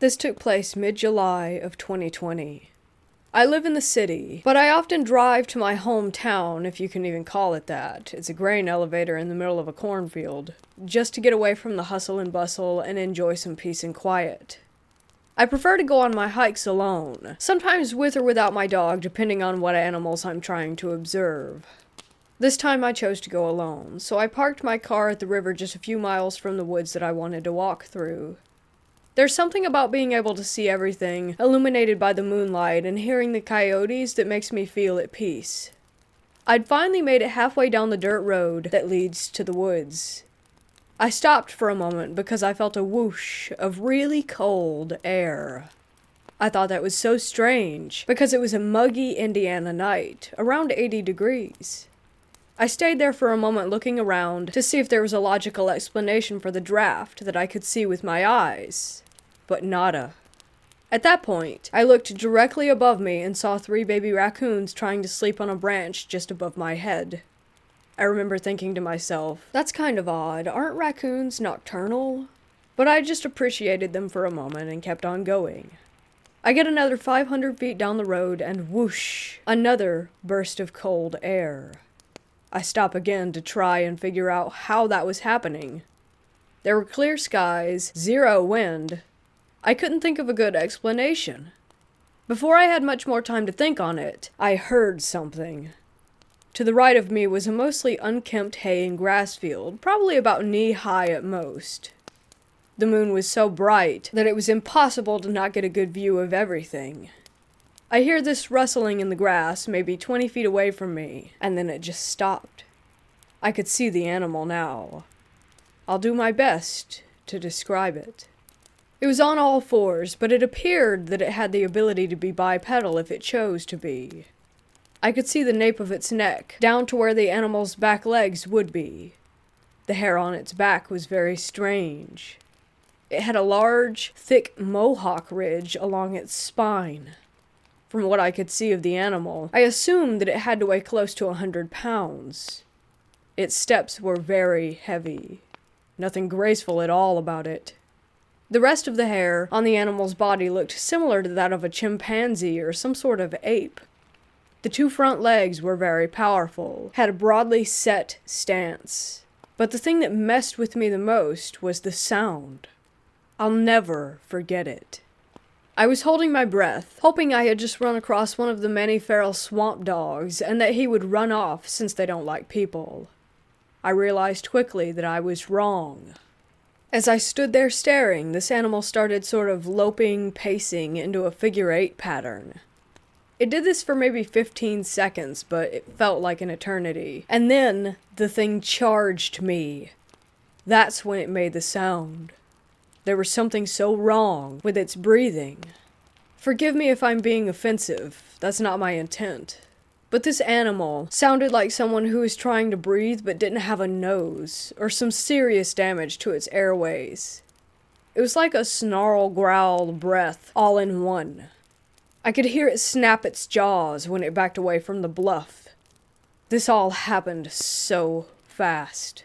This took place mid-July of 2020. I live in the city, but I often drive to my hometown, if you can even call it that. It's a grain elevator in the middle of a cornfield, just to get away from the hustle and bustle and enjoy some peace and quiet. I prefer to go on my hikes alone, sometimes with or without my dog, depending on what animals I'm trying to observe. This time I chose to go alone, so I parked my car at the river just a few miles from the woods that I wanted to walk through. There's something about being able to see everything illuminated by the moonlight and hearing the coyotes that makes me feel at peace. I'd finally made it halfway down the dirt road that leads to the woods. I stopped for a moment because I felt a whoosh of really cold air. I thought that was so strange because it was a muggy Indiana night, around 80 degrees. I stayed there for a moment looking around to see if there was a logical explanation for the draft that I could see with my eyes. But nada. At that point, I looked directly above me and saw 3 baby raccoons trying to sleep on a branch just above my head. I remember thinking to myself, that's kind of odd, aren't raccoons nocturnal? But I just appreciated them for a moment and kept on going. I get another 500 feet down the road and whoosh, another burst of cold air. I stop again to try and figure out how that was happening. There were clear skies, 0 wind. I couldn't think of a good explanation. Before I had much more time to think on it, I heard something. To the right of me was a mostly unkempt hay and grass field, probably about knee-high at most. The moon was so bright that it was impossible to not get a good view of everything. I hear this rustling in the grass, maybe 20 feet away from me, and then it just stopped. I could see the animal now. I'll do my best to describe it. It was on all fours, but it appeared that it had the ability to be bipedal if it chose to be. I could see the nape of its neck, down to where the animal's back legs would be. The hair on its back was very strange. It had a large, thick mohawk ridge along its spine. From what I could see of the animal, I assumed that it had to weigh close to 100 pounds. Its steps were very heavy. Nothing graceful at all about it. The rest of the hair on the animal's body looked similar to that of a chimpanzee or some sort of ape. The 2 front legs were very powerful, had a broadly set stance. But the thing that messed with me the most was the sound. I'll never forget it. I was holding my breath, hoping I had just run across one of the many feral swamp dogs and that he would run off since they don't like people. I realized quickly that I was wrong. As I stood there staring, this animal started sort of loping, pacing into a figure-8 pattern. It did this for maybe 15 seconds, but it felt like an eternity. And then, the thing charged me. That's when it made the sound. There was something so wrong with its breathing. Forgive me if I'm being offensive, that's not my intent. But this animal sounded like someone who was trying to breathe but didn't have a nose, or some serious damage to its airways. It was like a snarl, growl, breath, all in one. I could hear it snap its jaws when it backed away from the bluff. This all happened so fast.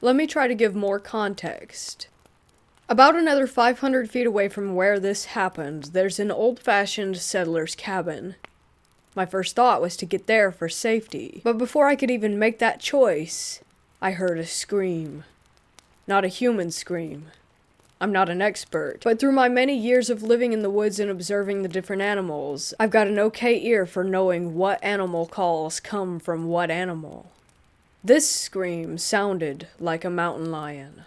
Let me try to give more context. About another 500 feet away from where this happened, there's an old-fashioned settler's cabin. My first thought was to get there for safety, but before I could even make that choice, I heard a scream. Not a human scream. I'm not an expert, but through my many years of living in the woods and observing the different animals, I've got an okay ear for knowing what animal calls come from what animal. This scream sounded like a mountain lion.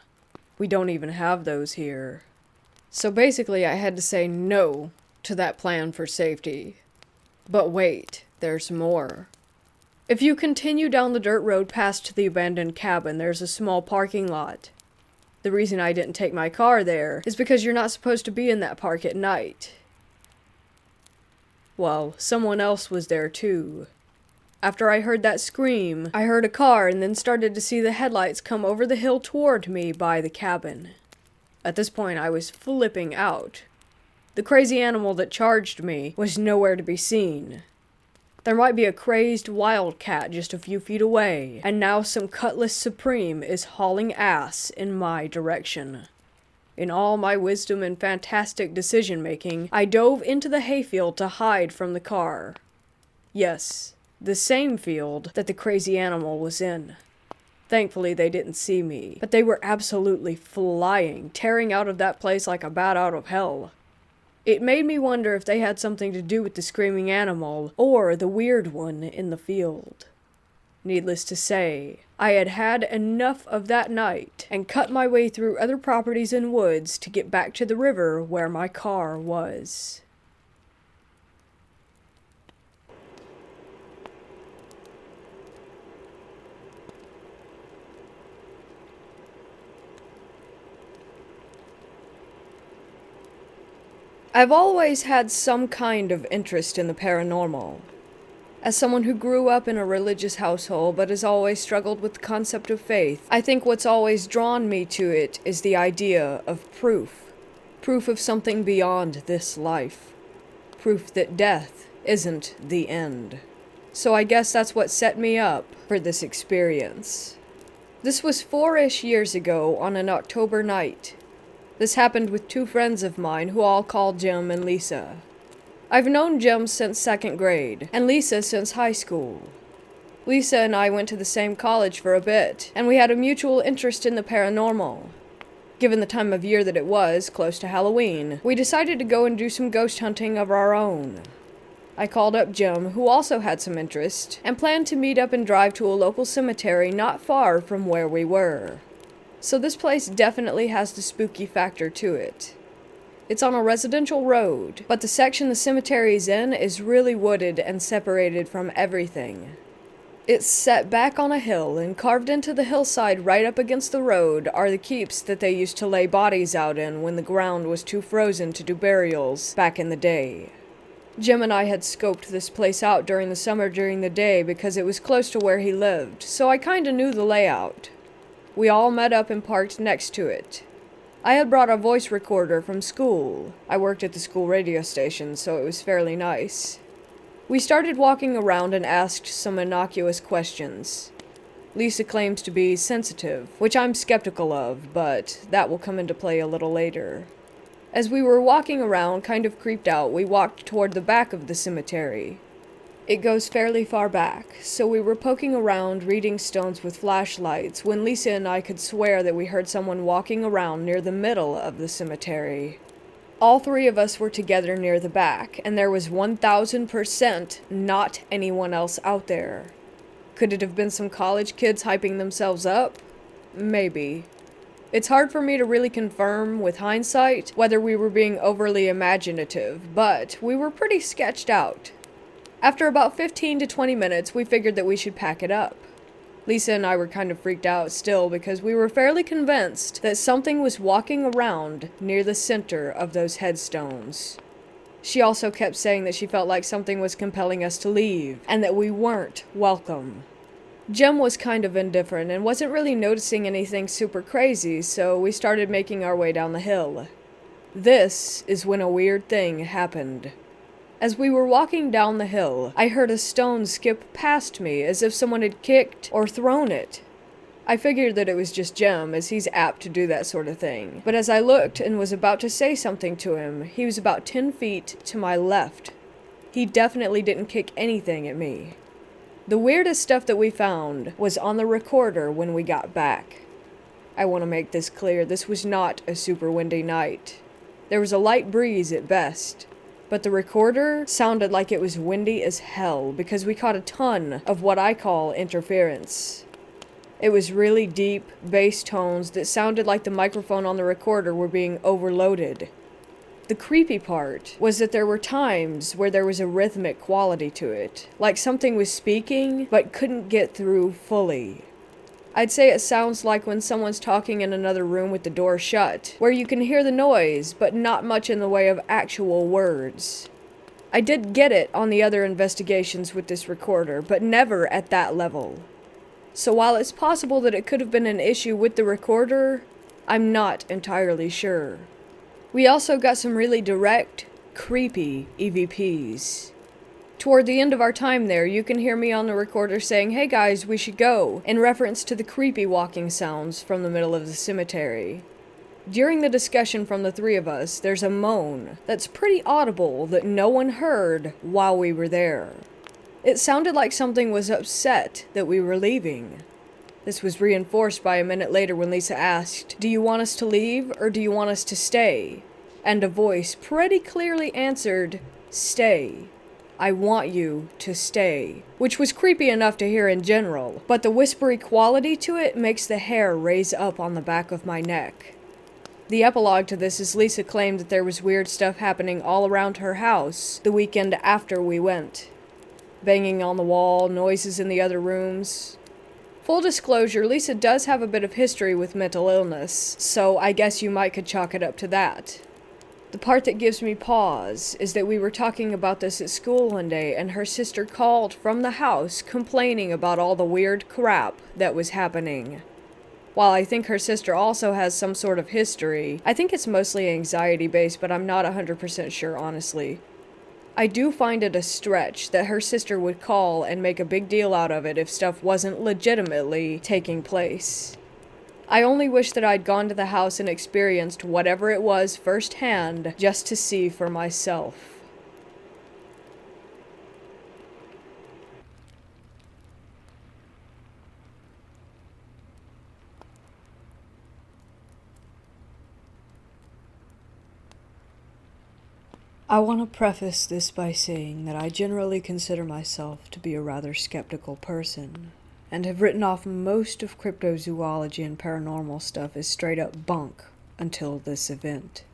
We don't even have those here. So basically I had to say no to that plan for safety. But wait, there's more. If you continue down the dirt road past the abandoned cabin, there's a small parking lot. The reason I didn't take my car there is because you're not supposed to be in that park at night. Well, someone else was there too. After I heard that scream, I heard a car and then started to see the headlights come over the hill toward me by the cabin. At this point, I was flipping out. The crazy animal that charged me was nowhere to be seen. There might be a crazed wildcat just a few feet away, and now some Cutlass Supreme is hauling ass in my direction. In all my wisdom and fantastic decision-making, I dove into the hayfield to hide from the car. Yes, the same field that the crazy animal was in. Thankfully, they didn't see me, but they were absolutely flying, tearing out of that place like a bat out of hell. It made me wonder if they had something to do with the screaming animal, or the weird one in the field. Needless to say, I had had enough of that night, and cut my way through other properties and woods to get back to the river where my car was. I've always had some kind of interest in the paranormal. As someone who grew up in a religious household but has always struggled with the concept of faith, I think what's always drawn me to it is the idea of proof. Proof of something beyond this life. Proof that death isn't the end. So I guess that's what set me up for this experience. This was 4-ish years ago on an October night. This happened with 2 friends of mine who I'll call Jim and Lisa. I've known Jim since 2nd grade, and Lisa since high school. Lisa and I went to the same college for a bit, and we had a mutual interest in the paranormal. Given the time of year that it was, close to Halloween, we decided to go and do some ghost hunting of our own. I called up Jim, who also had some interest, and planned to meet up and drive to a local cemetery not far from where we were. So this place definitely has the spooky factor to it. It's on a residential road, but the section the cemetery is in is really wooded and separated from everything. It's set back on a hill, and carved into the hillside right up against the road are the keeps that they used to lay bodies out in when the ground was too frozen to do burials back in the day. Jim and I had scoped this place out during the summer during the day because it was close to where he lived, so I kinda knew the layout. We all met up and parked next to it. I had brought a voice recorder from school. I worked at the school radio station, so it was fairly nice. We started walking around and asked some innocuous questions. Lisa claims to be sensitive, which I'm skeptical of, but that will come into play a little later. As we were walking around, kind of creeped out, we walked toward the back of the cemetery. It goes fairly far back, so we were poking around reading stones with flashlights when Lisa and I could swear that we heard someone walking around near the middle of the cemetery. All 3 of us were together near the back, and there was 1000% not anyone else out there. Could it have been some college kids hyping themselves up? Maybe. It's hard for me to really confirm with hindsight whether we were being overly imaginative, but we were pretty sketched out. After about 15 to 20 minutes, we figured that we should pack it up. Lisa and I were kind of freaked out still because we were fairly convinced that something was walking around near the center of those headstones. She also kept saying that she felt like something was compelling us to leave, and that we weren't welcome. Jim was kind of indifferent and wasn't really noticing anything super crazy, so we started making our way down the hill. This is when a weird thing happened. As we were walking down the hill, I heard a stone skip past me as if someone had kicked or thrown it. I figured that it was just Jim, as he's apt to do that sort of thing. But as I looked and was about to say something to him, he was about 10 feet to my left. He definitely didn't kick anything at me. The weirdest stuff that we found was on the recorder when we got back. I want to make this clear, this was not a super windy night. There was a light breeze at best. But the recorder sounded like it was windy as hell because we caught a ton of what I call interference. It was really deep bass tones that sounded like the microphone on the recorder were being overloaded. The creepy part was that there were times where there was a rhythmic quality to it, like something was speaking but couldn't get through fully. I'd say it sounds like when someone's talking in another room with the door shut, where you can hear the noise, but not much in the way of actual words. I did get it on the other investigations with this recorder, but never at that level. So while it's possible that it could have been an issue with the recorder, I'm not entirely sure. We also got some really direct, creepy EVPs. Toward the end of our time there, you can hear me on the recorder saying, "Hey guys, we should go," in reference to the creepy walking sounds from the middle of the cemetery. During the discussion from the three of us, there's a moan that's pretty audible that no one heard while we were there. It sounded like something was upset that we were leaving. This was reinforced by a minute later when Lisa asked, "Do you want us to leave or do you want us to stay?" And a voice pretty clearly answered, "Stay. I want you to stay," which was creepy enough to hear in general, but the whispery quality to it makes the hair raise up on the back of my neck. The epilogue to this is Lisa claimed that there was weird stuff happening all around her house the weekend after we went. Banging on the wall, noises in the other rooms. Full disclosure, Lisa does have a bit of history with mental illness, so I guess you might could chalk it up to that. The part that gives me pause is that we were talking about this at school one day and her sister called from the house complaining about all the weird crap that was happening. While I think her sister also has some sort of history, I think it's mostly anxiety-based, but I'm not 100% sure honestly. I do find it a stretch that her sister would call and make a big deal out of it if stuff wasn't legitimately taking place. I only wish that I'd gone to the house and experienced whatever it was firsthand just to see for myself. I want to preface this by saying that I generally consider myself to be a rather skeptical person, and have written off most of cryptozoology and paranormal stuff as straight up bunk until this event.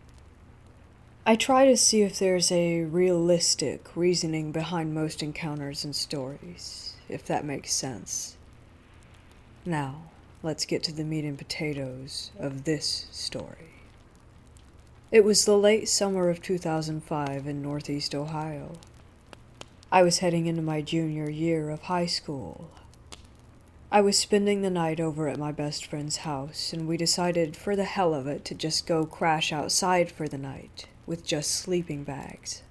I try to see if there's a realistic reasoning behind most encounters and stories, if that makes sense. Now, let's get to the meat and potatoes of this story. It was the late summer of 2005 in Northeast Ohio. I was heading into my junior year of high school. I was spending the night over at my best friend's house, and we decided for the hell of it to just go crash outside for the night, with just sleeping bags.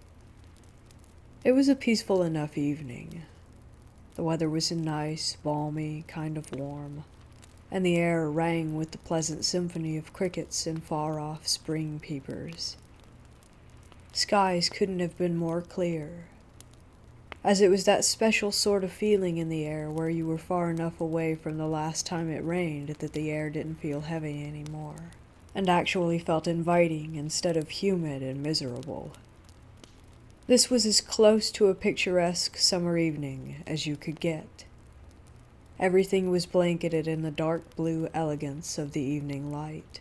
It was a peaceful enough evening. The weather was nice, balmy, kind of warm, and the air rang with the pleasant symphony of crickets and far-off spring peepers. Skies couldn't have been more clear, as it was that special sort of feeling in the air where you were far enough away from the last time it rained that the air didn't feel heavy anymore, and actually felt inviting instead of humid and miserable. This was as close to a picturesque summer evening as you could get. Everything was blanketed in the dark blue elegance of the evening light.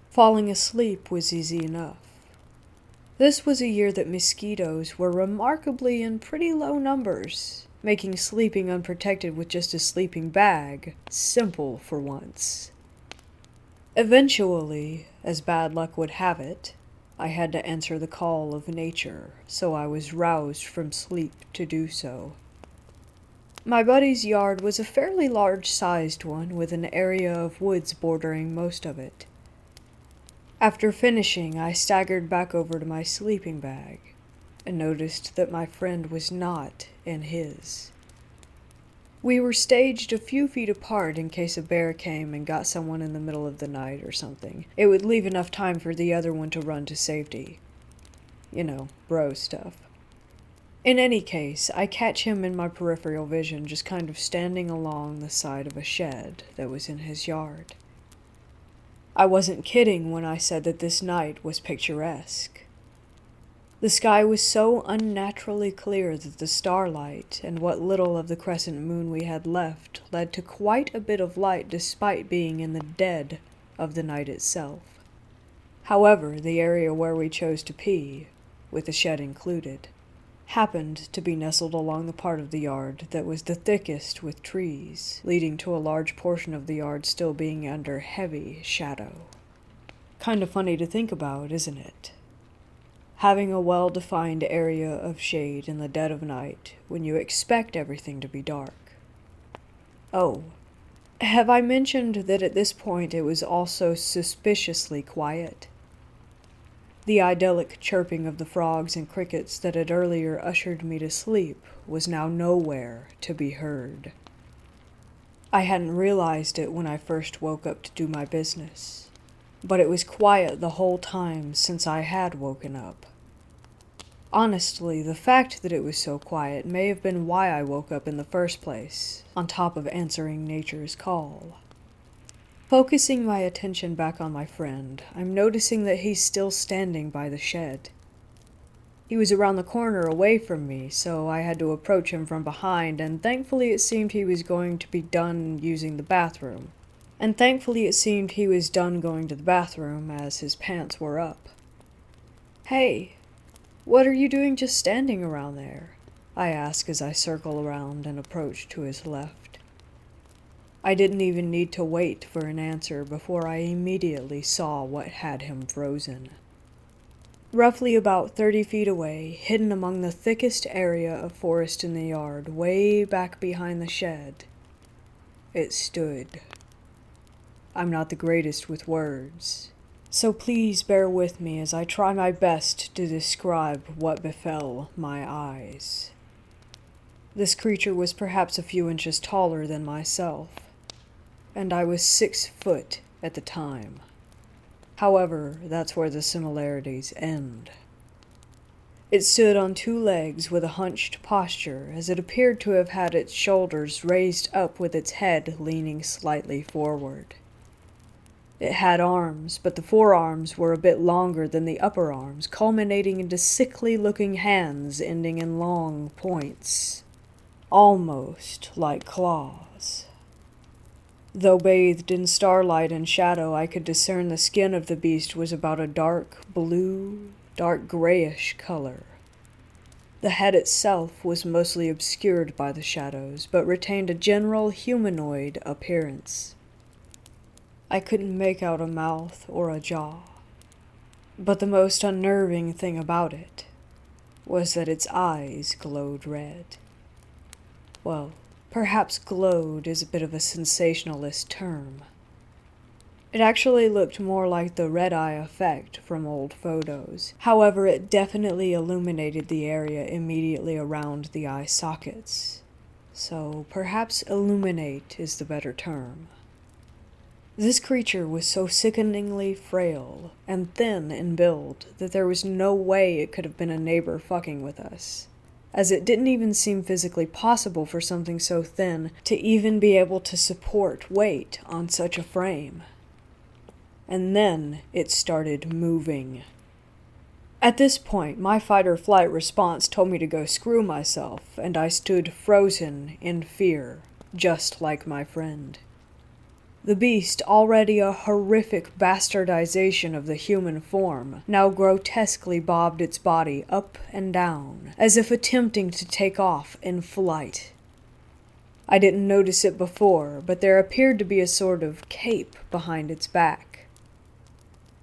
Falling asleep was easy enough. This was a year that mosquitoes were remarkably in pretty low numbers, making sleeping unprotected with just a sleeping bag simple for once. Eventually, as bad luck would have it, I had to answer the call of nature, so I was roused from sleep to do so. My buddy's yard was a fairly large-sized one with an area of woods bordering most of it. After finishing, I staggered back over to my sleeping bag and noticed that my friend was not in his. We were staged a few feet apart in case a bear came and got someone in the middle of the night or something. It would leave enough time for the other one to run to safety. You know, bro stuff. In any case, I catch him in my peripheral vision just kind of standing along the side of a shed that was in his yard. I wasn't kidding when I said that this night was picturesque. The sky was so unnaturally clear that the starlight and what little of the crescent moon we had left led to quite a bit of light despite being in the dead of the night itself. However, the area where we chose to pee, with the shed included, happened to be nestled along the part of the yard that was the thickest with trees, leading to a large portion of the yard still being under heavy shadow. Kind of funny to think about, isn't it? Having a well-defined area of shade in the dead of night when you expect everything to be dark. Oh, have I mentioned that at this point it was also suspiciously quiet? The idyllic chirping of the frogs and crickets that had earlier ushered me to sleep was now nowhere to be heard. I hadn't realized it when I first woke up to do my business, but it was quiet the whole time since I had woken up. Honestly, the fact that it was so quiet may have been why I woke up in the first place, on top of answering nature's call. Focusing my attention back on my friend, I'm noticing that he's still standing by the shed. He was around the corner away from me, so I had to approach him from behind, and thankfully it seemed he was going to be done using the bathroom. And thankfully it seemed he was done going to the bathroom as his pants were up. "Hey, what are you doing just standing around there?" I ask as I circle around and approach to his left. I didn't even need to wait for an answer before I immediately saw what had him frozen. Roughly about 30 feet away, hidden among the thickest area of forest in the yard, way back behind the shed, it stood. I'm not the greatest with words, so please bear with me as I try my best to describe what befell my eyes. This creature was perhaps a few inches taller than myself, and I was 6 foot at the time. However, that's where the similarities end. It stood on 2 legs with a hunched posture, as it appeared to have had its shoulders raised up with its head leaning slightly forward. It had arms, but the forearms were a bit longer than the upper arms, culminating into sickly-looking hands ending in long points, almost like claws. Though bathed in starlight and shadow, I could discern the skin of the beast was about a dark blue, dark grayish color. The head itself was mostly obscured by the shadows, but retained a general humanoid appearance. I couldn't make out a mouth or a jaw, but the most unnerving thing about it was that its eyes glowed red. Well, perhaps glowed is a bit of a sensationalist term. It actually looked more like the red eye effect from old photos. However, it definitely illuminated the area immediately around the eye sockets. So perhaps illuminate is the better term. This creature was so sickeningly frail and thin in build that there was no way it could have been a neighbor fucking with us, as it didn't even seem physically possible for something so thin to even be able to support weight on such a frame. And then it started moving. At this point, my fight-or-flight response told me to go screw myself, and I stood frozen in fear, just like my friend. The beast, already a horrific bastardization of the human form, now grotesquely bobbed its body up and down, as if attempting to take off in flight. I didn't notice it before, but there appeared to be a sort of cape behind its back.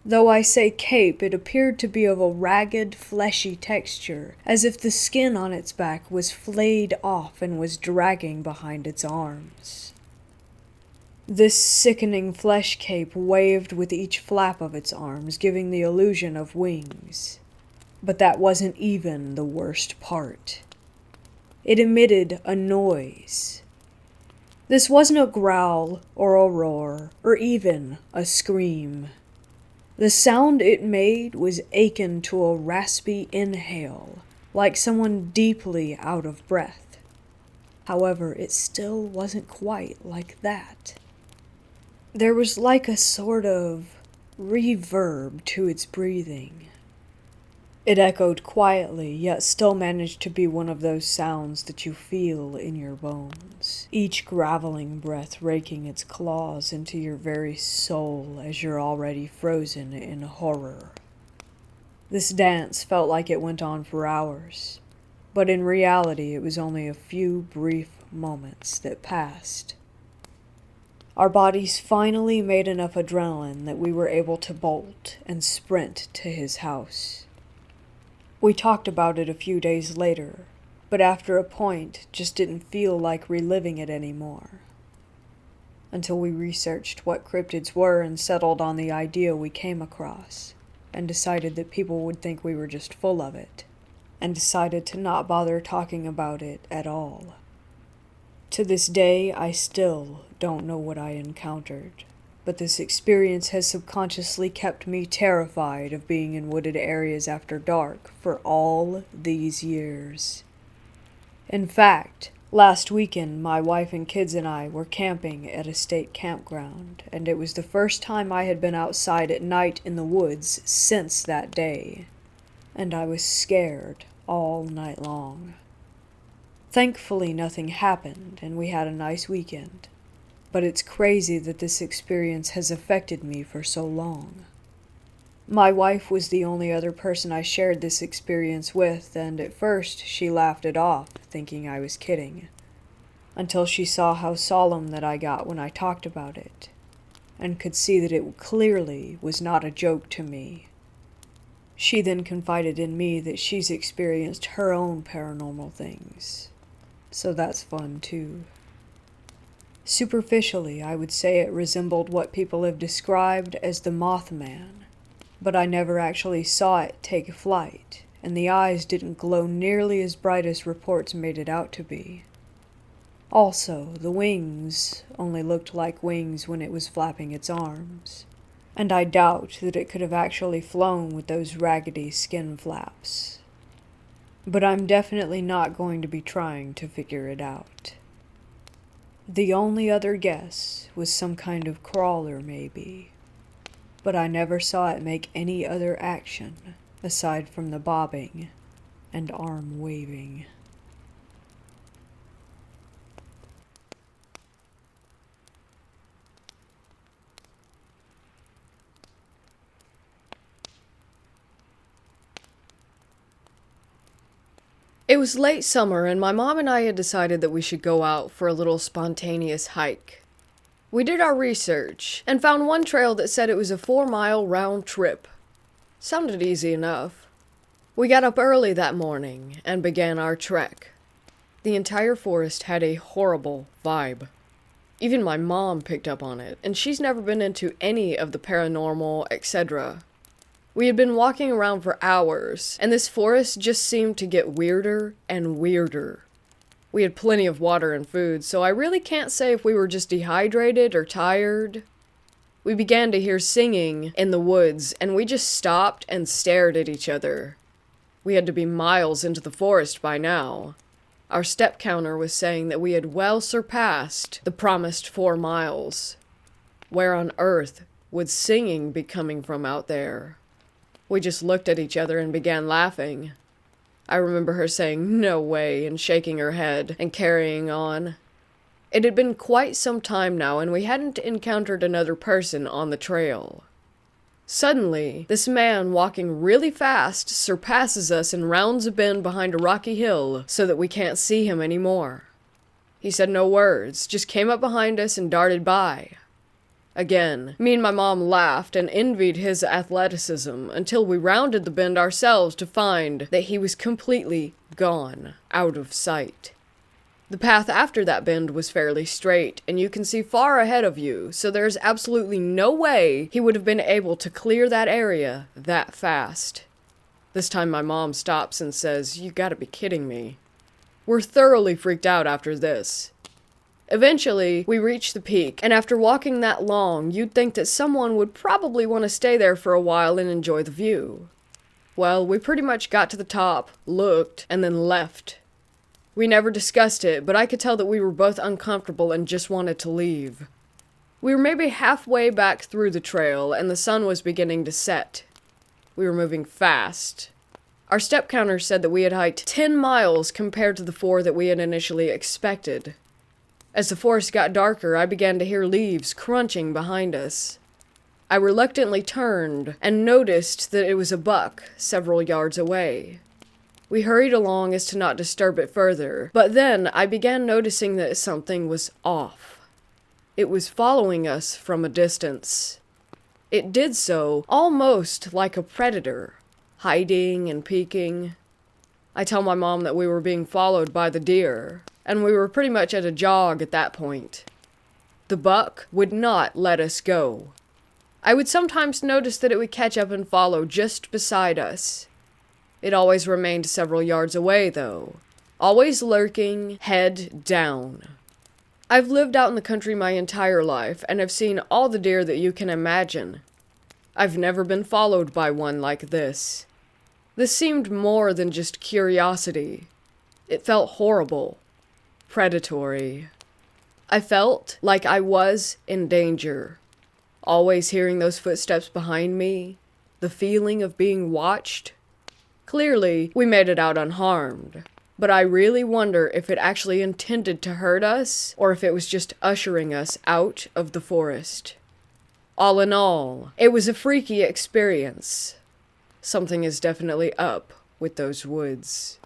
Though I say cape, it appeared to be of a ragged, fleshy texture, as if the skin on its back was flayed off and was dragging behind its arms. This sickening flesh cape waved with each flap of its arms, giving the illusion of wings. But that wasn't even the worst part. It emitted a noise. This wasn't a growl or a roar or even a scream. The sound it made was akin to a raspy inhale, like someone deeply out of breath. However, it still wasn't quite like that. There was like a sort of reverb to its breathing. It echoed quietly, yet still managed to be one of those sounds that you feel in your bones, each graveling breath raking its claws into your very soul as you're already frozen in horror. This dance felt like it went on for hours, but in reality it was only a few brief moments that passed. Our bodies finally made enough adrenaline that we were able to bolt and sprint to his house. We talked about it a few days later, but after a point just didn't feel like reliving it anymore. Until we researched what cryptids were and settled on the idea we came across, and decided that people would think we were just full of it, and decided to not bother talking about it at all. To this day, I still don't know what I encountered, but this experience has subconsciously kept me terrified of being in wooded areas after dark for all these years. In fact, last weekend, my wife and kids and I were camping at a state campground, and it was the first time I had been outside at night in the woods since that day, and I was scared all night long. Thankfully, nothing happened, and we had a nice weekend, but it's crazy that this experience has affected me for so long. My wife was the only other person I shared this experience with, and at first she laughed it off, thinking I was kidding, until she saw how solemn that I got when I talked about it, and could see that it clearly was not a joke to me. She then confided in me that she's experienced her own paranormal things, so that's fun too. Superficially, I would say it resembled what people have described as the Mothman, but I never actually saw it take flight, and the eyes didn't glow nearly as bright as reports made it out to be. Also, the wings only looked like wings when it was flapping its arms, and I doubt that it could have actually flown with those raggedy skin flaps. But I'm definitely not going to be trying to figure it out. The only other guess was some kind of crawler, maybe, but I never saw it make any other action aside from the bobbing and arm waving. It was late summer, and my mom and I had decided that we should go out for a little spontaneous hike. We did our research, and found one trail that said it was a 4-mile round trip. Sounded easy enough. We got up early that morning, and began our trek. The entire forest had a horrible vibe. Even my mom picked up on it, and she's never been into any of the paranormal, etc. We had been walking around for hours, and this forest just seemed to get weirder and weirder. We had plenty of water and food, so I really can't say if we were just dehydrated or tired. We began to hear singing in the woods, and we just stopped and stared at each other. We had to be miles into the forest by now. Our step counter was saying that we had well surpassed the promised 4 miles. Where on earth would singing be coming from out there? We just looked at each other and began laughing. I remember her saying, "No way," and shaking her head and carrying on. It had been quite some time now, and we hadn't encountered another person on the trail. Suddenly, this man walking really fast surpasses us and rounds a bend behind a rocky hill so that we can't see him anymore. He said no words, just came up behind us and darted by. Again, me and my mom laughed and envied his athleticism until we rounded the bend ourselves to find that he was completely gone, out of sight. The path after that bend was fairly straight, and you can see far ahead of you, so there's absolutely no way he would have been able to clear that area that fast. This time my mom stops and says, "You gotta be kidding me." We're thoroughly freaked out after this. Eventually, we reached the peak, and after walking that long, you'd think that someone would probably want to stay there for a while and enjoy the view. Well, we pretty much got to the top, looked, and then left. We never discussed it, but I could tell that we were both uncomfortable and just wanted to leave. We were maybe halfway back through the trail, and the sun was beginning to set. We were moving fast. Our step counter said that we had hiked 10 miles compared to the 4 that we had initially expected. As the forest got darker, I began to hear leaves crunching behind us. I reluctantly turned and noticed that it was a buck several yards away. We hurried along as to not disturb it further, but then I began noticing that something was off. It was following us from a distance. It did so almost like a predator, hiding and peeking. I tell my mom that we were being followed by the deer, and we were pretty much at a jog at that point. The buck would not let us go. I would sometimes notice that it would catch up and follow just beside us. It always remained several yards away, though, always lurking, head down. I've lived out in the country my entire life, and I've seen all the deer that you can imagine. I've never been followed by one like this. This seemed more than just curiosity. It felt horrible. Predatory. I felt like I was in danger. Always hearing those footsteps behind me. The feeling of being watched. Clearly, we made it out unharmed. But I really wonder if it actually intended to hurt us, or if it was just ushering us out of the forest. All in all, it was a freaky experience. Something is definitely up with those woods.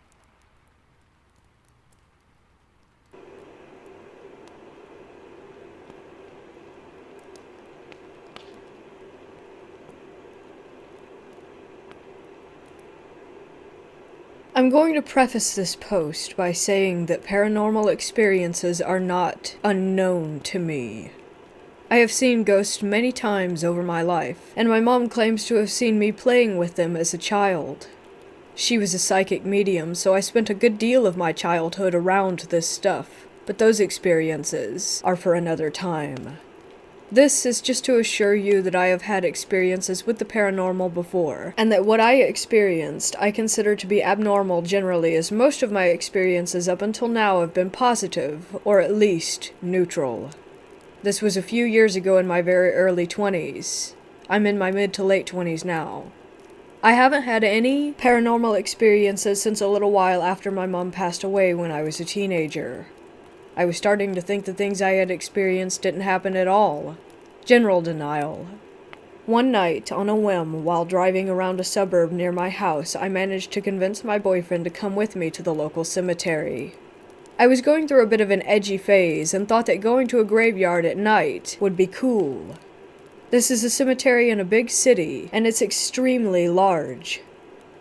I'm going to preface this post by saying that paranormal experiences are not unknown to me. I have seen ghosts many times over my life, and my mom claims to have seen me playing with them as a child. She was a psychic medium, so I spent a good deal of my childhood around this stuff, but those experiences are for another time. This is just to assure you that I have had experiences with the paranormal before, and that what I experienced I consider to be abnormal generally, as most of my experiences up until now have been positive, or at least neutral. This was a few years ago in my very early 20s. I'm in my mid to late 20s now. I haven't had any paranormal experiences since a little while after my mom passed away when I was a teenager. I was starting to think the things I had experienced didn't happen at all. General denial. One night, on a whim, while driving around a suburb near my house, I managed to convince my boyfriend to come with me to the local cemetery. I was going through a bit of an edgy phase and thought that going to a graveyard at night would be cool. This is a cemetery in a big city, and it's extremely large.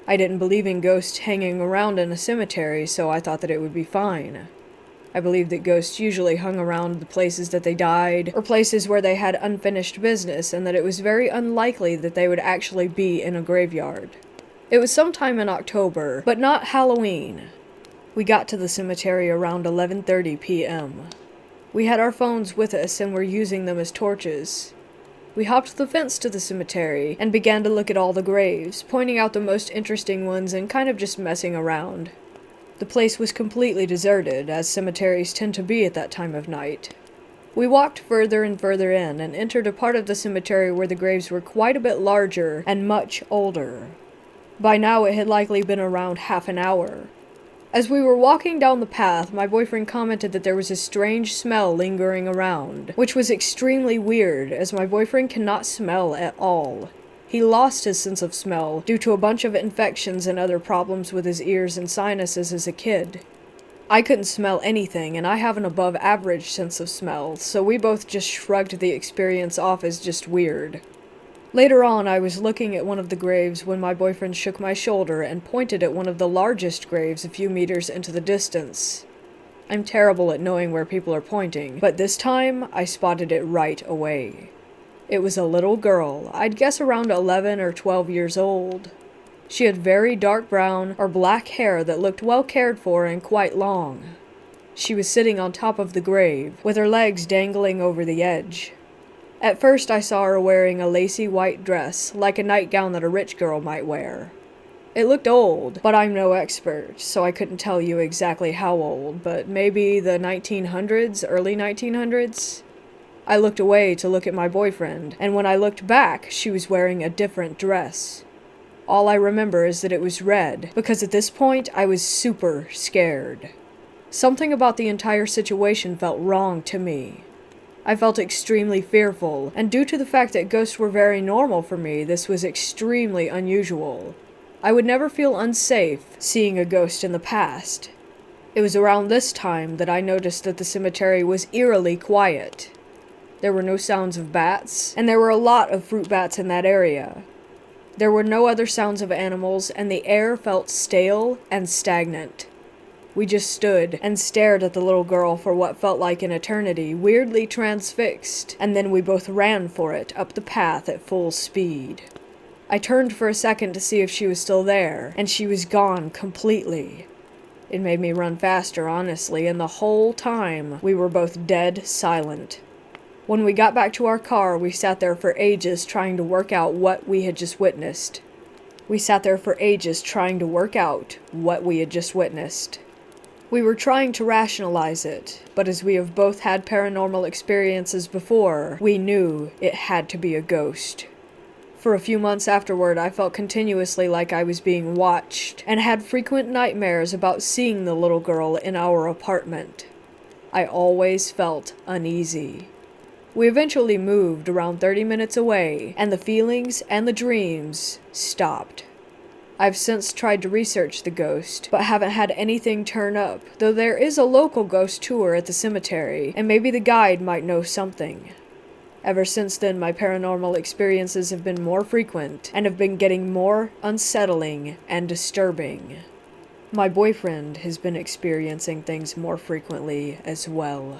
I didn't believe in ghosts hanging around in a cemetery, so I thought that it would be fine. I believed that ghosts usually hung around the places that they died, or places where they had unfinished business, and that it was very unlikely that they would actually be in a graveyard. It was sometime in October, but not Halloween. We got to the cemetery around 11:30 p.m. We had our phones with us and were using them as torches. We hopped the fence to the cemetery and began to look at all the graves, pointing out the most interesting ones and kind of just messing around. The place was completely deserted, as cemeteries tend to be at that time of night. We walked further and further in and entered a part of the cemetery where the graves were quite a bit larger and much older. By now it had likely been around half an hour. As we were walking down the path, my boyfriend commented that there was a strange smell lingering around, which was extremely weird, as my boyfriend cannot smell at all. He lost his sense of smell due to a bunch of infections and other problems with his ears and sinuses as a kid. I couldn't smell anything, and I have an above average sense of smell, so we both just shrugged the experience off as just weird. Later on, I was looking at one of the graves when my boyfriend shook my shoulder and pointed at one of the largest graves a few meters into the distance. I'm terrible at knowing where people are pointing, but this time I spotted it right away. It was a little girl, I'd guess around 11 or 12 years old. She had very dark brown or black hair that looked well cared for and quite long. She was sitting on top of the grave, with her legs dangling over the edge. At first I saw her wearing a lacy white dress, like a nightgown that a rich girl might wear. It looked old, but I'm no expert, so I couldn't tell you exactly how old, but maybe the 1900s, early 1900s? I looked away to look at my boyfriend, and when I looked back, she was wearing a different dress. All I remember is that it was red, because at this point I was super scared. Something about the entire situation felt wrong to me. I felt extremely fearful, and due to the fact that ghosts were very normal for me, this was extremely unusual. I would never feel unsafe seeing a ghost in the past. It was around this time that I noticed that the cemetery was eerily quiet. There were no sounds of bats, and there were a lot of fruit bats in that area. There were no other sounds of animals, and the air felt stale and stagnant. We just stood and stared at the little girl for what felt like an eternity, weirdly transfixed, and then we both ran for it up the path at full speed. I turned for a second to see if she was still there, and she was gone completely. It made me run faster, honestly, and the whole time we were both dead silent. When we got back to our car, we sat there for ages trying to work out what we had just witnessed. We were trying to rationalize it, but as we have both had paranormal experiences before, we knew it had to be a ghost. For a few months afterward, I felt continuously like I was being watched, and had frequent nightmares about seeing the little girl in our apartment. I always felt uneasy. We eventually moved around 30 minutes away, and the feelings and the dreams stopped. I've since tried to research the ghost, but haven't had anything turn up, though there is a local ghost tour at the cemetery, and maybe the guide might know something. Ever since then, my paranormal experiences have been more frequent, and have been getting more unsettling and disturbing. My boyfriend has been experiencing things more frequently as well.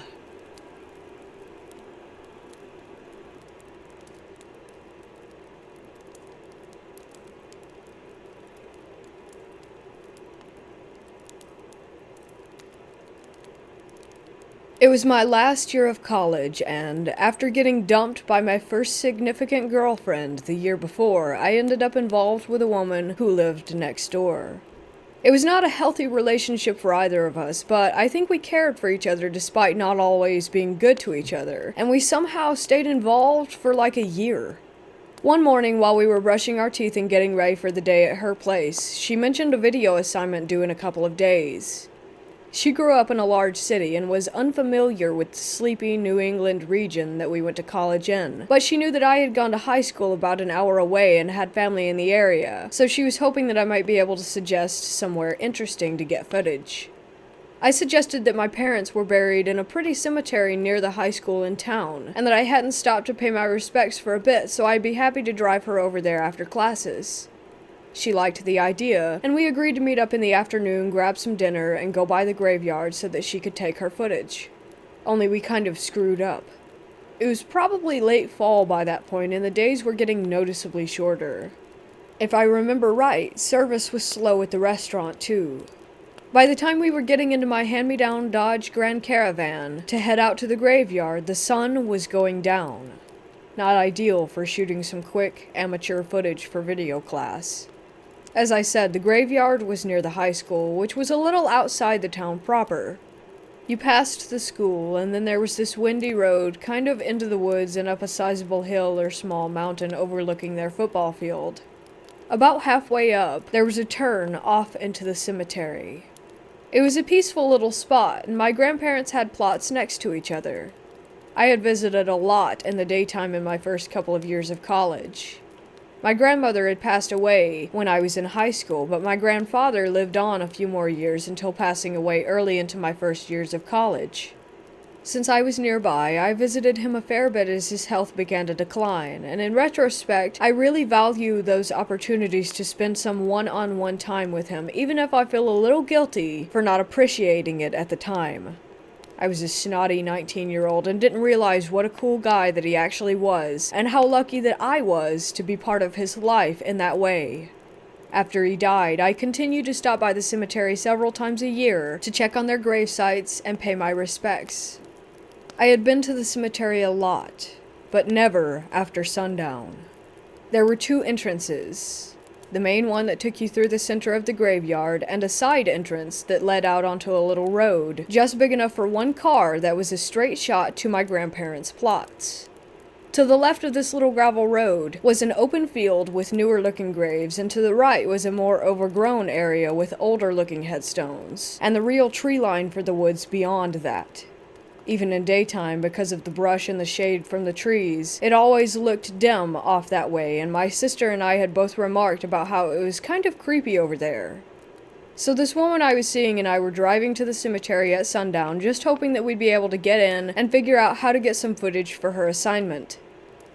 It was my last year of college, and after getting dumped by my first significant girlfriend the year before, I ended up involved with a woman who lived next door. It was not a healthy relationship for either of us, but I think we cared for each other despite not always being good to each other, and we somehow stayed involved for like a year. One morning, while we were brushing our teeth and getting ready for the day at her place, she mentioned a video assignment due in a couple of days. She grew up in a large city and was unfamiliar with the sleepy New England region that we went to college in, but she knew that I had gone to high school about an hour away and had family in the area, so she was hoping that I might be able to suggest somewhere interesting to get footage. I suggested that my parents were buried in a pretty cemetery near the high school in town, and that I hadn't stopped to pay my respects for a bit, so I'd be happy to drive her over there after classes. She liked the idea, and we agreed to meet up in the afternoon, grab some dinner, and go by the graveyard so that she could take her footage. Only we kind of screwed up. It was probably late fall by that point, and the days were getting noticeably shorter. If I remember right, service was slow at the restaurant too. By the time we were getting into my hand-me-down Dodge Grand Caravan to head out to the graveyard, the sun was going down. Not ideal for shooting some quick, amateur footage for video class. As I said, the graveyard was near the high school, which was a little outside the town proper. You passed the school, and then there was this windy road kind of into the woods and up a sizable hill or small mountain overlooking their football field. About halfway up, there was a turn off into the cemetery. It was a peaceful little spot, and my grandparents had plots next to each other. I had visited a lot in the daytime in my first couple of years of college. My grandmother had passed away when I was in high school, but my grandfather lived on a few more years until passing away early into my first years of college. Since I was nearby, I visited him a fair bit as his health began to decline, and in retrospect, I really value those opportunities to spend some one-on-one time with him, even if I feel a little guilty for not appreciating it at the time. I was a snotty 19-year-old and didn't realize what a cool guy that he actually was, and how lucky that I was to be part of his life in that way. After he died, I continued to stop by the cemetery several times a year to check on their grave sites and pay my respects. I had been to the cemetery a lot, but never after sundown. There were two entrances. The main one that took you through the center of the graveyard, and a side entrance that led out onto a little road, just big enough for one car that was a straight shot to my grandparents' plots. To the left of this little gravel road was an open field with newer-looking graves, and to the right was a more overgrown area with older-looking headstones, and the real tree line for the woods beyond that. Even in daytime, because of the brush and the shade from the trees, it always looked dim off that way, and my sister and I had both remarked about how it was kind of creepy over there. So this woman I was seeing and I were driving to the cemetery at sundown, just hoping that we'd be able to get in and figure out how to get some footage for her assignment.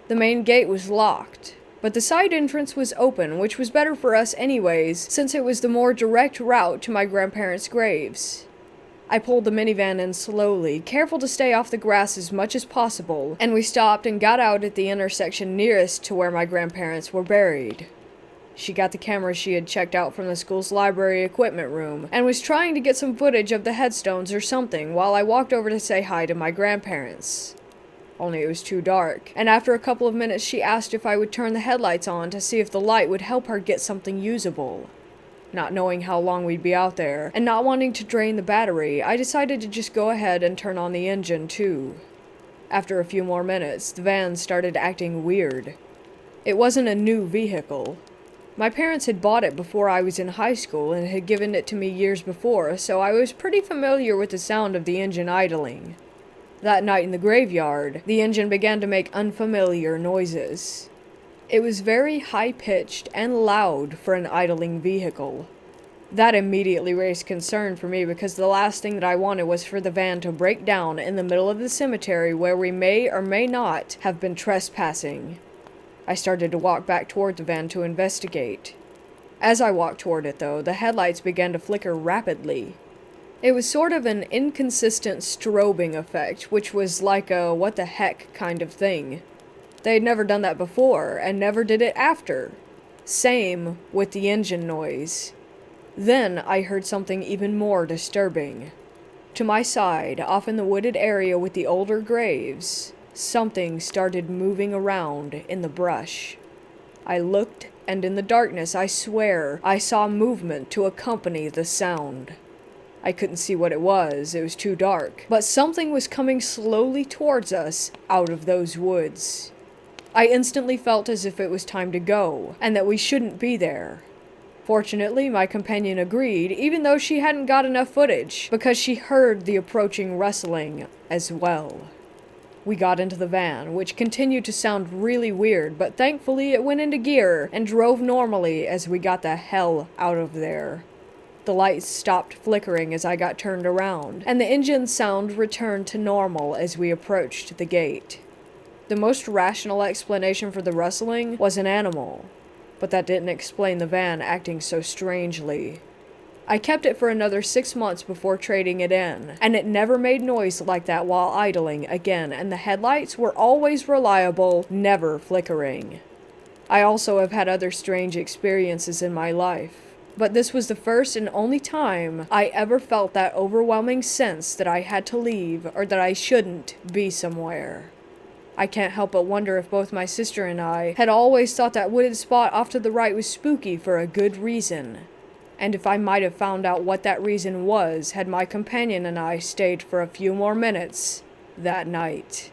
The main gate was locked, but the side entrance was open, which was better for us anyways, since it was the more direct route to my grandparents' graves. I pulled the minivan in slowly, careful to stay off the grass as much as possible, and we stopped and got out at the intersection nearest to where my grandparents were buried. She got the camera she had checked out from the school's library equipment room and was trying to get some footage of the headstones or something while I walked over to say hi to my grandparents. Only it was too dark, and after a couple of minutes she asked if I would turn the headlights on to see if the light would help her get something usable. Not knowing how long we'd be out there, and not wanting to drain the battery, I decided to just go ahead and turn on the engine too. After a few more minutes, the van started acting weird. It wasn't a new vehicle. My parents had bought it before I was in high school and had given it to me years before, so I was pretty familiar with the sound of the engine idling. That night in the graveyard, the engine began to make unfamiliar noises. It was very high-pitched and loud for an idling vehicle. That immediately raised concern for me because the last thing that I wanted was for the van to break down in the middle of the cemetery where we may or may not have been trespassing. I started to walk back toward the van to investigate. As I walked toward it, though, the headlights began to flicker rapidly. It was sort of an inconsistent strobing effect, which was like a what the heck kind of thing. They had never done that before, and never did it after. Same with the engine noise. Then I heard something even more disturbing. To my side, off in the wooded area with the older graves, something started moving around in the brush. I looked, and in the darkness, I swear, I saw movement to accompany the sound. I couldn't see what it was too dark, but something was coming slowly towards us out of those woods. I instantly felt as if it was time to go, and that we shouldn't be there. Fortunately, my companion agreed, even though she hadn't got enough footage, because she heard the approaching rustling as well. We got into the van, which continued to sound really weird, but thankfully it went into gear and drove normally as we got the hell out of there. The lights stopped flickering as I got turned around, and the engine sound returned to normal as we approached the gate. The most rational explanation for the rustling was an animal, but that didn't explain the van acting so strangely. I kept it for another 6 months before trading it in, and it never made noise like that while idling again, and the headlights were always reliable, never flickering. I also have had other strange experiences in my life, but this was the first and only time I ever felt that overwhelming sense that I had to leave or that I shouldn't be somewhere. I can't help but wonder if both my sister and I had always thought that wooded spot off to the right was spooky for a good reason, and if I might have found out what that reason was had my companion and I stayed for a few more minutes that night.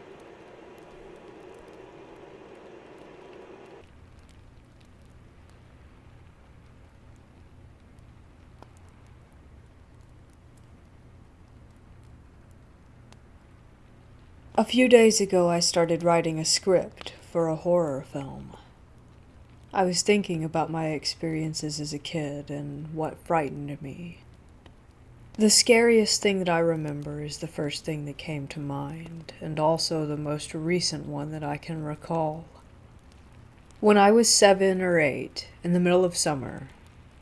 A few days ago, I started writing a script for a horror film. I was thinking about my experiences as a kid and what frightened me. The scariest thing that I remember is the first thing that came to mind, and also the most recent one that I can recall. When I was 7 or 8, in the middle of summer,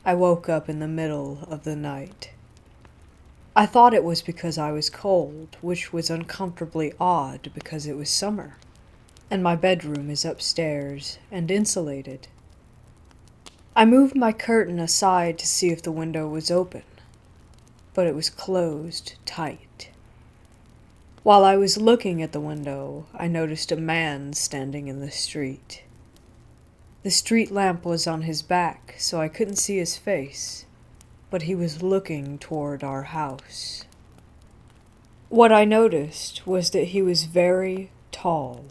I woke up in the middle of the night. I thought it was because I was cold, which was uncomfortably odd because it was summer, and my bedroom is upstairs and insulated. I moved my curtain aside to see if the window was open, but it was closed tight. While I was looking at the window, I noticed a man standing in the street. The street lamp was on his back, so I couldn't see his face, but he was looking toward our house. What I noticed was that he was very tall.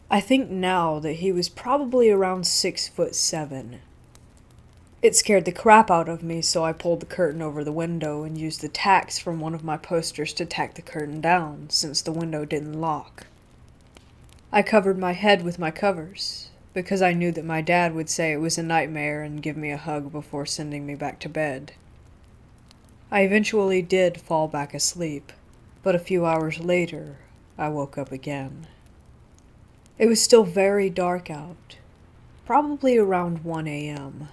I think now that he was probably around 6'7". It scared the crap out of me, so I pulled the curtain over the window and used the tacks from one of my posters to tack the curtain down, since the window didn't lock. I covered my head with my covers, because I knew that my dad would say it was a nightmare and give me a hug before sending me back to bed. I eventually did fall back asleep, but a few hours later, I woke up again. It was still very dark out, probably around 1 a.m.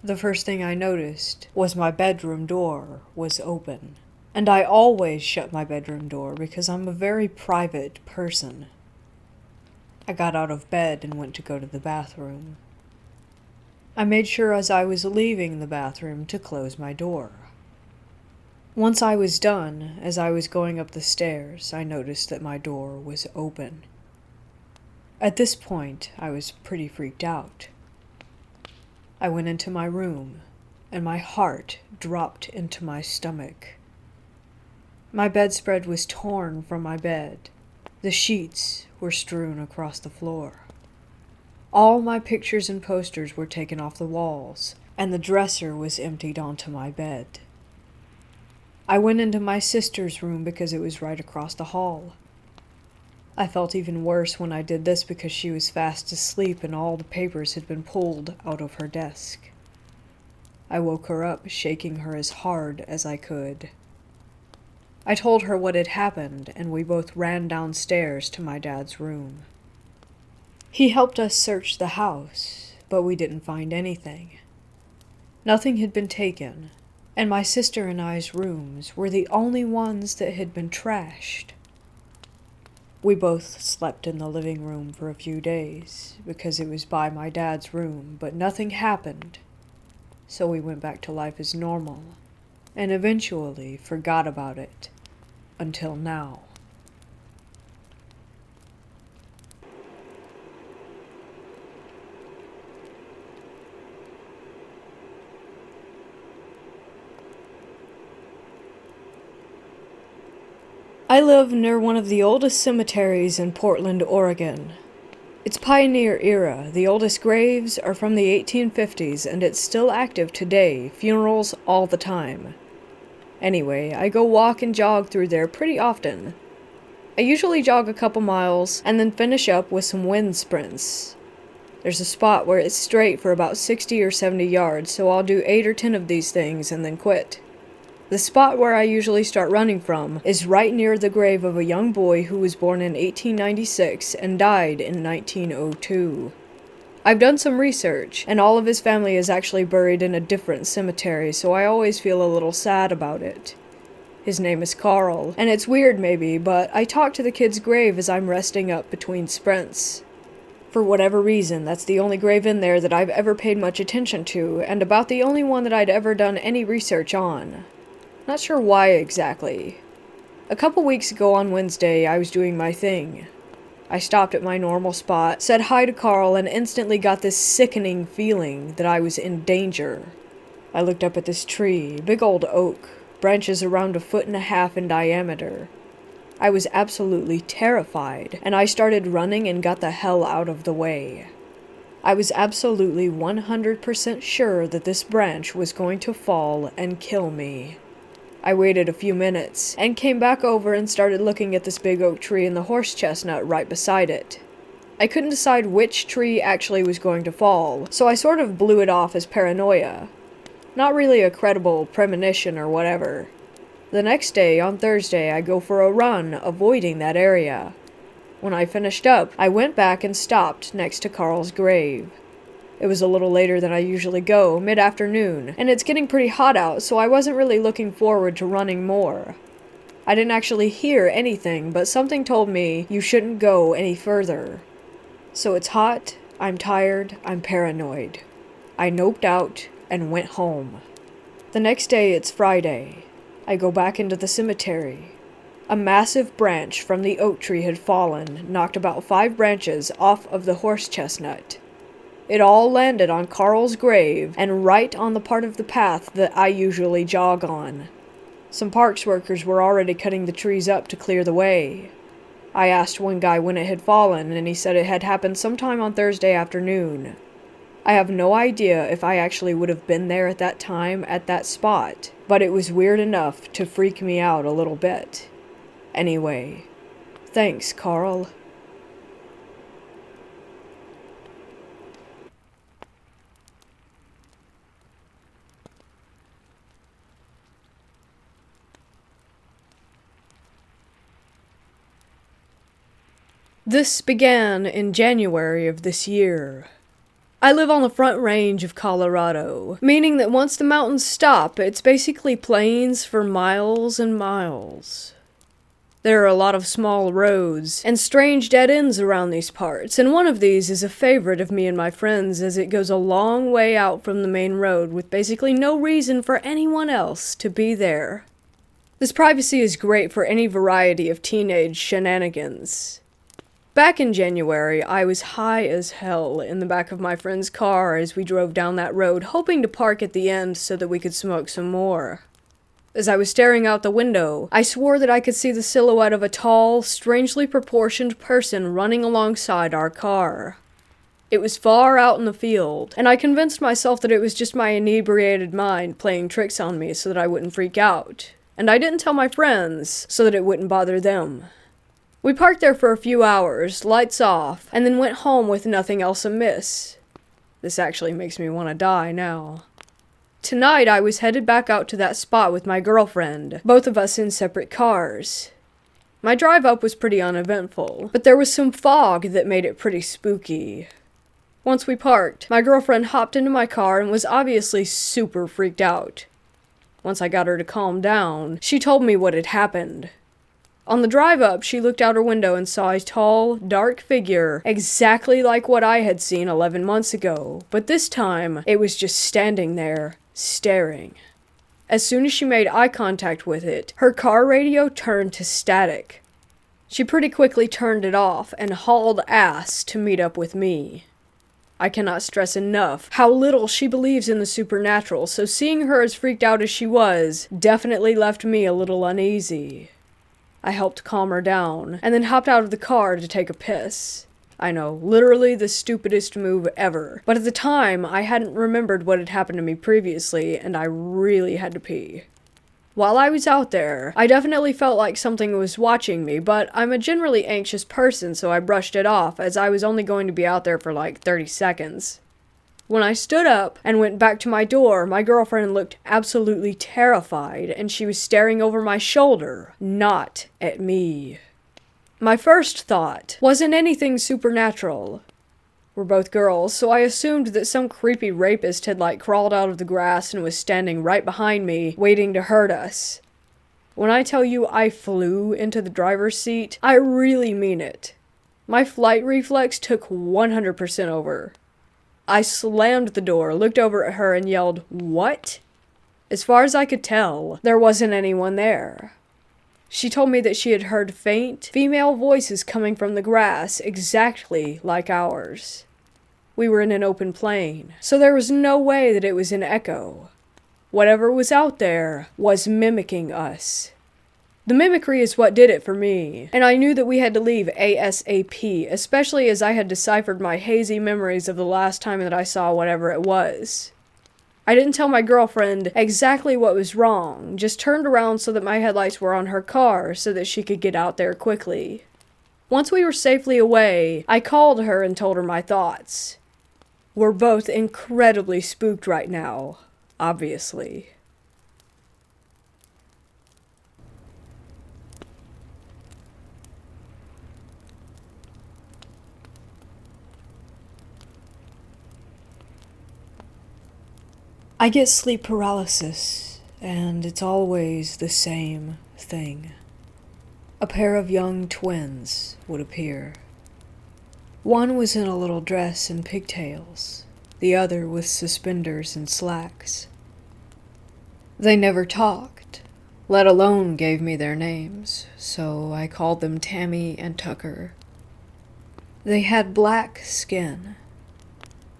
The first thing I noticed was my bedroom door was open, and I always shut my bedroom door because I'm a very private person. I got out of bed and went to go to the bathroom. I made sure as I was leaving the bathroom to close my door. Once I was done, as I was going up the stairs, I noticed that my door was open. At this point, I was pretty freaked out. I went into my room, and my heart dropped into my stomach. My bedspread was torn from my bed. The sheets were strewn across the floor. All my pictures and posters were taken off the walls, and the dresser was emptied onto my bed. I went into my sister's room because it was right across the hall. I felt even worse when I did this because she was fast asleep and all the papers had been pulled out of her desk. I woke her up, shaking her as hard as I could. I told her what had happened, and we both ran downstairs to my dad's room. He helped us search the house, but we didn't find anything. Nothing had been taken, and my sister and I's rooms were the only ones that had been trashed. We both slept in the living room for a few days, because it was by my dad's room, but nothing happened, so we went back to life as normal, and eventually forgot about it, until now. I live near one of the oldest cemeteries in Portland, Oregon. It's pioneer era. The oldest graves are from the 1850s and it's still active today, funerals all the time. Anyway, I go walk and jog through there pretty often. I usually jog a couple miles and then finish up with some wind sprints. There's a spot where it's straight for about 60 or 70 yards, so I'll do 8 or 10 of these things and then quit. The spot where I usually start running from is right near the grave of a young boy who was born in 1896 and died in 1902. I've done some research, and all of his family is actually buried in a different cemetery, so I always feel a little sad about it. His name is Carl, and it's weird maybe, but I talk to the kid's grave as I'm resting up between sprints. For whatever reason, that's the only grave in there that I've ever paid much attention to, and about the only one that I'd ever done any research on. Not sure why exactly. A couple weeks ago on Wednesday, I was doing my thing. I stopped at my normal spot, said hi to Carl, and instantly got this sickening feeling that I was in danger. I looked up at this tree, big old oak, branches around 1.5 feet in diameter. I was absolutely terrified, and I started running and got the hell out of the way. I was absolutely 100% sure that this branch was going to fall and kill me. I waited a few minutes, and came back over and started looking at this big oak tree and the horse chestnut right beside it. I couldn't decide which tree actually was going to fall, so I sort of blew it off as paranoia. Not really a credible premonition or whatever. The next day, on Thursday, I go for a run, avoiding that area. When I finished up, I went back and stopped next to Carl's grave. It was a little later than I usually go, mid-afternoon, and it's getting pretty hot out, so I wasn't really looking forward to running more. I didn't actually hear anything, but something told me you shouldn't go any further. So it's hot, I'm tired, I'm paranoid. I noped out and went home. The next day, it's Friday. I go back into the cemetery. A massive branch from the oak tree had fallen, knocked about 5 branches off of the horse chestnut. It all landed on Carl's grave and right on the part of the path that I usually jog on. Some parks workers were already cutting the trees up to clear the way. I asked one guy when it had fallen, and he said it had happened sometime on Thursday afternoon. I have no idea if I actually would have been there at that time at that spot, but it was weird enough to freak me out a little bit. Anyway, thanks, Carl. This began in January of this year. I live on the Front Range of Colorado, meaning that once the mountains stop, it's basically plains for miles and miles. There are a lot of small roads and strange dead ends around these parts, and one of these is a favorite of me and my friends as it goes a long way out from the main road with basically no reason for anyone else to be there. This privacy is great for any variety of teenage shenanigans. Back in January, I was high as hell in the back of my friend's car as we drove down that road, hoping to park at the end so that we could smoke some more. As I was staring out the window, I swore that I could see the silhouette of a tall, strangely proportioned person running alongside our car. It was far out in the field, and I convinced myself that it was just my inebriated mind playing tricks on me so that I wouldn't freak out. And I didn't tell my friends so that it wouldn't bother them. We parked there for a few hours, lights off, and then went home with nothing else amiss. This actually makes me want to die now. Tonight I was headed back out to that spot with my girlfriend, both of us in separate cars. My drive up was pretty uneventful, but there was some fog that made it pretty spooky. Once we parked, my girlfriend hopped into my car and was obviously super freaked out. Once I got her to calm down, she told me what had happened. On the drive up, she looked out her window and saw a tall, dark figure, exactly like what I had seen 11 months ago, but this time, it was just standing there, staring. As soon as she made eye contact with it, her car radio turned to static. She pretty quickly turned it off and hauled ass to meet up with me. I cannot stress enough how little she believes in the supernatural, so seeing her as freaked out as she was definitely left me a little uneasy. I helped calm her down, and then hopped out of the car to take a piss. I know, literally the stupidest move ever, but at the time, I hadn't remembered what had happened to me previously, and I really had to pee. While I was out there, I definitely felt like something was watching me, but I'm a generally anxious person, so I brushed it off, as I was only going to be out there for like 30 seconds. When I stood up and went back to my door, my girlfriend looked absolutely terrified, and she was staring over my shoulder, not at me. My first thought wasn't anything supernatural. We're both girls, so I assumed that some creepy rapist had crawled out of the grass and was standing right behind me, waiting to hurt us. When I tell you I flew into the driver's seat, I really mean it. My flight reflex took 100% over. I slammed the door, looked over at her, and yelled, "What?" As far as I could tell, there wasn't anyone there. She told me that she had heard faint, female voices coming from the grass, exactly like ours. We were in an open plain, so there was no way that it was an echo. Whatever was out there was mimicking us. The mimicry is what did it for me, and I knew that we had to leave ASAP, especially as I had deciphered my hazy memories of the last time that I saw whatever it was. I didn't tell my girlfriend exactly what was wrong, just turned around so that my headlights were on her car so that she could get out there quickly. Once we were safely away, I called her and told her my thoughts. We're both incredibly spooked right now, obviously. I get sleep paralysis, and it's always the same thing. A pair of young twins would appear. One was in a little dress and pigtails, the other with suspenders and slacks. They never talked, let alone gave me their names, so I called them Tammy and Tucker. They had black skin.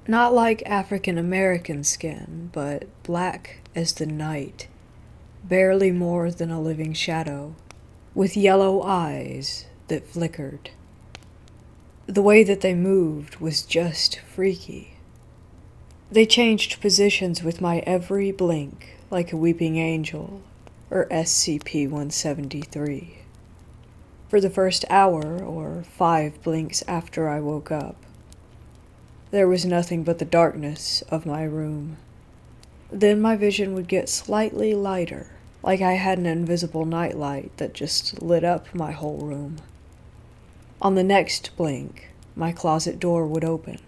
Not like African American skin, but black as the night, barely more than a living shadow, with yellow eyes that flickered. The way that they moved was just freaky. They changed positions with my every blink, like a weeping angel, or SCP-173. For the first hour, or 5 blinks after I woke up, there was nothing but the darkness of my room. Then my vision would get slightly lighter, like I had an invisible nightlight that just lit up my whole room. On the next blink, my closet door would open,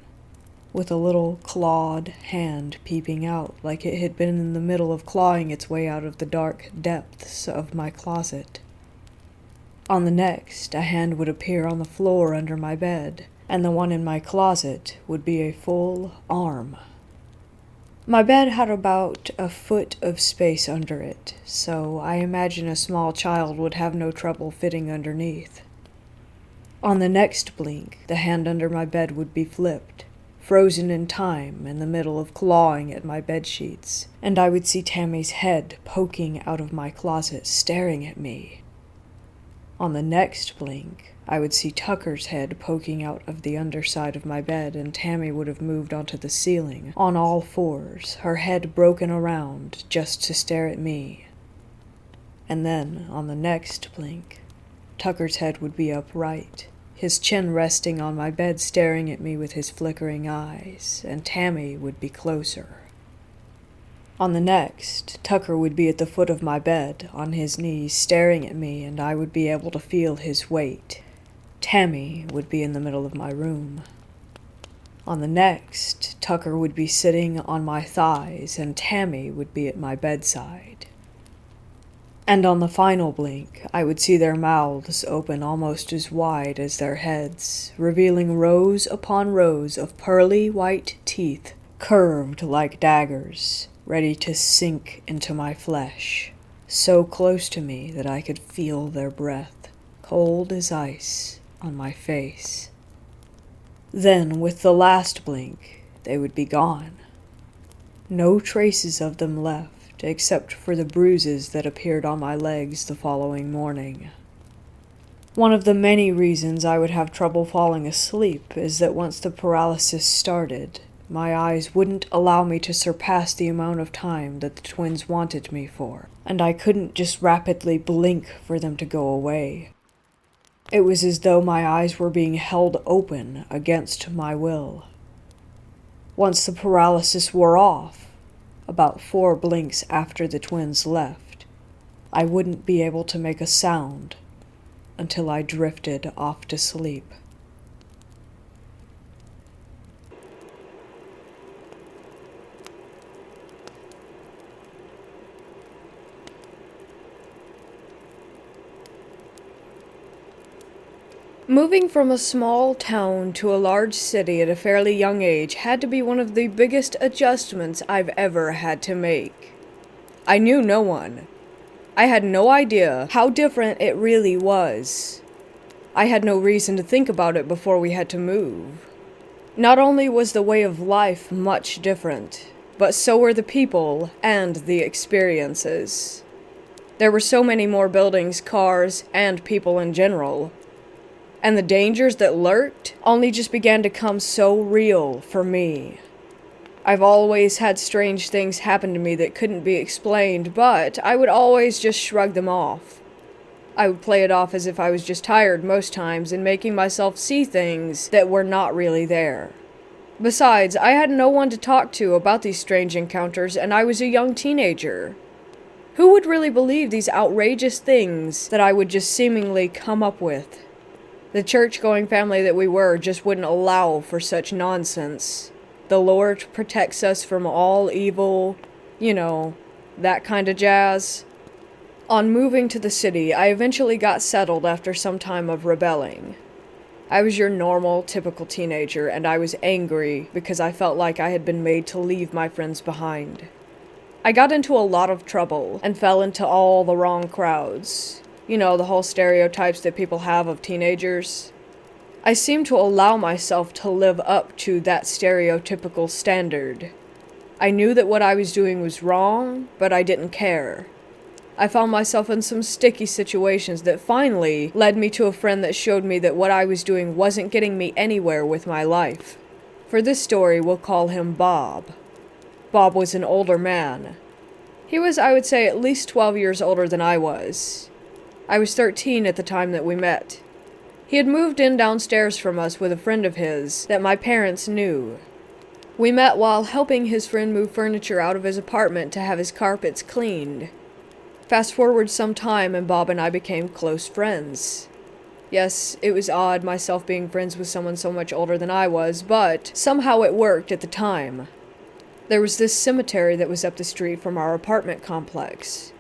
with a little clawed hand peeping out like it had been in the middle of clawing its way out of the dark depths of my closet. On the next, a hand would appear on the floor under my bed, and the one in my closet would be a full arm. My bed had about a foot of space under it, so I imagine a small child would have no trouble fitting underneath. On the next blink, the hand under my bed would be flipped, frozen in time in the middle of clawing at my bedsheets, and I would see Tammy's head poking out of my closet, staring at me. On the next blink, I would see Tucker's head poking out of the underside of my bed, and Tammy would have moved onto the ceiling on all fours, her head broken around just to stare at me. And then, on the next blink, Tucker's head would be upright, his chin resting on my bed, staring at me with his flickering eyes, and Tammy would be closer. On the next, Tucker would be at the foot of my bed, on his knees, staring at me, and I would be able to feel his weight. Tammy would be in the middle of my room. On the next, Tucker would be sitting on my thighs, and Tammy would be at my bedside. And on the final blink, I would see their mouths open almost as wide as their heads, revealing rows upon rows of pearly white teeth, curved like daggers, ready to sink into my flesh, so close to me that I could feel their breath, cold as ice, on my face. Then, with the last blink, they would be gone. No traces of them left, except for the bruises that appeared on my legs the following morning. One of the many reasons I would have trouble falling asleep is that once the paralysis started, my eyes wouldn't allow me to surpass the amount of time that the twins wanted me for, and I couldn't just rapidly blink for them to go away. It was as though my eyes were being held open against my will. Once the paralysis wore off, about 4 blinks after the twins left, I wouldn't be able to make a sound until I drifted off to sleep. Moving from a small town to a large city at a fairly young age had to be one of the biggest adjustments I've ever had to make. I knew no one. I had no idea how different it really was. I had no reason to think about it before we had to move. Not only was the way of life much different, but so were the people and the experiences. There were so many more buildings, cars, and people in general. And the dangers that lurked only just began to come so real for me. I've always had strange things happen to me that couldn't be explained, but I would always just shrug them off. I would play it off as if I was just tired most times and making myself see things that were not really there. Besides, I had no one to talk to about these strange encounters, and I was a young teenager. Who would really believe these outrageous things that I would just seemingly come up with? The church-going family that we were just wouldn't allow for such nonsense. The Lord protects us from all evil, that kind of jazz. On moving to the city, I eventually got settled after some time of rebelling. I was your normal, typical teenager, and I was angry because I felt like I had been made to leave my friends behind. I got into a lot of trouble and fell into all the wrong crowds. The whole stereotypes that people have of teenagers. I seemed to allow myself to live up to that stereotypical standard. I knew that what I was doing was wrong, but I didn't care. I found myself in some sticky situations that finally led me to a friend that showed me that what I was doing wasn't getting me anywhere with my life. For this story, we'll call him Bob. Bob was an older man. He was, I would say, at least 12 years older than I was. I was 13 at the time that we met. He had moved in downstairs from us with a friend of his that my parents knew. We met while helping his friend move furniture out of his apartment to have his carpets cleaned. Fast forward some time and Bob and I became close friends. Yes, it was odd myself being friends with someone so much older than I was, but somehow it worked at the time. There was this cemetery that was up the street from our apartment complex.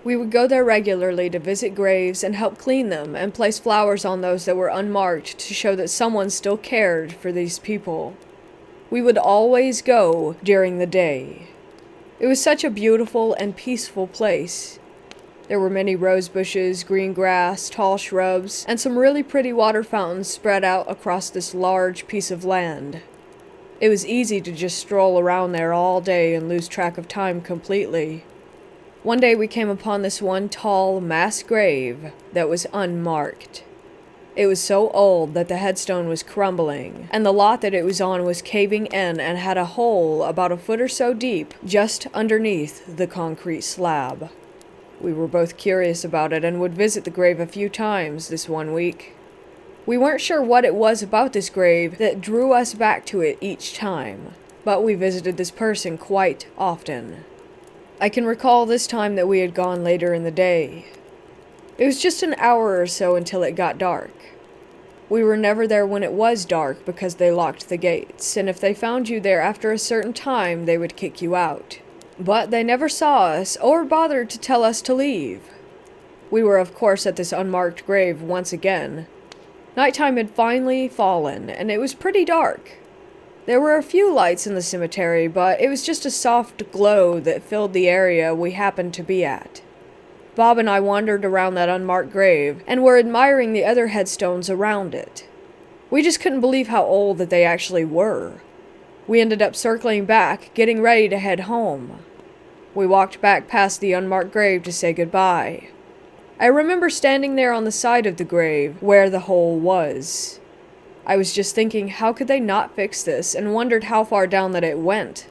We would go there regularly to visit graves and help clean them and place flowers on those that were unmarked to show that someone still cared for these people. We would always go during the day. It was such a beautiful and peaceful place. There were many rose bushes, green grass, tall shrubs, and some really pretty water fountains spread out across this large piece of land. It was easy to just stroll around there all day and lose track of time completely. One day we came upon this one tall, mass grave that was unmarked. It was so old that the headstone was crumbling, and the lot that it was on was caving in and had a hole about a foot or so deep just underneath the concrete slab. We were both curious about it and would visit the grave a few times this one week. We weren't sure what it was about this grave that drew us back to it each time, but we visited this person quite often. I can recall this time that we had gone later in the day. It was just an hour or so until it got dark. We were never there when it was dark because they locked the gates, and if they found you there after a certain time, they would kick you out. But they never saw us or bothered to tell us to leave. We were, of course, at this unmarked grave once again. Nighttime had finally fallen, and it was pretty dark. There were a few lights in the cemetery, but it was just a soft glow that filled the area we happened to be at. Bob and I wandered around that unmarked grave, and were admiring the other headstones around it. We just couldn't believe how old that they actually were. We ended up circling back, getting ready to head home. We walked back past the unmarked grave to say goodbye. I remember standing there on the side of the grave, where the hole was. I was just thinking, how could they not fix this, and wondered how far down that it went.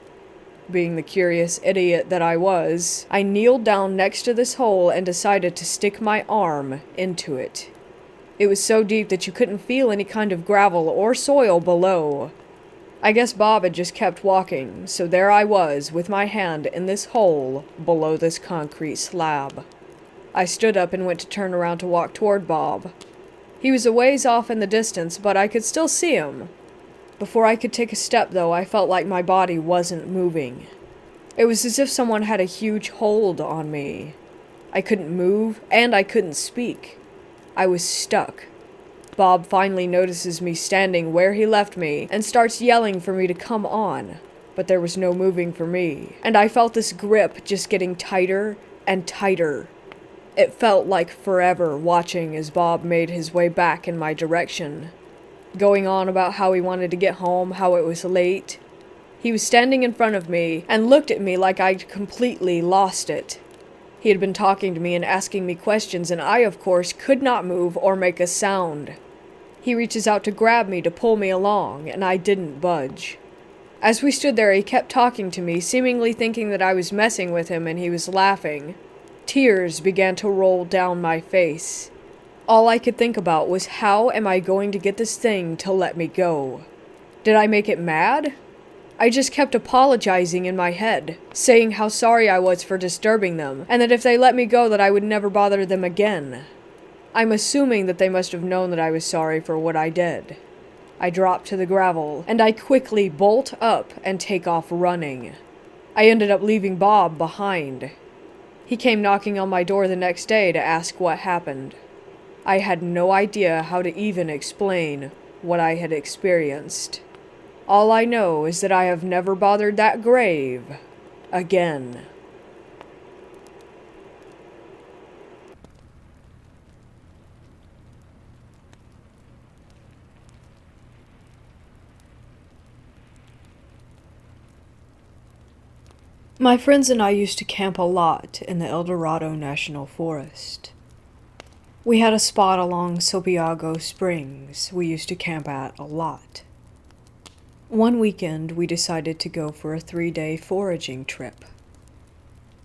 Being the curious idiot that I was, I kneeled down next to this hole and decided to stick my arm into it. It was so deep that you couldn't feel any kind of gravel or soil below. I guess Bob had just kept walking, so there I was with my hand in this hole below this concrete slab. I stood up and went to turn around to walk toward Bob. He was a ways off in the distance, but I could still see him. Before I could take a step, though, I felt like my body wasn't moving. It was as if someone had a huge hold on me. I couldn't move, and I couldn't speak. I was stuck. Bob finally notices me standing where he left me, and starts yelling for me to come on. But there was no moving for me, and I felt this grip just getting tighter and tighter. It felt like forever watching as Bob made his way back in my direction, going on about how he wanted to get home, how it was late. He was standing in front of me and looked at me like I'd completely lost it. He had been talking to me and asking me questions, and I, of course, could not move or make a sound. He reaches out to grab me to pull me along, and I didn't budge. As we stood there, he kept talking to me, seemingly thinking that I was messing with him, and he was laughing. Tears began to roll down my face. All I could think about was, how am I going to get this thing to let me go? Did I make it mad? I just kept apologizing in my head, saying how sorry I was for disturbing them, and that if they let me go that I would never bother them again. I'm assuming that they must have known that I was sorry for what I did. I drop to the gravel, and I quickly bolt up and take off running. I ended up leaving Bob behind. He came knocking on my door the next day to ask what happened. I had no idea how to even explain what I had experienced. All I know is that I have never bothered that grave again. My friends and I used to camp a lot in the El Dorado National Forest. We had a spot along Sopiago Springs we used to camp at a lot. One weekend, we decided to go for a 3-day foraging trip.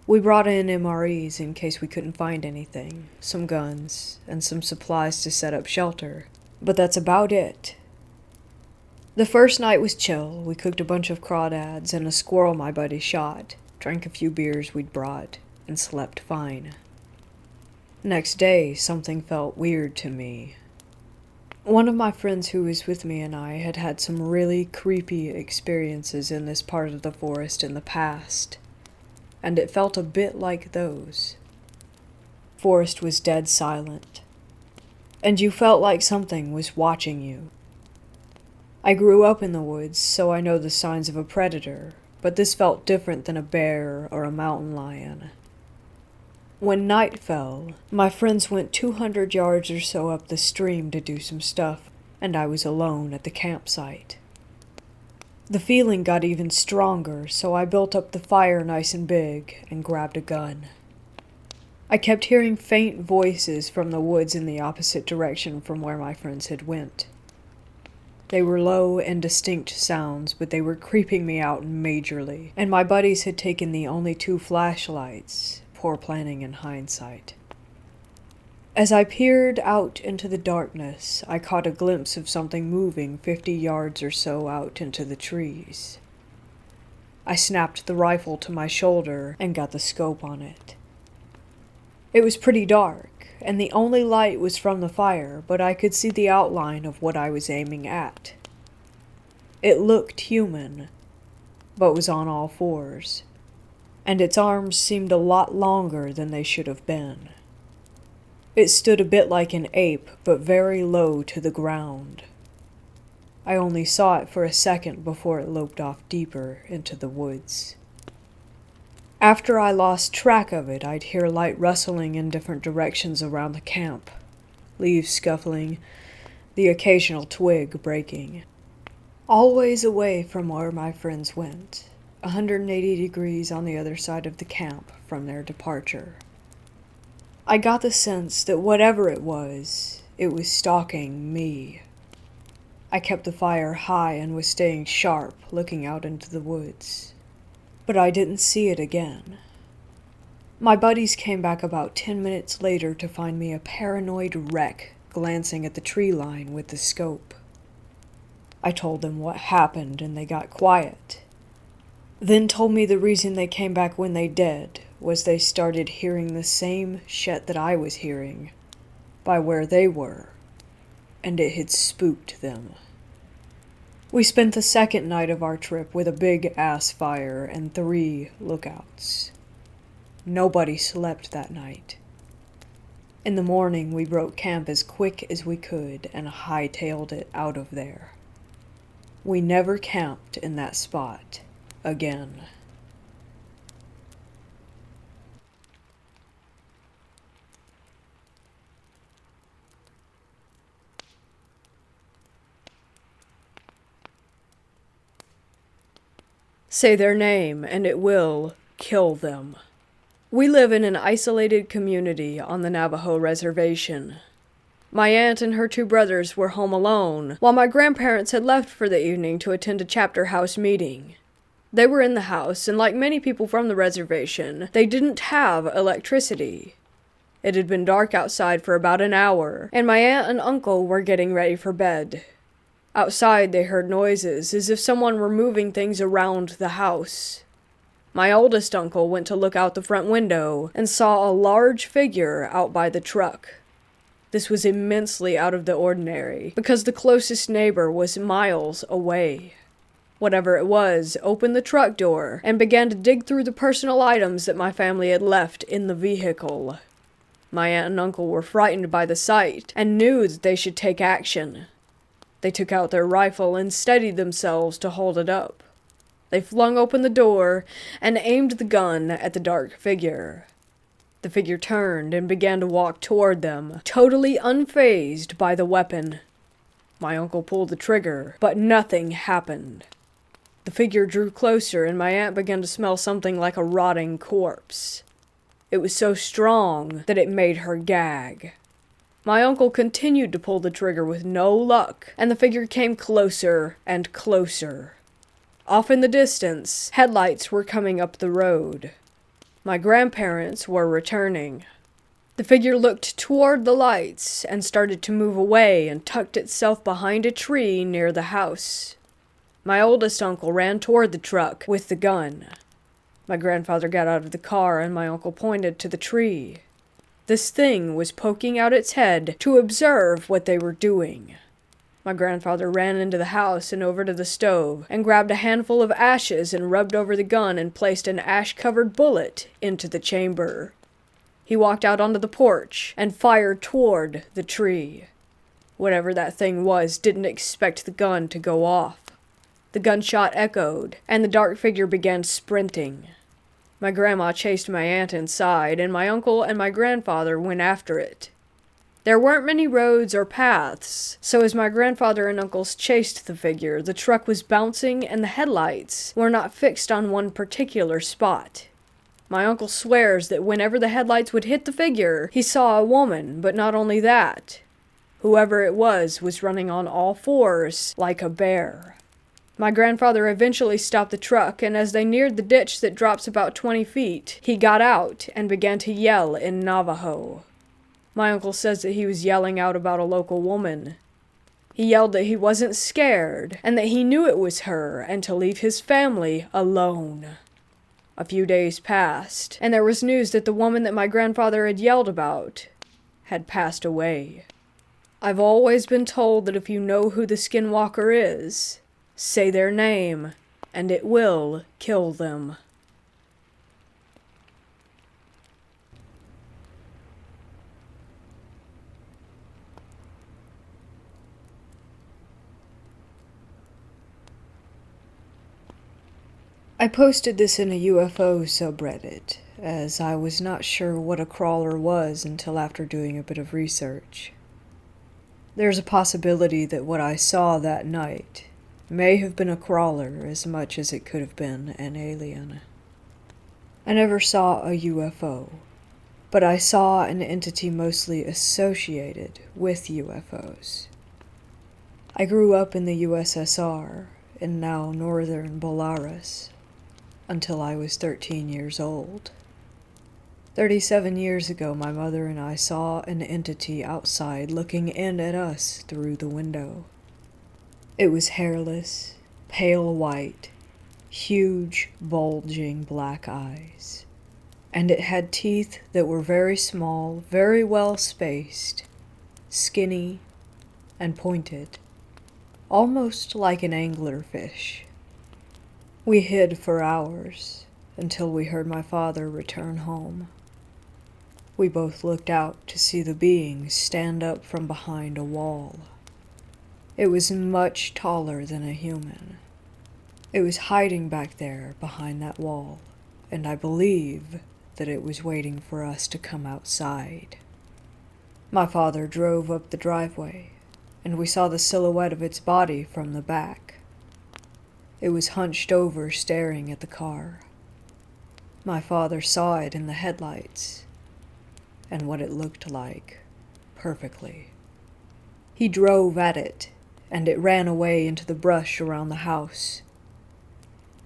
We brought in MREs in case we couldn't find anything, some guns, and some supplies to set up shelter, but that's about it. The first night was chill. We cooked a bunch of crawdads and a squirrel my buddy shot, drank a few beers we'd brought, and slept fine. Next day, something felt weird to me. One of my friends who was with me and I had had some really creepy experiences in this part of the forest in the past, and it felt a bit like those. forest was dead silent, and you felt like something was watching you. I grew up in the woods, so I know the signs of a predator, but this felt different than a bear or a mountain lion. When night fell, my friends went 200 yards or so up the stream to do some stuff, and I was alone at the campsite. The feeling got even stronger, so I built up the fire nice and big and grabbed a gun. I kept hearing faint voices from the woods in the opposite direction from where my friends had went. They were low and distinct sounds, but they were creeping me out majorly, and my buddies had taken the only 2 flashlights. Poor planning in hindsight. As I peered out into the darkness, I caught a glimpse of something moving 50 yards or so out into the trees. I snapped the rifle to my shoulder and got the scope on it. It was pretty dark, and the only light was from the fire, but I could see the outline of what I was aiming at. It looked human, but was on all 4s. And its arms seemed a lot longer than they should have been. It stood a bit like an ape, but very low to the ground. I only saw it for a second before it loped off deeper into the woods. After I lost track of it, I'd hear light rustling in different directions around the camp, leaves scuffling, the occasional twig breaking. Always away from where my friends went. 180 degrees on the other side of the camp from their departure. I got the sense that whatever it was stalking me. I kept the fire high and was staying sharp, looking out into the woods. But I didn't see it again. My buddies came back about 10 minutes later to find me a paranoid wreck glancing at the tree line with the scope. I told them what happened and they got quiet. Then told me the reason they came back when they did was they started hearing the same shit that I was hearing by where they were, and it had spooked them. We spent the second night of our trip with a big-ass fire and 3 lookouts. Nobody slept that night. In the morning, we broke camp as quick as we could and hightailed it out of there. We never camped in that spot again. Say their name and it will kill them. We live in an isolated community on the Navajo reservation. My aunt and her 2 brothers were home alone, while my grandparents had left for the evening to attend a chapter house meeting. They were in the house, and like many people from the reservation, they didn't have electricity. It had been dark outside for about an hour, and my aunt and uncle were getting ready for bed. Outside they heard noises, as if someone were moving things around the house. My oldest uncle went to look out the front window, and saw a large figure out by the truck. This was immensely out of the ordinary, because the closest neighbor was miles away. Whatever it was, opened the truck door and began to dig through the personal items that my family had left in the vehicle. My aunt and uncle were frightened by the sight and knew that they should take action. They took out their rifle and steadied themselves to hold it up. They flung open the door and aimed the gun at the dark figure. The figure turned and began to walk toward them, totally unfazed by the weapon. My uncle pulled the trigger, but nothing happened. The figure drew closer, and my aunt began to smell something like a rotting corpse. It was so strong that it made her gag. My uncle continued to pull the trigger with no luck, and the figure came closer and closer. Off in the distance, headlights were coming up the road. My grandparents were returning. The figure looked toward the lights and started to move away and tucked itself behind a tree near the house. My oldest uncle ran toward the truck with the gun. My grandfather got out of the car and my uncle pointed to the tree. This thing was poking out its head to observe what they were doing. My grandfather ran into the house and over to the stove and grabbed a handful of ashes and rubbed over the gun and placed an ash-covered bullet into the chamber. He walked out onto the porch and fired toward the tree. Whatever that thing was didn't expect the gun to go off. The gunshot echoed, and the dark figure began sprinting. My grandma chased my aunt inside, and my uncle and my grandfather went after it. There weren't many roads or paths, so as my grandfather and uncles chased the figure, the truck was bouncing and the headlights were not fixed on one particular spot. My uncle swears that whenever the headlights would hit the figure, he saw a woman, but not only that. Whoever it was running on all fours like a bear. My grandfather eventually stopped the truck, and as they neared the ditch that drops about 20 feet, he got out and began to yell in Navajo. My uncle says that he was yelling out about a local woman. He yelled that he wasn't scared, and that he knew it was her, and to leave his family alone. A few days passed, and there was news that the woman that my grandfather had yelled about had passed away. I've always been told that if you know who the skinwalker is, say their name, and it will kill them. I posted this in a UFO subreddit, as I was not sure what a crawler was until after doing a bit of research. There's a possibility that what I saw that night may have been a crawler as much as it could have been an alien. I never saw a UFO, but I saw an entity mostly associated with UFOs. I grew up in the USSR, in now northern Belarus, until I was 13 years old. 37 years ago, my mother and I saw an entity outside looking in at us through the window. It was hairless, pale white, huge, bulging black eyes, and it had teeth that were very small, very well spaced, skinny, and pointed, almost like an anglerfish. We hid for hours until we heard my father return home. We both looked out to see the being stand up from behind a wall. It was much taller than a human. It was hiding back there behind that wall, and I believe that it was waiting for us to come outside. My father drove up the driveway, and we saw the silhouette of its body from the back. It was hunched over, staring at the car. My father saw it in the headlights, and what it looked like, perfectly. He drove at it, and it ran away into the brush around the house.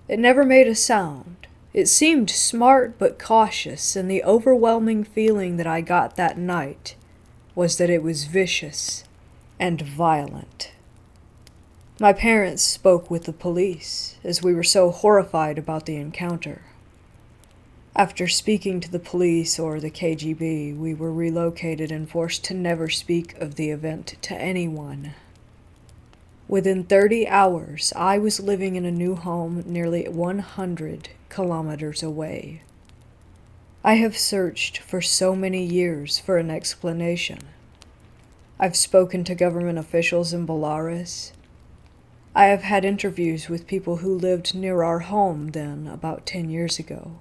It never made a sound. It seemed smart but cautious, and the overwhelming feeling that I got that night was that it was vicious and violent. My parents spoke with the police, as we were so horrified about the encounter. After speaking to the police or the KGB, we were relocated and forced to never speak of the event to anyone. Within 30 hours, I was living in a new home nearly 100 kilometers away. I have searched for so many years for an explanation. I've spoken to government officials in Belarus. I have had interviews with people who lived near our home then, about 10 years ago.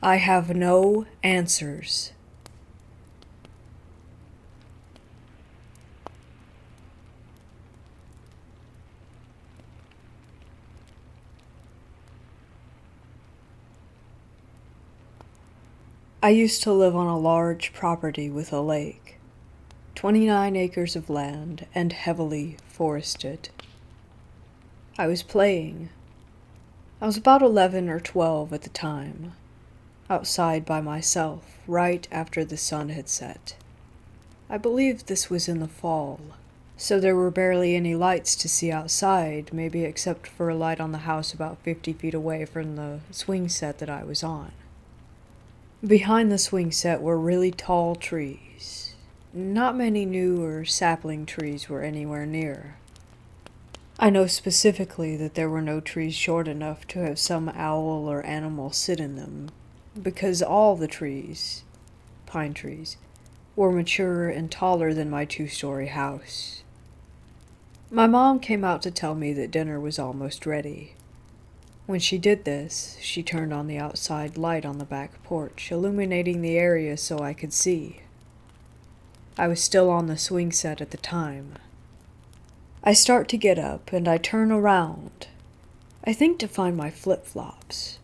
I have no answers. I used to live on a large property with a lake, 29 acres of land and heavily forested. I was playing. I was about 11 or 12 at the time, outside by myself right after the sun had set. I believe this was in the fall, so there were barely any lights to see outside, maybe except for a light on the house about 50 feet away from the swing set that I was on. Behind the swing set were really tall trees. Not many new or sapling trees were anywhere near. I know specifically that there were no trees short enough to have some owl or animal sit in them, because all the trees, pine trees, were mature and taller than my 2-story house. My mom came out to tell me that dinner was almost ready. When she did this, she turned on the outside light on the back porch, illuminating the area so I could see. I was still on the swing set at the time. I start to get up and I turn around, I think to find my flip-flops,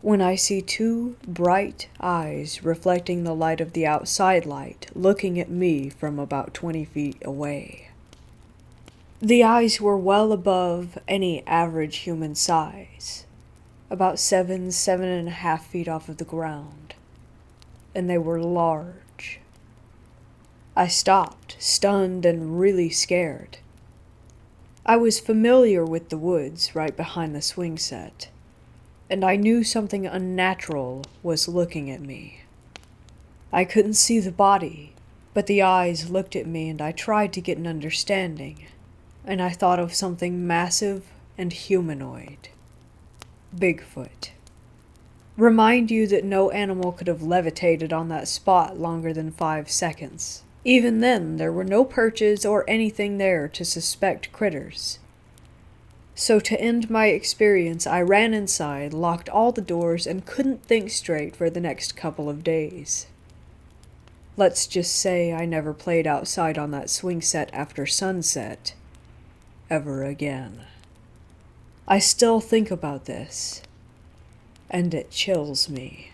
when I see 2 bright eyes reflecting the light of the outside light looking at me from about 20 feet away. The eyes were well above any average human size, about 7.5 feet off of the ground, and they were large. I stopped, stunned and really scared. I was familiar with the woods right behind the swing set, and I knew something unnatural was looking at me. I couldn't see the body, but the eyes looked at me and I tried to get an understanding, and I thought of something massive and humanoid. Bigfoot. Remind you that no animal could have levitated on that spot longer than 5 seconds. Even then, there were no perches or anything there to suspect critters. So to end my experience, I ran inside, locked all the doors, and couldn't think straight for the next couple of days. Let's just say I never played outside on that swing set after sunset ever again. I still think about this, and it chills me.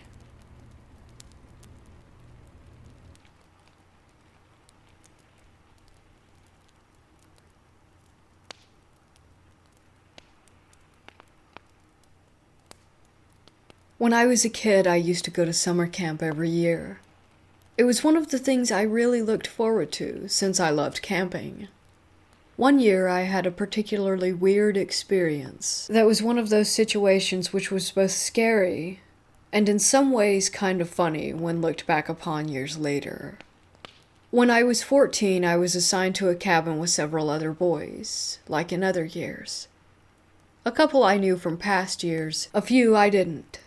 When I was a kid, I used to go to summer camp every year. It was one of the things I really looked forward to, since I loved camping. One year, I had a particularly weird experience that was one of those situations which was both scary and in some ways kind of funny when looked back upon years later. When I was 14, I was assigned to a cabin with several other boys, like in other years. A couple I knew from past years, a few I didn't.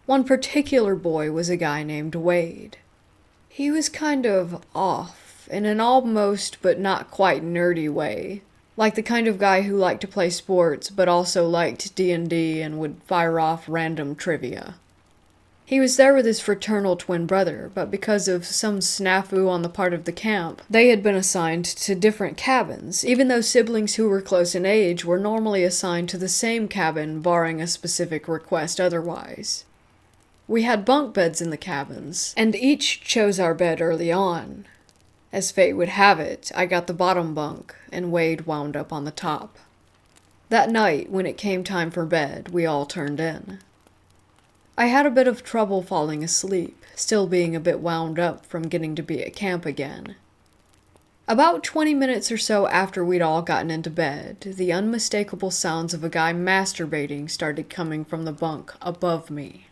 One particular boy was a guy named Wade. He was kind of off in an almost but not quite nerdy way, like the kind of guy who liked to play sports but also liked D&D and would fire off random trivia. He was there with his fraternal twin brother, but because of some snafu on the part of the camp, they had been assigned to different cabins, even though siblings who were close in age were normally assigned to the same cabin, barring a specific request otherwise. We had bunk beds in the cabins, and each chose our bed early on. As fate would have it, I got the bottom bunk, and Wade wound up on the top. That night, when it came time for bed, we all turned in. I had a bit of trouble falling asleep, still being a bit wound up from getting to be at camp again. About 20 minutes or so after we'd all gotten into bed, the unmistakable sounds of a guy masturbating started coming from the bunk above me.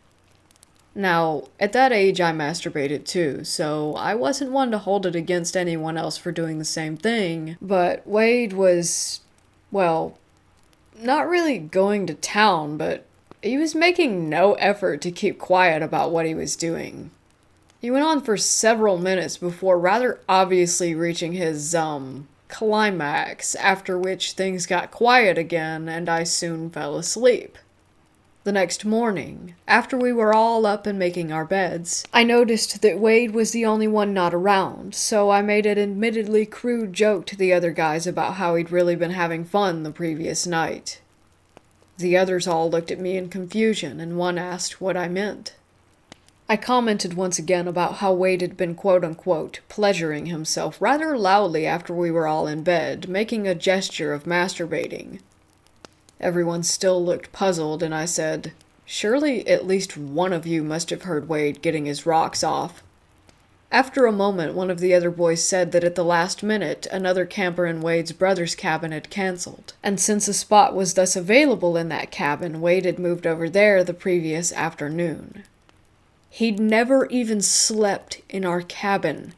Now, at that age I masturbated too, so I wasn't one to hold it against anyone else for doing the same thing, but Wade was, well, not really going to town, but he was making no effort to keep quiet about what he was doing. He went on for several minutes before rather obviously reaching his, climax, after which things got quiet again and I soon fell asleep. The next morning, after we were all up and making our beds, I noticed that Wade was the only one not around, so I made an admittedly crude joke to the other guys about how he'd really been having fun the previous night. The others all looked at me in confusion, and one asked what I meant. I commented once again about how Wade had been quote-unquote pleasuring himself rather loudly after we were all in bed, making a gesture of masturbating. Everyone still looked puzzled, and I said, "Surely at least one of you must have heard Wade getting his rocks off." After a moment, one of the other boys said that at the last minute, another camper in Wade's brother's cabin had canceled, and since a spot was thus available in that cabin, Wade had moved over there the previous afternoon. He'd never even slept in our cabin.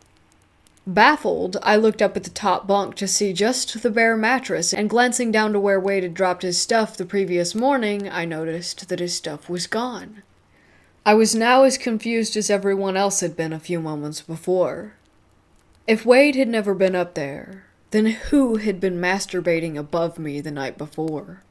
Baffled, I looked up at the top bunk to see just the bare mattress, and glancing down to where Wade had dropped his stuff the previous morning, I noticed that his stuff was gone. I was now as confused as everyone else had been a few moments before. If Wade had never been up there, then who had been masturbating above me the night before?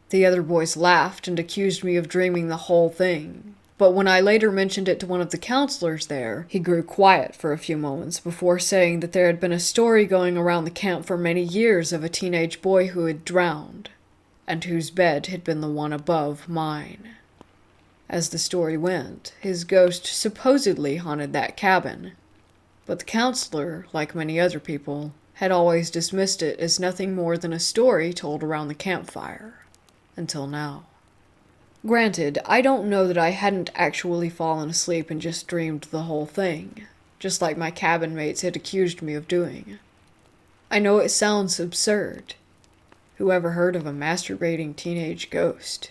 The other boys laughed and accused me of dreaming the whole thing, but when I later mentioned it to one of the counselors there, he grew quiet for a few moments before saying that there had been a story going around the camp for many years of a teenage boy who had drowned, and whose bed had been the one above mine. As the story went, his ghost supposedly haunted that cabin, but the counselor, like many other people, had always dismissed it as nothing more than a story told around the campfire. Until now. Granted, I don't know that I hadn't actually fallen asleep and just dreamed the whole thing, just like my cabin mates had accused me of doing. I know it sounds absurd. Who ever heard of a masturbating teenage ghost?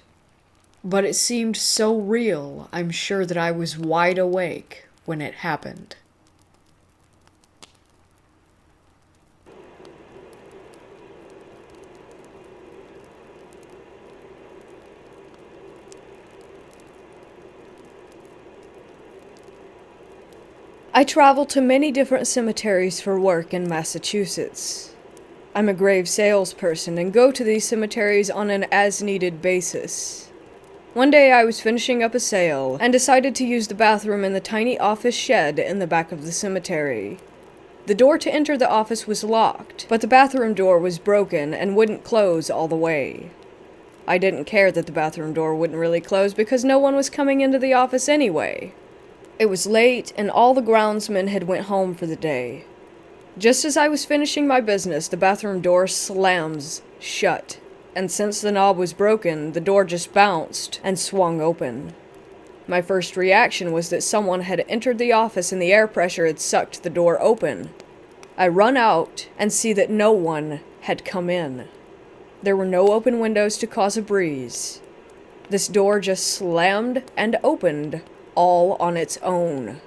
But it seemed so real, I'm sure that I was wide awake when it happened. I travel to many different cemeteries for work in Massachusetts. I'm a grave salesperson and go to these cemeteries on an as-needed basis. One day I was finishing up a sale and decided to use the bathroom in the tiny office shed in the back of the cemetery. The door to enter the office was locked, but the bathroom door was broken and wouldn't close all the way. I didn't care that the bathroom door wouldn't really close because no one was coming into the office anyway. It was late, and all the groundsmen had went home for the day. Just as I was finishing my business, the bathroom door slams shut, and since the knob was broken, the door just bounced and swung open. My first reaction was that someone had entered the office and the air pressure had sucked the door open. I run out and see that no one had come in. There were no open windows to cause a breeze. This door just slammed and opened all on its own.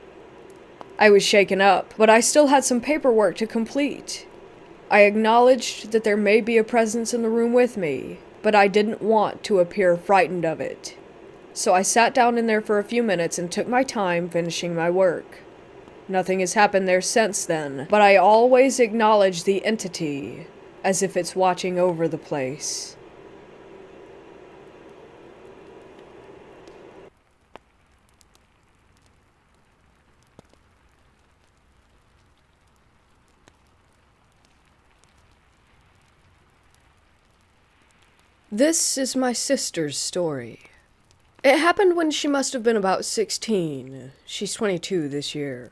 I was shaken up, but I still had some paperwork to complete. I acknowledged that there may be a presence in the room with me, but I didn't want to appear frightened of it. So I sat down in there for a few minutes and took my time finishing my work. Nothing has happened there since then, but I always acknowledge the entity as if it's watching over the place. This is my sister's story. It happened when she must have been about 16. She's 22 this year.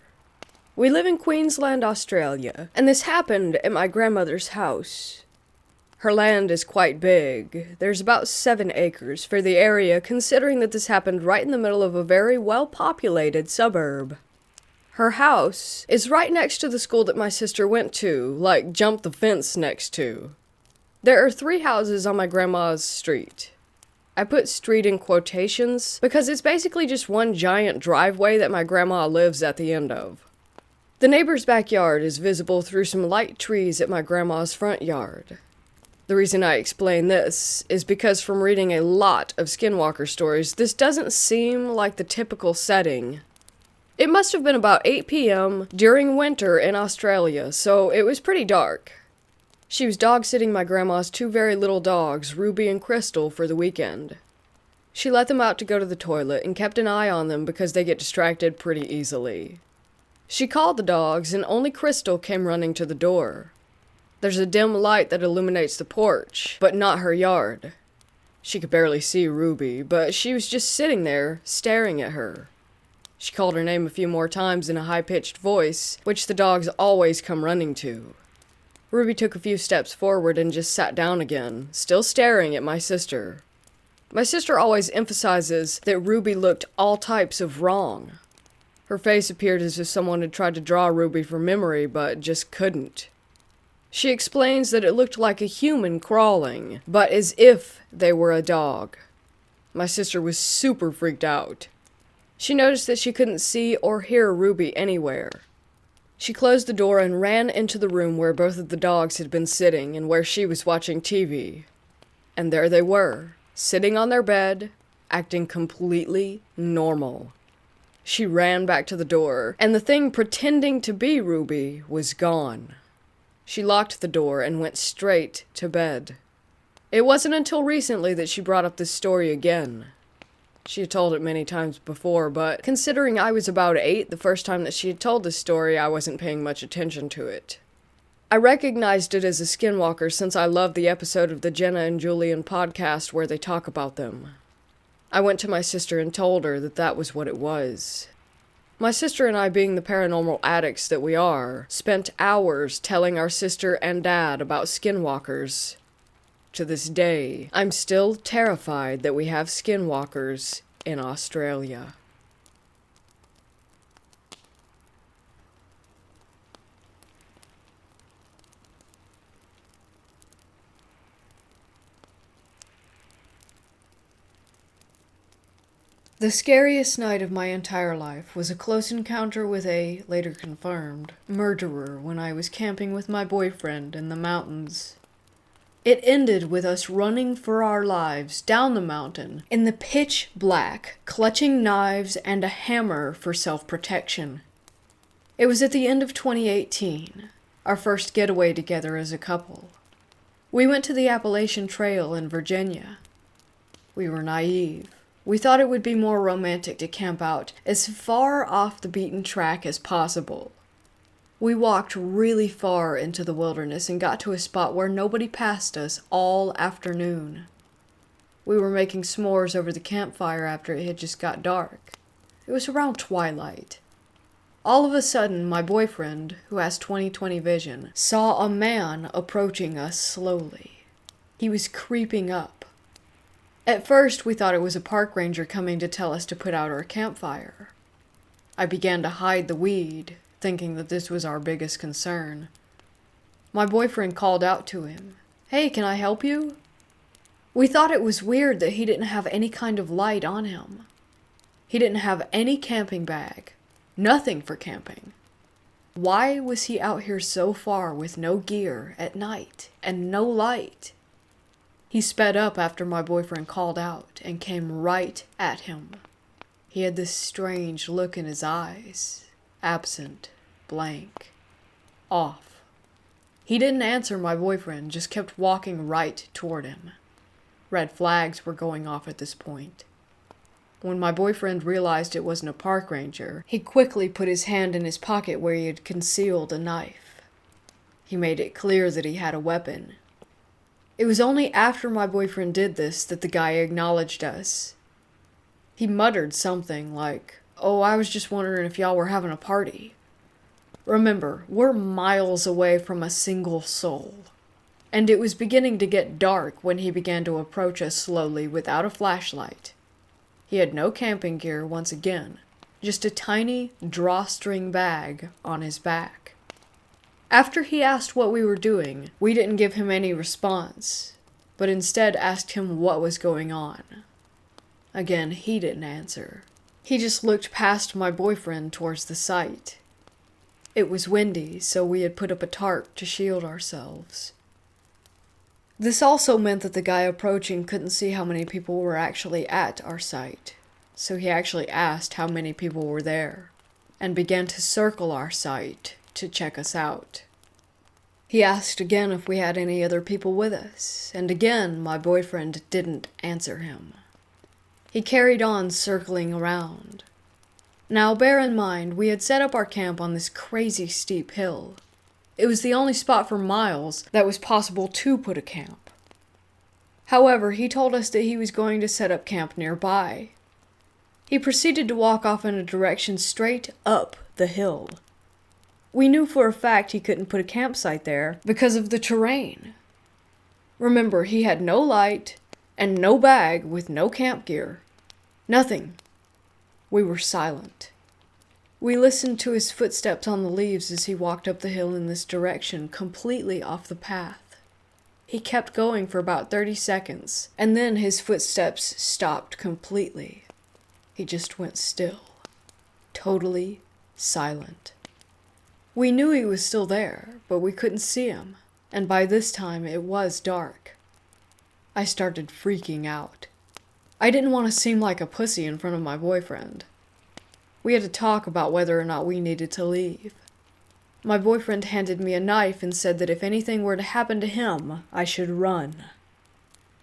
We live in Queensland, Australia, and this happened at my grandmother's house. Her land is quite big. There's about 7 acres for the area, considering that this happened right in the middle of a very well-populated suburb. Her house is right next to the school that my sister went to, like jump the fence next to. There are 3 houses on my grandma's street. I put street in quotations because it's basically just one giant driveway that my grandma lives at the end of. The neighbor's backyard is visible through some light trees at my grandma's front yard. The reason I explain this is because from reading a lot of skinwalker stories, this doesn't seem like the typical setting. It must have been about 8 p.m. during winter in Australia, so it was pretty dark. She was dog-sitting my grandma's 2 very little dogs, Ruby and Crystal, for the weekend. She let them out to go to the toilet and kept an eye on them because they get distracted pretty easily. She called the dogs and only Crystal came running to the door. There's a dim light that illuminates the porch, but not her yard. She could barely see Ruby, but she was just sitting there, staring at her. She called her name a few more times in a high-pitched voice, which the dogs always come running to. Ruby took a few steps forward and just sat down again, still staring at my sister. My sister always emphasizes that Ruby looked all types of wrong. Her face appeared as if someone had tried to draw Ruby from memory, but just couldn't. She explains that it looked like a human crawling, but as if they were a dog. My sister was super freaked out. She noticed that she couldn't see or hear Ruby anywhere. She closed the door and ran into the room where both of the dogs had been sitting and where she was watching TV. And there they were, sitting on their bed, acting completely normal. She ran back to the door, and the thing pretending to be Ruby was gone. She locked the door and went straight to bed. It wasn't until recently that she brought up this story again. She had told it many times before, but considering I was about 8 the first time that she had told this story, I wasn't paying much attention to it. I recognized it as a skinwalker since I loved the episode of the Jenna and Julian podcast where they talk about them. I went to my sister and told her that that was what it was. My sister and I, being the paranormal addicts that we are, spent hours telling our sister and dad about skinwalkers. To this day, I'm still terrified that we have skinwalkers in Australia. The scariest night of my entire life was a close encounter with a, later confirmed, murderer when I was camping with my boyfriend in the mountains. It ended with us running for our lives down the mountain in the pitch black, clutching knives and a hammer for self-protection. It was at the end of 2018, our first getaway together as a couple. We went to the Appalachian Trail in Virginia. We were naive. We thought it would be more romantic to camp out as far off the beaten track as possible. We walked really far into the wilderness and got to a spot where nobody passed us all afternoon. We were making s'mores over the campfire after it had just got dark. It was around twilight. All of a sudden, my boyfriend, who has 20/20 vision, saw a man approaching us slowly. He was creeping up. At first, we thought it was a park ranger coming to tell us to put out our campfire. I began to hide the weed, thinking that this was our biggest concern. My boyfriend called out to him, "Hey, can I help you?" We thought it was weird that he didn't have any kind of light on him. He didn't have any camping bag, nothing for camping. Why was he out here so far with no gear at night and no light? He sped up after my boyfriend called out and came right at him. He had this strange look in his eyes, absent, blank, off. He didn't answer my boyfriend, just kept walking right toward him. Red flags were going off at this point. When my boyfriend realized it wasn't a park ranger, he quickly put his hand in his pocket where he had concealed a knife. He made it clear that he had a weapon. It was only after my boyfriend did this that the guy acknowledged us. He muttered something like, "Oh, I was just wondering if y'all were having a party." Remember, we're miles away from a single soul. And it was beginning to get dark when he began to approach us slowly without a flashlight. He had no camping gear once again, just a tiny drawstring bag on his back. After he asked what we were doing, we didn't give him any response, but instead asked him what was going on. Again, he didn't answer. He just looked past my boyfriend towards the site. It was windy, so we had put up a tarp to shield ourselves. This also meant that the guy approaching couldn't see how many people were actually at our site, so he actually asked how many people were there, and began to circle our site to check us out. He asked again if we had any other people with us, and again my boyfriend didn't answer him. He carried on circling around. Now bear in mind, we had set up our camp on this crazy steep hill. It was the only spot for miles that was possible to put a camp. However, he told us that he was going to set up camp nearby. He proceeded to walk off in a direction straight up the hill. We knew for a fact he couldn't put a campsite there because of the terrain. Remember, he had no light and no bag with no camp gear. Nothing. We were silent. We listened to his footsteps on the leaves as he walked up the hill in this direction, completely off the path. He kept going for about 30 seconds, and then his footsteps stopped completely. He just went still. Totally silent. We knew he was still there, but we couldn't see him, and by this time it was dark. I started freaking out. I didn't want to seem like a pussy in front of my boyfriend. We had to talk about whether or not we needed to leave. My boyfriend handed me a knife and said that if anything were to happen to him, I should run.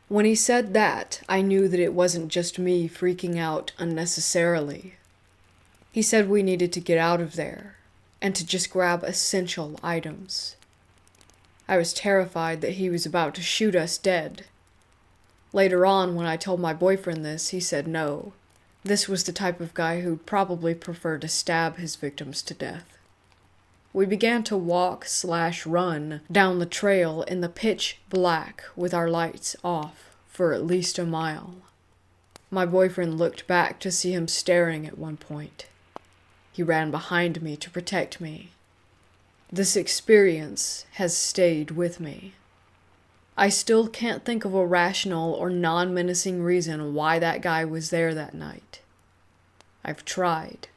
When he said that, I knew that it wasn't just me freaking out unnecessarily. He said we needed to get out of there, and to just grab essential items. I was terrified that he was about to shoot us dead. Later on, when I told my boyfriend this, he said no. This was the type of guy who'd probably prefer to stab his victims to death. We began to walk/run down the trail in the pitch black with our lights off for at least a mile. My boyfriend looked back to see him staring at one point. He ran behind me to protect me. This experience has stayed with me. I still can't think of a rational or non-menacing reason why that guy was there that night. I've tried.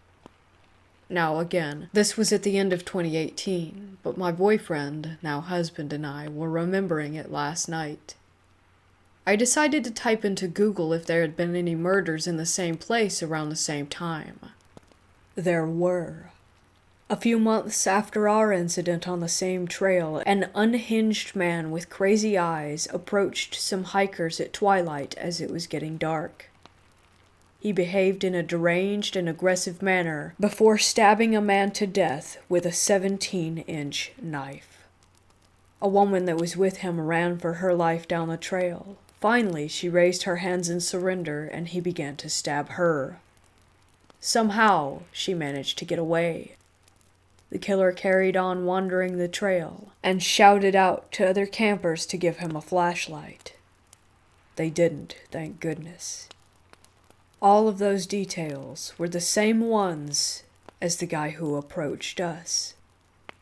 Now again, this was at the end of 2018, but my boyfriend, now husband, and I were remembering it last night. I decided to type into Google if there had been any murders in the same place around the same time. There were. A few months after our incident on the same trail, an unhinged man with crazy eyes approached some hikers at twilight as it was getting dark. He behaved in a deranged and aggressive manner before stabbing a man to death with a 17-inch knife. A woman that was with him ran for her life down the trail. Finally, she raised her hands in surrender and he began to stab her. Somehow, she managed to get away. The killer carried on wandering the trail and shouted out to other campers to give him a flashlight. They didn't, thank goodness. All of those details were the same ones as the guy who approached us.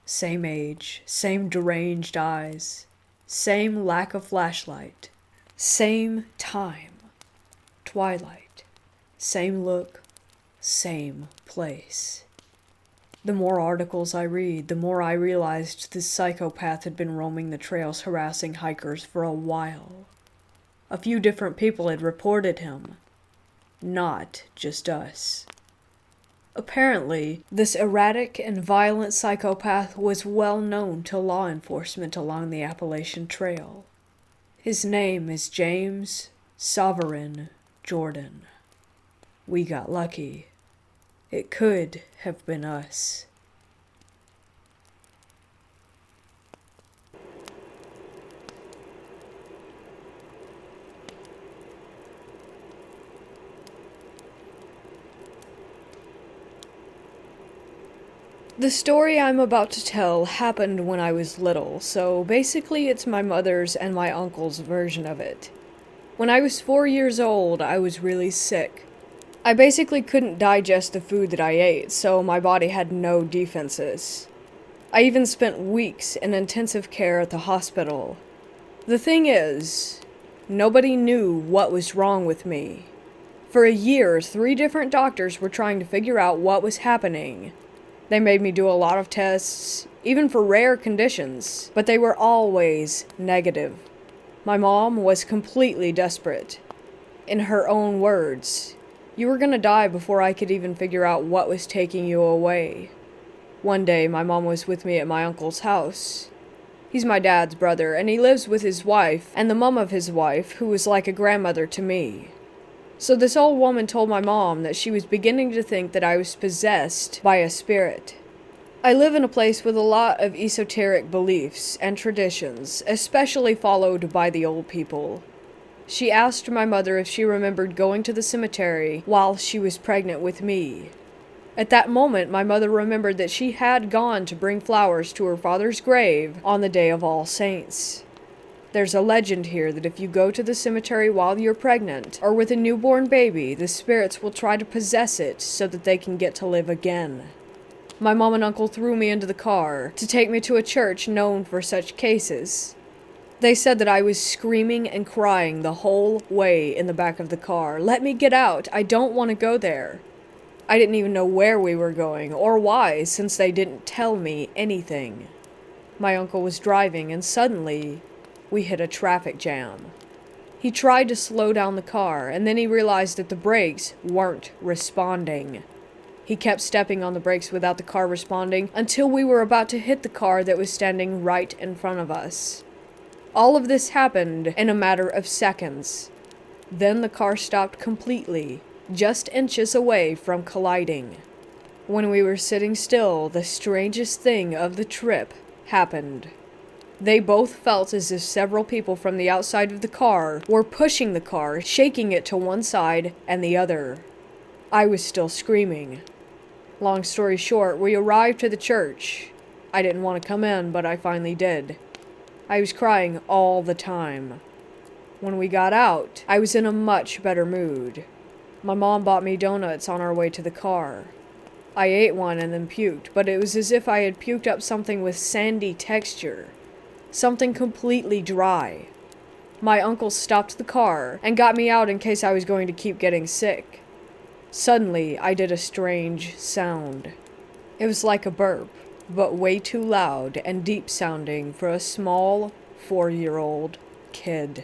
Same age, same deranged eyes, same lack of flashlight, same time, twilight, same look, same place. The more articles I read, the more I realized this psychopath had been roaming the trails harassing hikers for a while. A few different people had reported him. Not just us. Apparently, this erratic and violent psychopath was well known to law enforcement along the Appalachian Trail. His name is James Sovereign Jordan. We got lucky. It could have been us. The story I'm about to tell happened when I was little, so basically it's my mother's and my uncle's version of it. When I was 4 years old, I was really sick. I basically couldn't digest the food that I ate, so my body had no defenses. I even spent weeks in intensive care at the hospital. The thing is, nobody knew what was wrong with me. For a year, 3 different doctors were trying to figure out what was happening. They made me do a lot of tests, even for rare conditions, but they were always negative. My mom was completely desperate. In her own words, "You were gonna die before I could even figure out what was taking you away." One day, my mom was with me at my uncle's house. He's my dad's brother, and he lives with his wife and the mom of his wife, who was like a grandmother to me. So this old woman told my mom that she was beginning to think that I was possessed by a spirit. I live in a place with a lot of esoteric beliefs and traditions, especially followed by the old people. She asked my mother if she remembered going to the cemetery while she was pregnant with me. At that moment, my mother remembered that she had gone to bring flowers to her father's grave on the day of All Saints. There's a legend here that if you go to the cemetery while you're pregnant, or with a newborn baby, the spirits will try to possess it so that they can get to live again. My mom and uncle threw me into the car to take me to a church known for such cases. They said that I was screaming and crying the whole way in the back of the car. "Let me get out, I don't want to go there." I didn't even know where we were going, or why, since they didn't tell me anything. My uncle was driving, and suddenly, we hit a traffic jam. He tried to slow down the car, and then he realized that the brakes weren't responding. He kept stepping on the brakes without the car responding until we were about to hit the car that was standing right in front of us. All of this happened in a matter of seconds. Then the car stopped completely, just inches away from colliding. When we were sitting still, the strangest thing of the trip happened. They both felt as if several people from the outside of the car were pushing the car, shaking it to one side and the other. I was still screaming. Long story short, we arrived to the church. I didn't want to come in, but I finally did. I was crying all the time. When we got out, I was in a much better mood. My mom bought me donuts on our way to the car. I ate one and then puked, but it was as if I had puked up something with sandy texture. Something completely dry. My uncle stopped the car and got me out in case I was going to keep getting sick. Suddenly, I did a strange sound. It was like a burp, but way too loud and deep sounding for a small 4-year-old kid.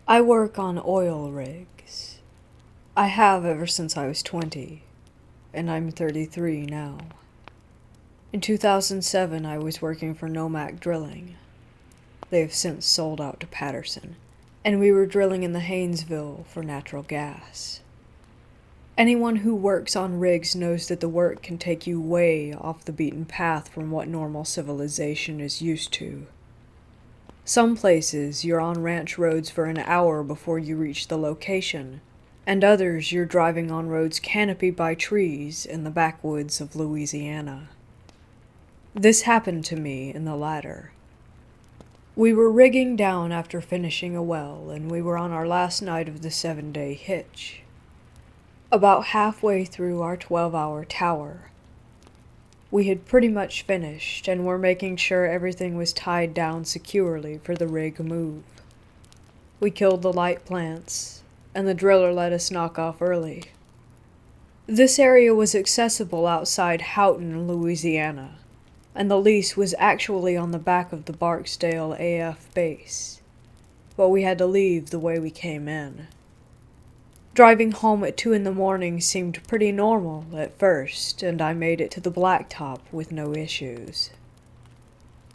I work on oil rigs. I have ever since I was 20, and I'm 33 now. In 2007, I was working for Nomad Drilling. They have since sold out to Patterson, and we were drilling in the Haynesville for natural gas. Anyone who works on rigs knows that the work can take you way off the beaten path from what normal civilization is used to. Some places, you're on ranch roads for an hour before you reach the location, and others you're driving on roads canopied by trees in the backwoods of Louisiana. This happened to me in the latter. We were rigging down after finishing a well, and we were on our last night of the 7-day hitch. About halfway through our 12-hour tower, we had pretty much finished, and were making sure everything was tied down securely for the rig move. We killed the light plants, and the driller let us knock off early. This area was accessible outside Houghton, Louisiana, and the lease was actually on the back of the Barksdale AF base, but we had to leave the way we came in. Driving home at 2 a.m. seemed pretty normal at first, and I made it to the blacktop with no issues.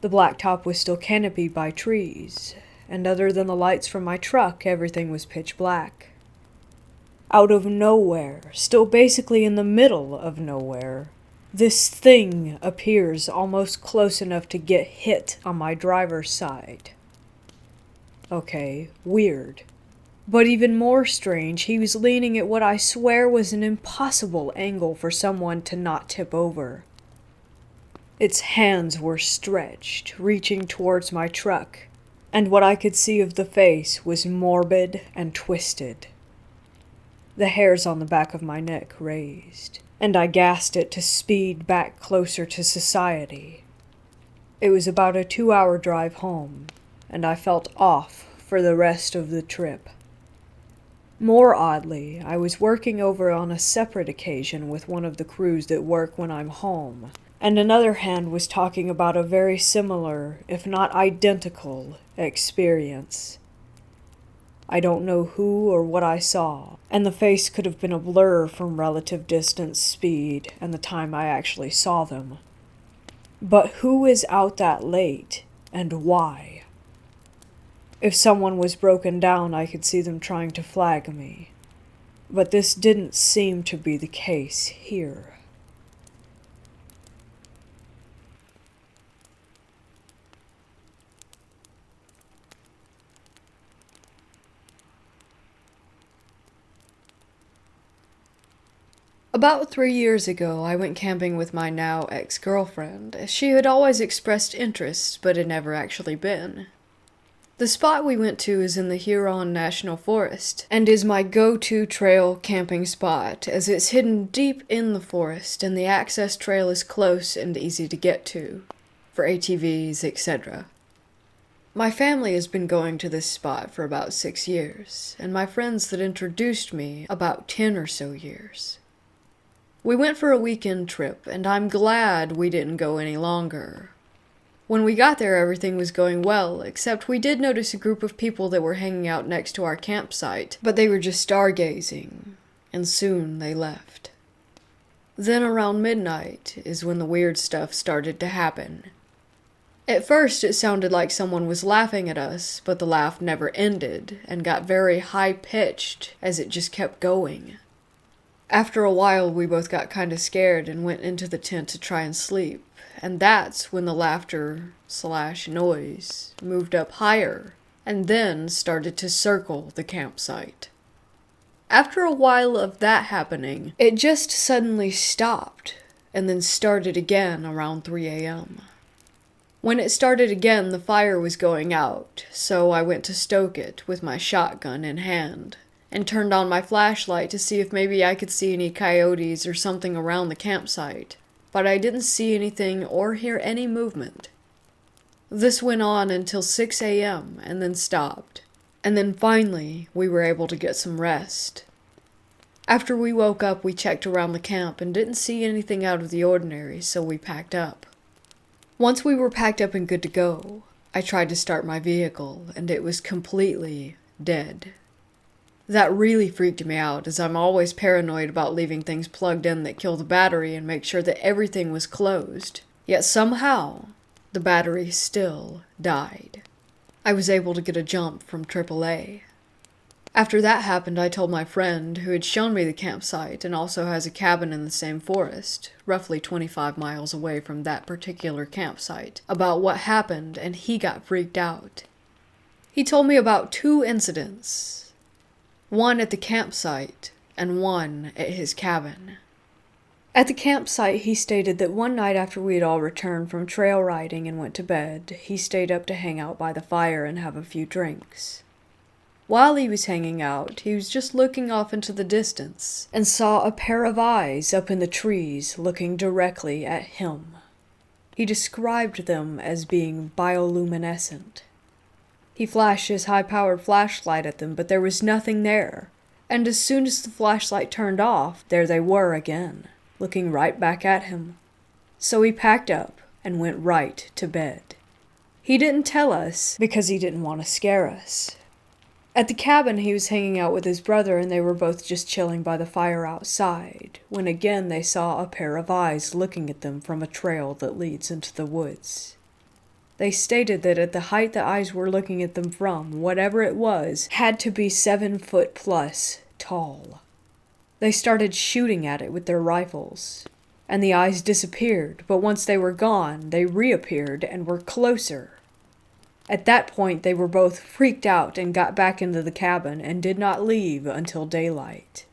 The blacktop was still canopied by trees, and other than the lights from my truck, everything was pitch black. Out of nowhere, still basically in the middle of nowhere, this thing appears almost close enough to get hit on my driver's side. Okay, weird. But even more strange, he was leaning at what I swear was an impossible angle for someone to not tip over. Its hands were stretched, reaching towards my truck, and what I could see of the face was morbid and twisted. The hairs on the back of my neck raised, and I gasped it to speed back closer to society. It was about a 2-hour drive home, and I felt off for the rest of the trip. More oddly, I was working over on a separate occasion with one of the crews that work when I'm home, and another hand was talking about a very similar, if not identical, experience. I don't know who or what I saw, and the face could have been a blur from relative distance, speed, and the time I actually saw them. But who is out that late, and why? If someone was broken down, I could see them trying to flag me. But this didn't seem to be the case here. About 3 years ago, I went camping with my now ex-girlfriend. She had always expressed interest, but had never actually been. The spot we went to is in the Huron National Forest, and is my go-to trail camping spot, as it's hidden deep in the forest, and the access trail is close and easy to get to, for ATVs, etc. My family has been going to this spot for about 6 years, and my friends that introduced me about 10 or so years. We went for a weekend trip, and I'm glad we didn't go any longer. When we got there, everything was going well, except we did notice a group of people that were hanging out next to our campsite, but they were just stargazing, and soon they left. Then around midnight is when the weird stuff started to happen. At first it sounded like someone was laughing at us, but the laugh never ended, and got very high-pitched as it just kept going. After a while we both got kinda scared and went into the tent to try and sleep. And that's when the laughter/noise moved up higher, and then started to circle the campsite. After a while of that happening, it just suddenly stopped, and then started again around 3 a.m. When it started again, the fire was going out, so I went to stoke it with my shotgun in hand, and turned on my flashlight to see if maybe I could see any coyotes or something around the campsite. But I didn't see anything or hear any movement. This went on until 6 a.m. and then stopped. And then finally, we were able to get some rest. After we woke up, we checked around the camp and didn't see anything out of the ordinary, so we packed up. Once we were packed up and good to go, I tried to start my vehicle, and it was completely dead. That really freaked me out, as I'm always paranoid about leaving things plugged in that kill the battery and make sure that everything was closed. Yet somehow, the battery still died. I was able to get a jump from AAA. After that happened, I told my friend, who had shown me the campsite and also has a cabin in the same forest, roughly 25 miles away from that particular campsite, about what happened, and he got freaked out. He told me about 2 incidents. One at the campsite, and one at his cabin. At the campsite, he stated that one night after we had all returned from trail riding and went to bed, he stayed up to hang out by the fire and have a few drinks. While he was hanging out, he was just looking off into the distance, and saw a pair of eyes up in the trees looking directly at him. He described them as being bioluminescent. He flashed his high-powered flashlight at them, but there was nothing there. And as soon as the flashlight turned off, there they were again, looking right back at him. So he packed up and went right to bed. He didn't tell us because he didn't want to scare us. At the cabin, he was hanging out with his brother, and they were both just chilling by the fire outside, when again they saw a pair of eyes looking at them from a trail that leads into the woods. They stated that at the height the eyes were looking at them from, whatever it was, had to be 7 foot plus tall. They started shooting at it with their rifles, and the eyes disappeared, but once they were gone, they reappeared and were closer. At that point, they were both freaked out and got back into the cabin and did not leave until daylight.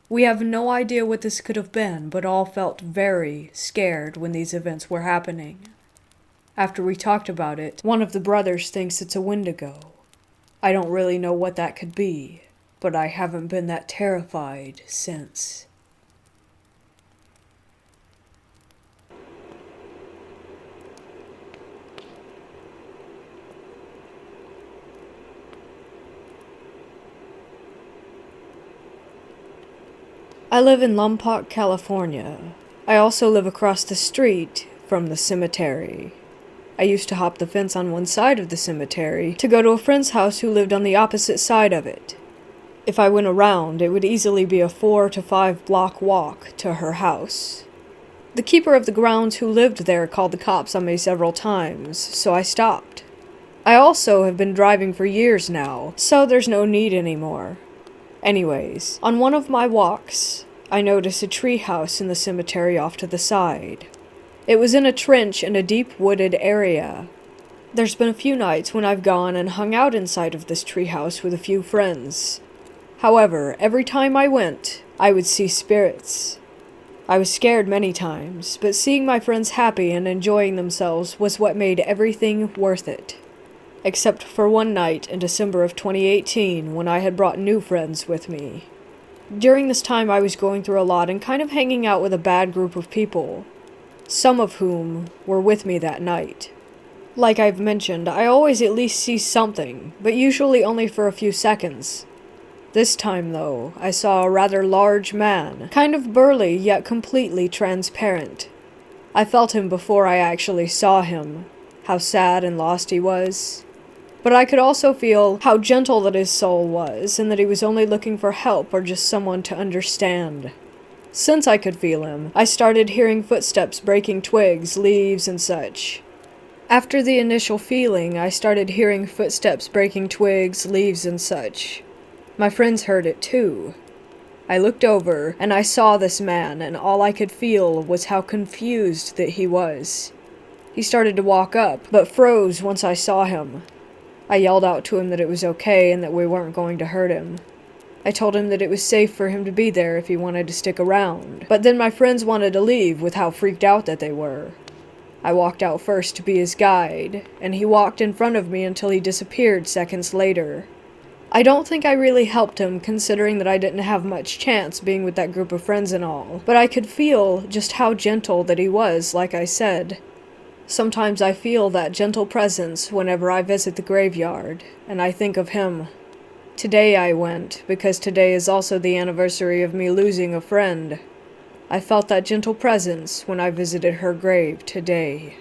We have no idea what this could have been, but all felt very scared when these events were happening. After we talked about it, one of the brothers thinks it's a Wendigo. I don't really know what that could be, but I haven't been that terrified since. I live in Lompoc, California. I also live across the street from the cemetery. I used to hop the fence on one side of the cemetery to go to a friend's house who lived on the opposite side of it. If I went around, it would easily be a 4 to 5 block walk to her house. The keeper of the grounds who lived there called the cops on me several times, so I stopped. I also have been driving for years now, so there's no need anymore. Anyways, on one of my walks, I noticed a tree house in the cemetery off to the side. It was in a trench in a deep wooded area. There's been a few nights when I've gone and hung out inside of this treehouse with a few friends. However, every time I went, I would see spirits. I was scared many times, but seeing my friends happy and enjoying themselves was what made everything worth it. Except for one night in December of 2018 when I had brought new friends with me. During this time I was going through a lot and kind of hanging out with a bad group of people, some of whom were with me that night. Like I've mentioned, I always at least see something, but usually only for a few seconds. This time, though, I saw a rather large man, kind of burly yet completely transparent. I felt him before I actually saw him, how sad and lost he was. But I could also feel how gentle that his soul was, and that he was only looking for help or just someone to understand. Since I could feel him, I started hearing footsteps breaking twigs, leaves, and such. After the initial feeling, I started hearing footsteps breaking twigs, leaves, and such. My friends heard it too. I looked over, and I saw this man, and all I could feel was how confused that he was. He started to walk up, but froze once I saw him. I yelled out to him that it was okay and that we weren't going to hurt him. I told him that it was safe for him to be there if he wanted to stick around, but then my friends wanted to leave with how freaked out that they were. I walked out first to be his guide, and he walked in front of me until he disappeared seconds later. I don't think I really helped him, considering that I didn't have much chance being with that group of friends and all, but I could feel just how gentle that he was, like I said. Sometimes I feel that gentle presence whenever I visit the graveyard, and I think of him. Today I went, because today is also the anniversary of me losing a friend. I felt that gentle presence when I visited her grave today.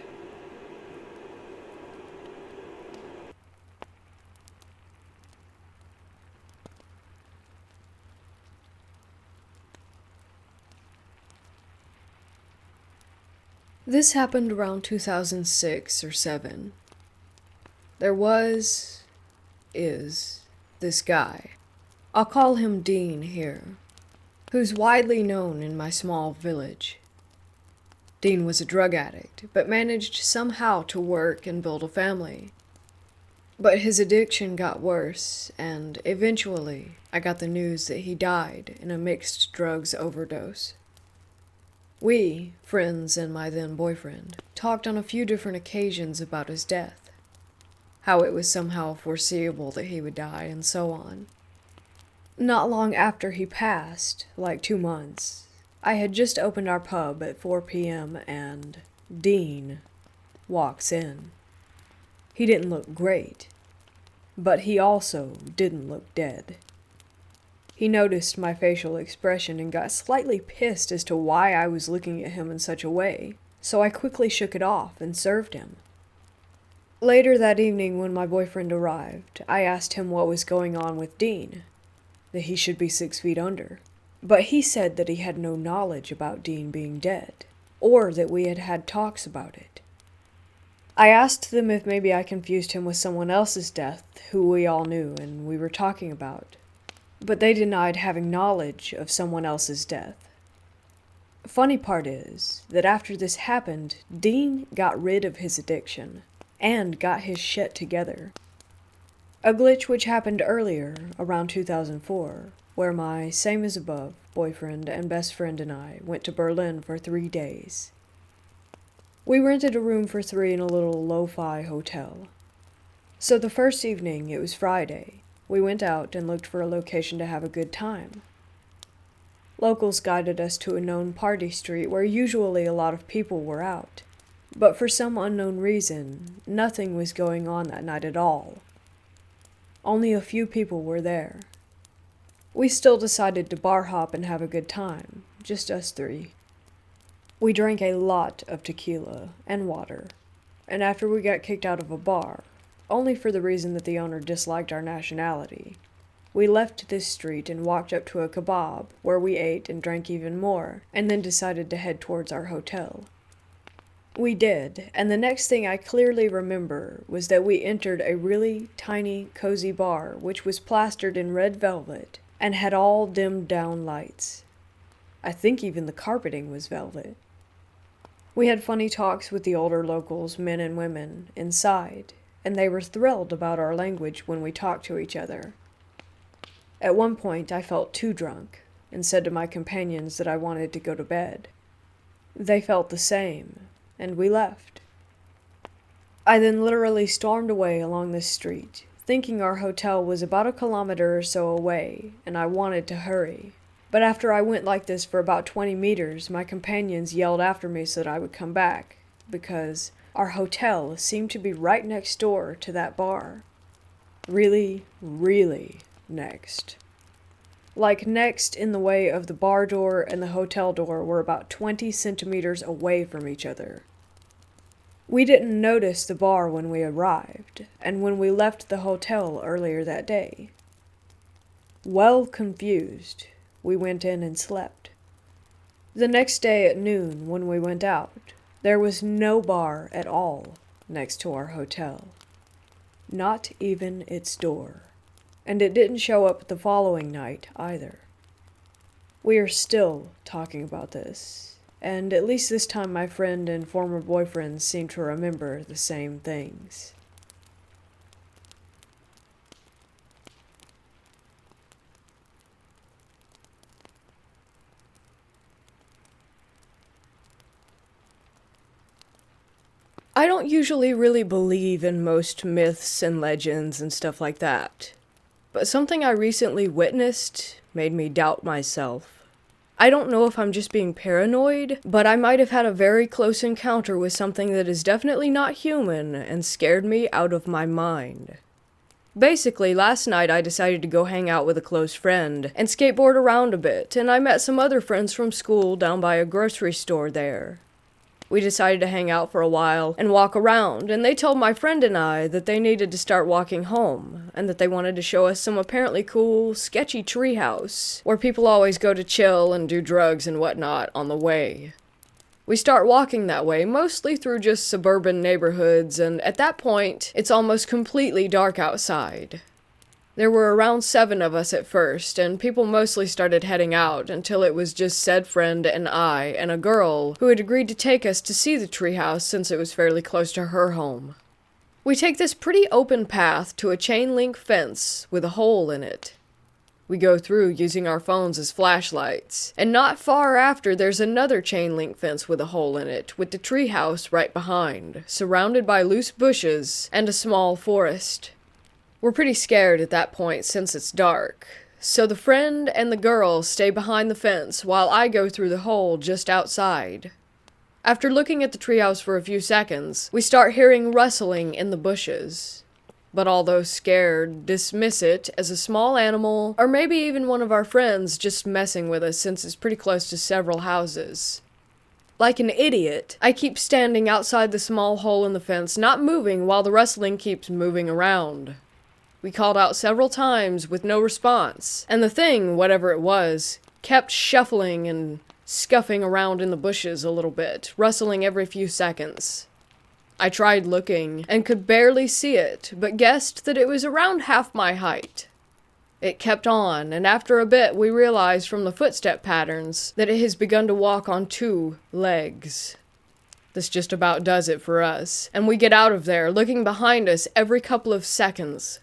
This happened around 2006 or 7. There is, this guy. I'll call him Dean here, who's widely known in my small village. Dean was a drug addict, but managed somehow to work and build a family. But his addiction got worse, and eventually I got the news that he died in a mixed drugs overdose. We, friends and my then boyfriend, talked on a few different occasions about his death, how it was somehow foreseeable that he would die, and so on. Not long after he passed, like 2 months, I had just opened our pub at 4 p.m. and Dean walks in. He didn't look great, but he also didn't look dead. He noticed my facial expression and got slightly pissed as to why I was looking at him in such a way, so I quickly shook it off and served him. Later that evening when my boyfriend arrived, I asked him what was going on with Dean, that he should be 6 feet under. But he said that he had no knowledge about Dean being dead, or that we had had talks about it. I asked them if maybe I confused him with someone else's death, who we all knew and we were talking about, but they denied having knowledge of someone else's death. Funny part is that after this happened, Dean got rid of his addiction, and got his shit together. A glitch which happened earlier, around 2004, where my same as above boyfriend and best friend and I went to Berlin for 3 days. We rented a room for 3 in a little lo-fi hotel. So the first evening, it was Friday, we went out and looked for a location to have a good time. Locals guided us to a known party street where usually a lot of people were out, but for some unknown reason, nothing was going on that night at all. Only a few people were there. We still decided to bar hop and have a good time, just us 3. We drank a lot of tequila and water, and after we got kicked out of a bar, only for the reason that the owner disliked our nationality, we left this street and walked up to a kebab where we ate and drank even more, and then decided to head towards our hotel. We did, and the next thing I clearly remember was that we entered a really tiny, cozy bar which was plastered in red velvet and had all dimmed down lights. I think even the carpeting was velvet. We had funny talks with the older locals, men and women, inside, and they were thrilled about our language when we talked to each other. At one point, I felt too drunk, and said to my companions that I wanted to go to bed. They felt the same, and we left. I then literally stormed away along this street, thinking our hotel was about 1 kilometer or so away, and I wanted to hurry. But after I went like this for about 20 meters, my companions yelled after me so that I would come back, because our hotel seemed to be right next door to that bar. Really, really next. Like next in the way of the bar door and the hotel door were about 20 centimeters away from each other. We didn't notice the bar when we arrived, and when we left the hotel earlier that day. Well confused, we went in and slept. The next day at noon, when we went out, there was no bar at all next to our hotel. Not even its door. And it didn't show up the following night either. We are still talking about this, and at least this time my friend and former boyfriend seem to remember the same things. I don't usually really believe in most myths and legends and stuff like that. But something I recently witnessed made me doubt myself. I don't know if I'm just being paranoid, but I might have had a very close encounter with something that is definitely not human and scared me out of my mind. Basically, last night I decided to go hang out with a close friend and skateboard around a bit, and I met some other friends from school down by a grocery store there. We decided to hang out for a while and walk around, and they told my friend and I that they needed to start walking home, and that they wanted to show us some apparently cool, sketchy treehouse, where people always go to chill and do drugs and whatnot on the way. We start walking that way, mostly through just suburban neighborhoods, and at that point, it's almost completely dark outside. There were around 7 of us at first, and people mostly started heading out until it was just said friend and I and a girl who had agreed to take us to see the treehouse since it was fairly close to her home. We take this pretty open path to a chain link fence with a hole in it. We go through using our phones as flashlights, and not far after there's another chain link fence with a hole in it, with the treehouse right behind, surrounded by loose bushes and a small forest. We're pretty scared at that point since it's dark, so the friend and the girl stay behind the fence while I go through the hole just outside. After looking at the treehouse for a few seconds, we start hearing rustling in the bushes. But all those scared dismiss it as a small animal, or maybe even one of our friends just messing with us since it's pretty close to several houses. Like an idiot, I keep standing outside the small hole in the fence, not moving while the rustling keeps moving around. We called out several times with no response, and the thing, whatever it was, kept shuffling and scuffing around in the bushes a little bit, rustling every few seconds. I tried looking, and could barely see it, but guessed that it was around half my height. It kept on, and after a bit we realized from the footstep patterns that it has begun to walk on 2 legs. This just about does it for us, and we get out of there, looking behind us every couple of seconds.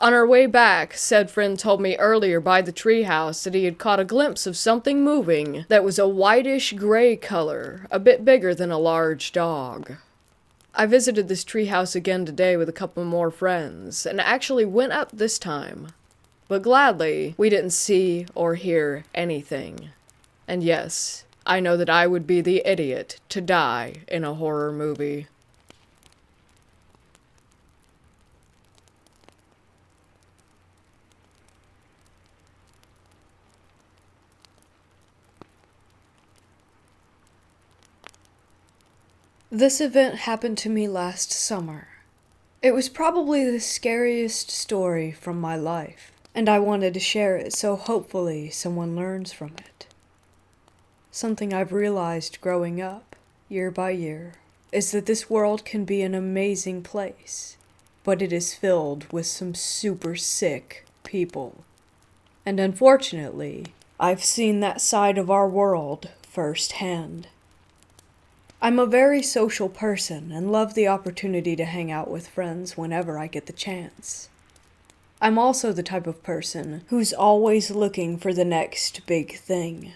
On our way back, said friend told me earlier by the treehouse that he had caught a glimpse of something moving that was a whitish-gray color, a bit bigger than a large dog. I visited this treehouse again today with a couple more friends, and actually went up this time. But gladly, we didn't see or hear anything. And yes, I know that I would be the idiot to die in a horror movie. This event happened to me last summer. It was probably the scariest story from my life, and I wanted to share it so hopefully someone learns from it. Something I've realized growing up, year by year, is that this world can be an amazing place, but it is filled with some super sick people. And unfortunately, I've seen that side of our world firsthand. I'm a very social person and love the opportunity to hang out with friends whenever I get the chance. I'm also the type of person who's always looking for the next big thing.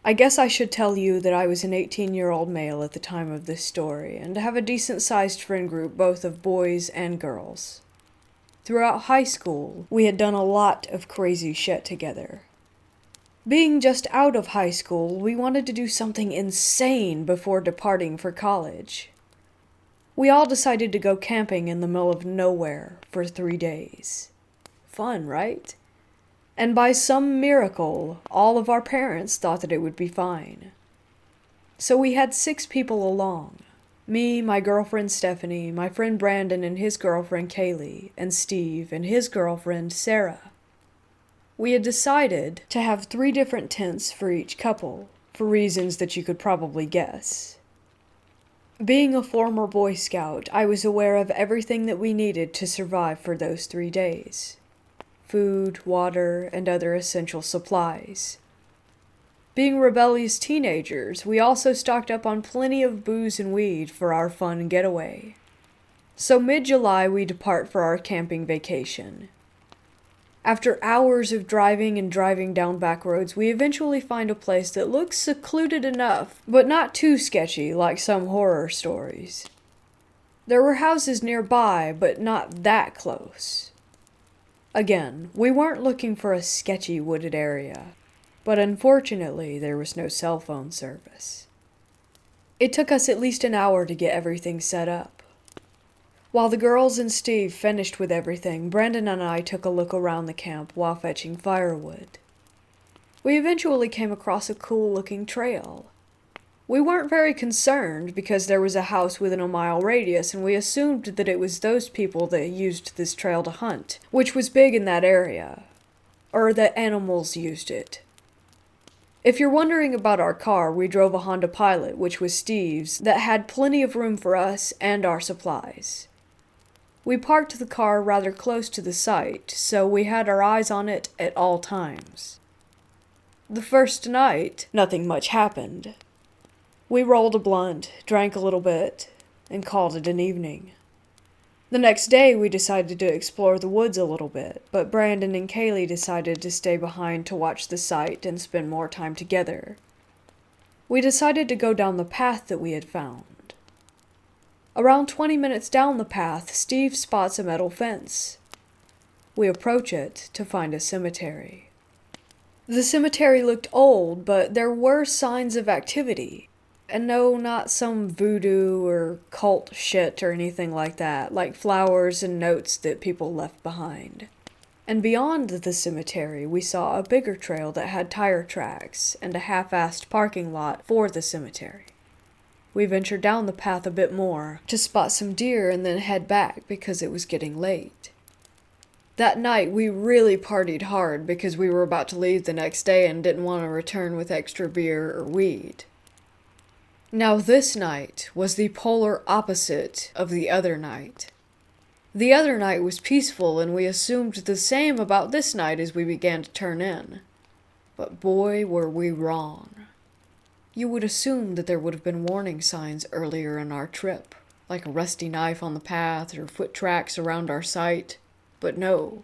I guess I should tell you that I was an 18-year-old male at the time of this story, and have a decent-sized friend group both of boys and girls. Throughout high school, we had done a lot of crazy shit together. Being just out of high school, we wanted to do something insane before departing for college. We all decided to go camping in the middle of nowhere for 3 days. Fun, right? And by some miracle, all of our parents thought that it would be fine. So we had 6 people along. Me, my girlfriend Stephanie, my friend Brandon and his girlfriend Kaylee, and Steve and his girlfriend Sarah. We had decided to have 3 different tents for each couple, for reasons that you could probably guess. Being a former Boy Scout, I was aware of everything that we needed to survive for those 3 days. Food, water, and other essential supplies. Being rebellious teenagers, we also stocked up on plenty of booze and weed for our fun getaway. So mid-July we depart for our camping vacation. After hours of driving down back roads, we eventually find a place that looks secluded enough, but not too sketchy like some horror stories. There were houses nearby, but not that close. Again, we weren't looking for a sketchy wooded area, but unfortunately there was no cell phone service. It took us at least an hour to get everything set up. While the girls and Steve finished with everything, Brandon and I took a look around the camp while fetching firewood. We eventually came across a cool-looking trail. We weren't very concerned because there was a house within a mile radius and we assumed that it was those people that used this trail to hunt, which was big in that area. Or that animals used it. If you're wondering about our car, we drove a Honda Pilot, which was Steve's, that had plenty of room for us and our supplies. We parked the car rather close to the site, so we had our eyes on it at all times. The first night, nothing much happened. We rolled a blunt, drank a little bit, and called it an evening. The next day we decided to explore the woods a little bit, but Brandon and Kaylee decided to stay behind to watch the site and spend more time together. We decided to go down the path that we had found. Around 20 minutes down the path, Steve spots a metal fence. We approach it to find a cemetery. The cemetery looked old, but there were signs of activity. And no, not some voodoo or cult shit or anything like that, like flowers and notes that people left behind. And beyond the cemetery, we saw a bigger trail that had tire tracks and a half-assed parking lot for the cemetery. We ventured down the path a bit more to spot some deer and then head back because it was getting late. That night, we really partied hard because we were about to leave the next day and didn't want to return with extra beer or weed. Now this night was the polar opposite of the other night. The other night was peaceful and we assumed the same about this night as we began to turn in. But boy, were we wrong. You would assume that there would have been warning signs earlier in our trip, like a rusty knife on the path or foot tracks around our site, but no,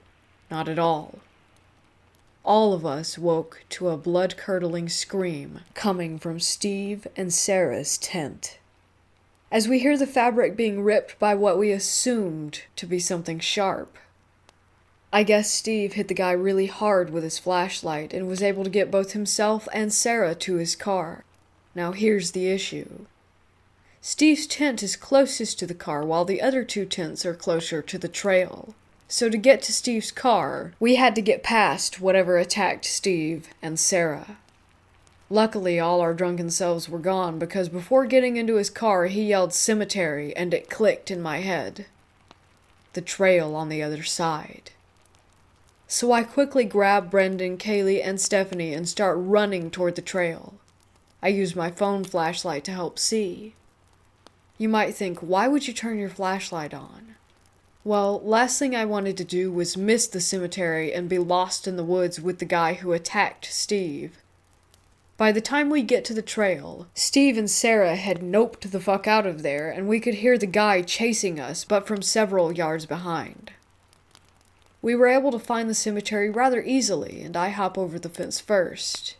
not at all. All of us woke to a blood-curdling scream coming from Steve and Sarah's tent. As we hear the fabric being ripped by what we assumed to be something sharp. I guess Steve hit the guy really hard with his flashlight and was able to get both himself and Sarah to his car. Now here's the issue. Steve's tent is closest to the car while the other 2 tents are closer to the trail. So to get to Steve's car, we had to get past whatever attacked Steve and Sarah. Luckily, all our drunken selves were gone because before getting into his car, he yelled cemetery and it clicked in my head. The trail on the other side. So I quickly grab Brendan, Kaylee, and Stephanie and start running toward the trail. I use my phone flashlight to help see. You might think, why would you turn your flashlight on? Well, last thing I wanted to do was miss the cemetery and be lost in the woods with the guy who attacked Steve. By the time we get to the trail, Steve and Sarah had noped the fuck out of there and we could hear the guy chasing us, but from several yards behind. We were able to find the cemetery rather easily, and I hop over the fence first.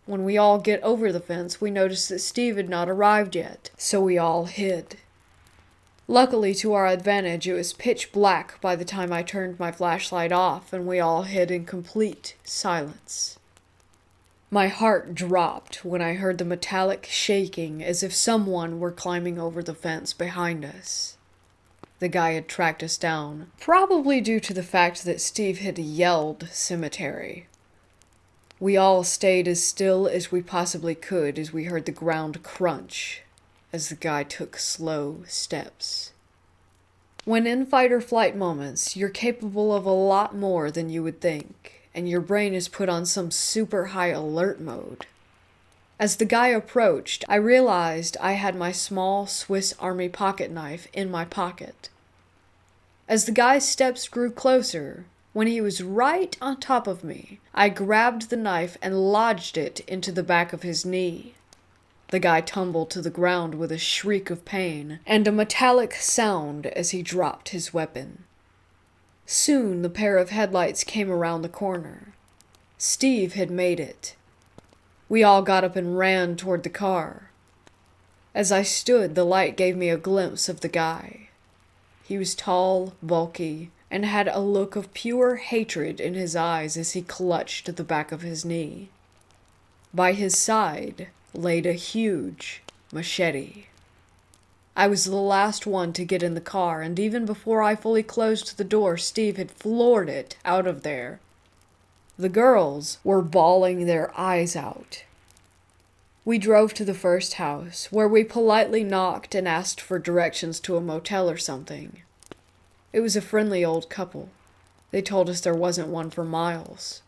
When we all get over the fence, we notice that Steve had not arrived yet, so we all hid. Luckily, to our advantage, it was pitch black by the time I turned my flashlight off, and we all hid in complete silence. My heart dropped when I heard the metallic shaking as if someone were climbing over the fence behind us. The guy had tracked us down, probably due to the fact that Steve had yelled cemetery. We all stayed as still as we possibly could as we heard the ground crunch as the guy took slow steps. When in fight or flight moments, you're capable of a lot more than you would think, and your brain is put on some super high alert mode. As the guy approached, I realized I had my small Swiss Army pocket knife in my pocket. As the guy's steps grew closer, when he was right on top of me, I grabbed the knife and lodged it into the back of his knee. The guy tumbled to the ground with a shriek of pain and a metallic sound as he dropped his weapon. Soon the pair of headlights came around the corner. Steve had made it. We all got up and ran toward the car. As I stood, the light gave me a glimpse of the guy. He was tall, bulky, and had a look of pure hatred in his eyes as he clutched at the back of his knee. By his side laid a huge machete. I was the last one to get in the car, and even before I fully closed the door, Steve had floored it out of there. The girls were bawling their eyes out. We drove to the first house, where we politely knocked and asked for directions to a motel or something. It was a friendly old couple. They told us there wasn't one for miles.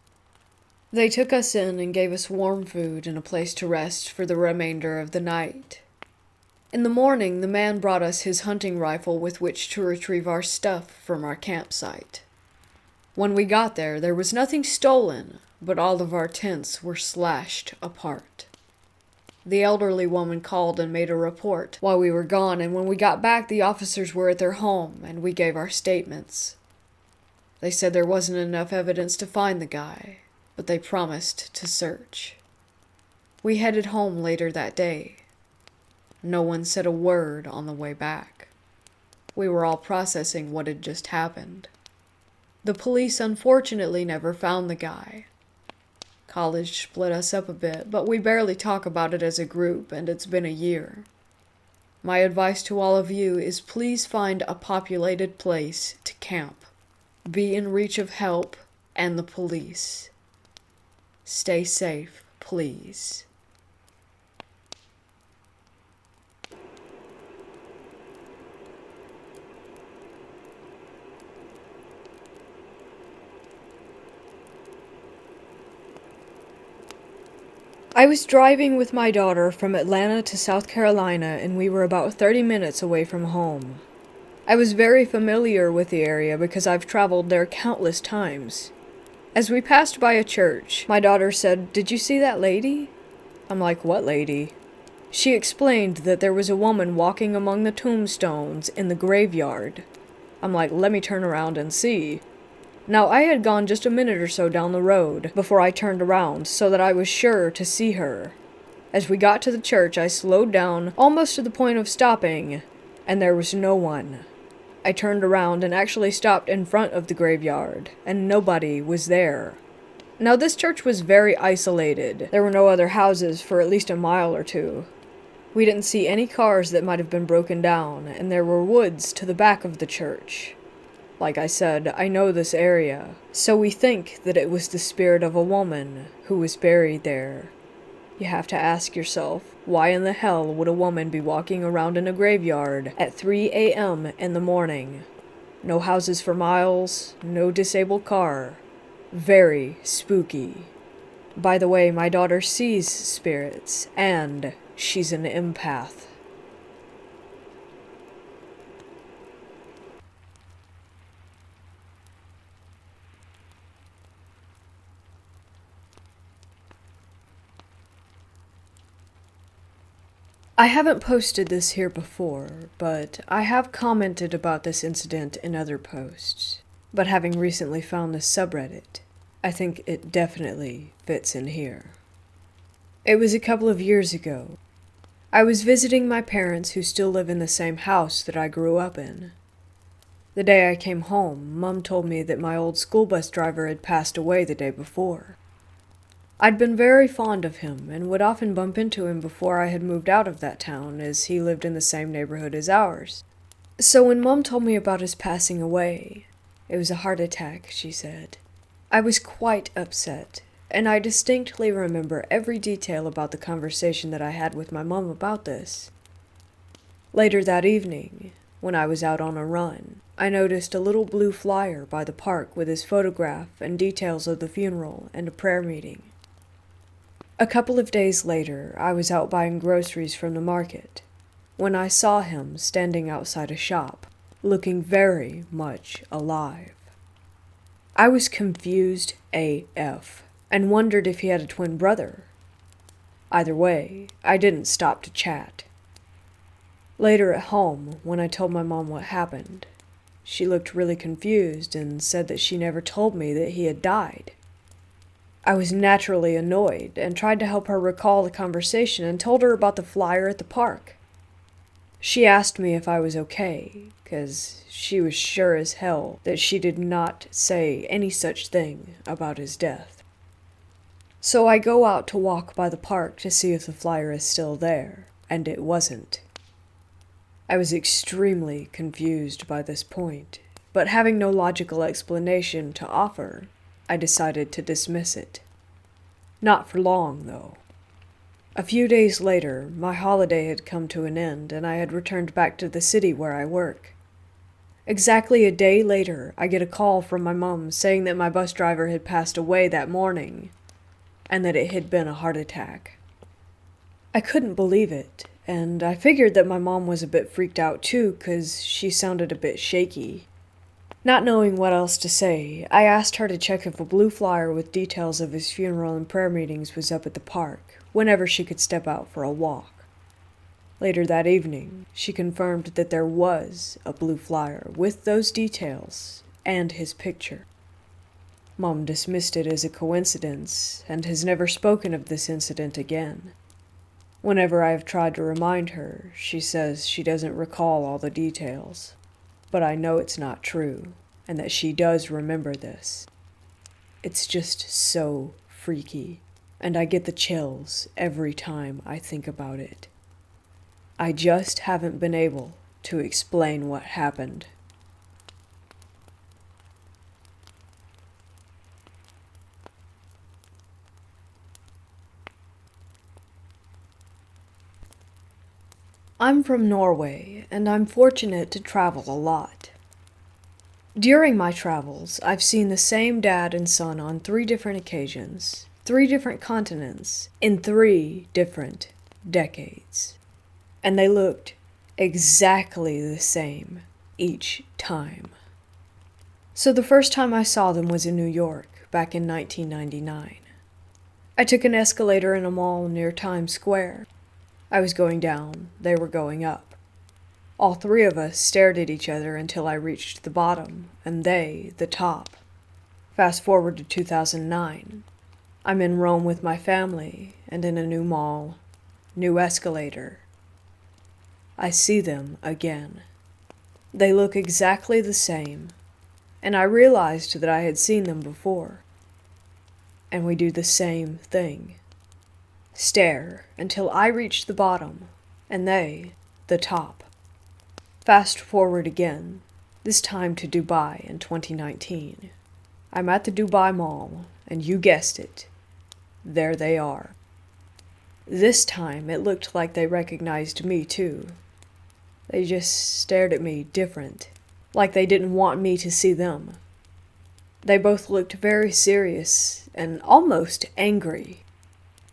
They took us in and gave us warm food and a place to rest for the remainder of the night. In the morning, the man brought us his hunting rifle with which to retrieve our stuff from our campsite. When we got there, there was nothing stolen, but all of our tents were slashed apart. The elderly woman called and made a report while we were gone, and when we got back, the officers were at their home, and we gave our statements. They said there wasn't enough evidence to find the guy, but they promised to search. We headed home later that day. No one said a word on the way back. We were all processing what had just happened. The police unfortunately never found the guy. College split us up a bit, but we barely talk about it as a group, and it's been a year. My advice to all of you is please find a populated place to camp. Be in reach of help and the police. Stay safe, please. I was driving with my daughter from Atlanta to South Carolina, and we were about 30 minutes away from home. I was very familiar with the area because I've traveled there countless times. As we passed by a church, my daughter said, "Did you see that lady?" I'm like, "What lady?" She explained that there was a woman walking among the tombstones in the graveyard. I'm like, "Let me turn around and see." Now, I had gone just a minute or so down the road before I turned around so that I was sure to see her. As we got to the church, I slowed down almost to the point of stopping, and there was no one. I turned around and actually stopped in front of the graveyard, and nobody was there. Now, this church was very isolated. There were no other houses for at least a mile or two. We didn't see any cars that might have been broken down, and there were woods to the back of the church. Like I said, I know this area, so we think that it was the spirit of a woman who was buried there. You have to ask yourself, why in the hell would a woman be walking around in a graveyard at 3 a.m. in the morning? No houses for miles, no disabled car. Very spooky. By the way, my daughter sees spirits, and she's an empath. I haven't posted this here before, but I have commented about this incident in other posts. But having recently found this subreddit, I think it definitely fits in here. It was a couple of years ago. I was visiting my parents who still live in the same house that I grew up in. The day I came home, Mum told me that my old school bus driver had passed away the day before. I'd been very fond of him and would often bump into him before I had moved out of that town, as he lived in the same neighborhood as ours. So when Mom told me about his passing away, it was a heart attack, she said, I was quite upset, and I distinctly remember every detail about the conversation that I had with my mom about this. Later that evening, when I was out on a run, I noticed a little blue flyer by the park with his photograph and details of the funeral and a prayer meeting. A couple of days later, I was out buying groceries from the market, when I saw him standing outside a shop, looking very much alive. I was confused AF, and wondered if he had a twin brother. Either way, I didn't stop to chat. Later at home, when I told my mom what happened, she looked really confused and said that she never told me that he had died. I was naturally annoyed and tried to help her recall the conversation and told her about the flyer at the park. She asked me if I was okay, because she was sure as hell that she did not say any such thing about his death. So I go out to walk by the park to see if the flyer is still there, and it wasn't. I was extremely confused by this point, but having no logical explanation to offer, I decided to dismiss it. Not for long, though. A few days later, my holiday had come to an end, and I had returned back to the city where I work. Exactly a day later, I get a call from my mom saying that my bus driver had passed away that morning, and that it had been a heart attack. I couldn't believe it, and I figured that my mom was a bit freaked out too, 'cause she sounded a bit shaky. Not knowing what else to say, I asked her to check if a blue flyer with details of his funeral and prayer meetings was up at the park, whenever she could step out for a walk. Later that evening, she confirmed that there was a blue flyer with those details and his picture. Mom dismissed it as a coincidence and has never spoken of this incident again. Whenever I have tried to remind her, she says she doesn't recall all the details. But I know it's not true, and that she does remember this. It's just so freaky, and I get the chills every time I think about it. I just haven't been able to explain what happened. I'm from Norway, and I'm fortunate to travel a lot. During my travels, I've seen the same dad and son on 3 different occasions, 3 different continents, in 3 different decades. And they looked exactly the same each time. So the first time I saw them was in New York, back in 1999. I took an escalator in a mall near Times Square. I was going down, they were going up. All 3 of us stared at each other until I reached the bottom, and they, the top. Fast forward to 2009. I'm in Rome with my family, and in a new mall, new escalator. I see them again. They look exactly the same, and I realized that I had seen them before. And we do the same thing. Stare until I reach the bottom, and they, the top. Fast forward again, this time to Dubai in 2019. I'm at the Dubai Mall, and you guessed it, there they are. This time it looked like they recognized me too. They just stared at me different, like they didn't want me to see them. They both looked very serious and almost angry.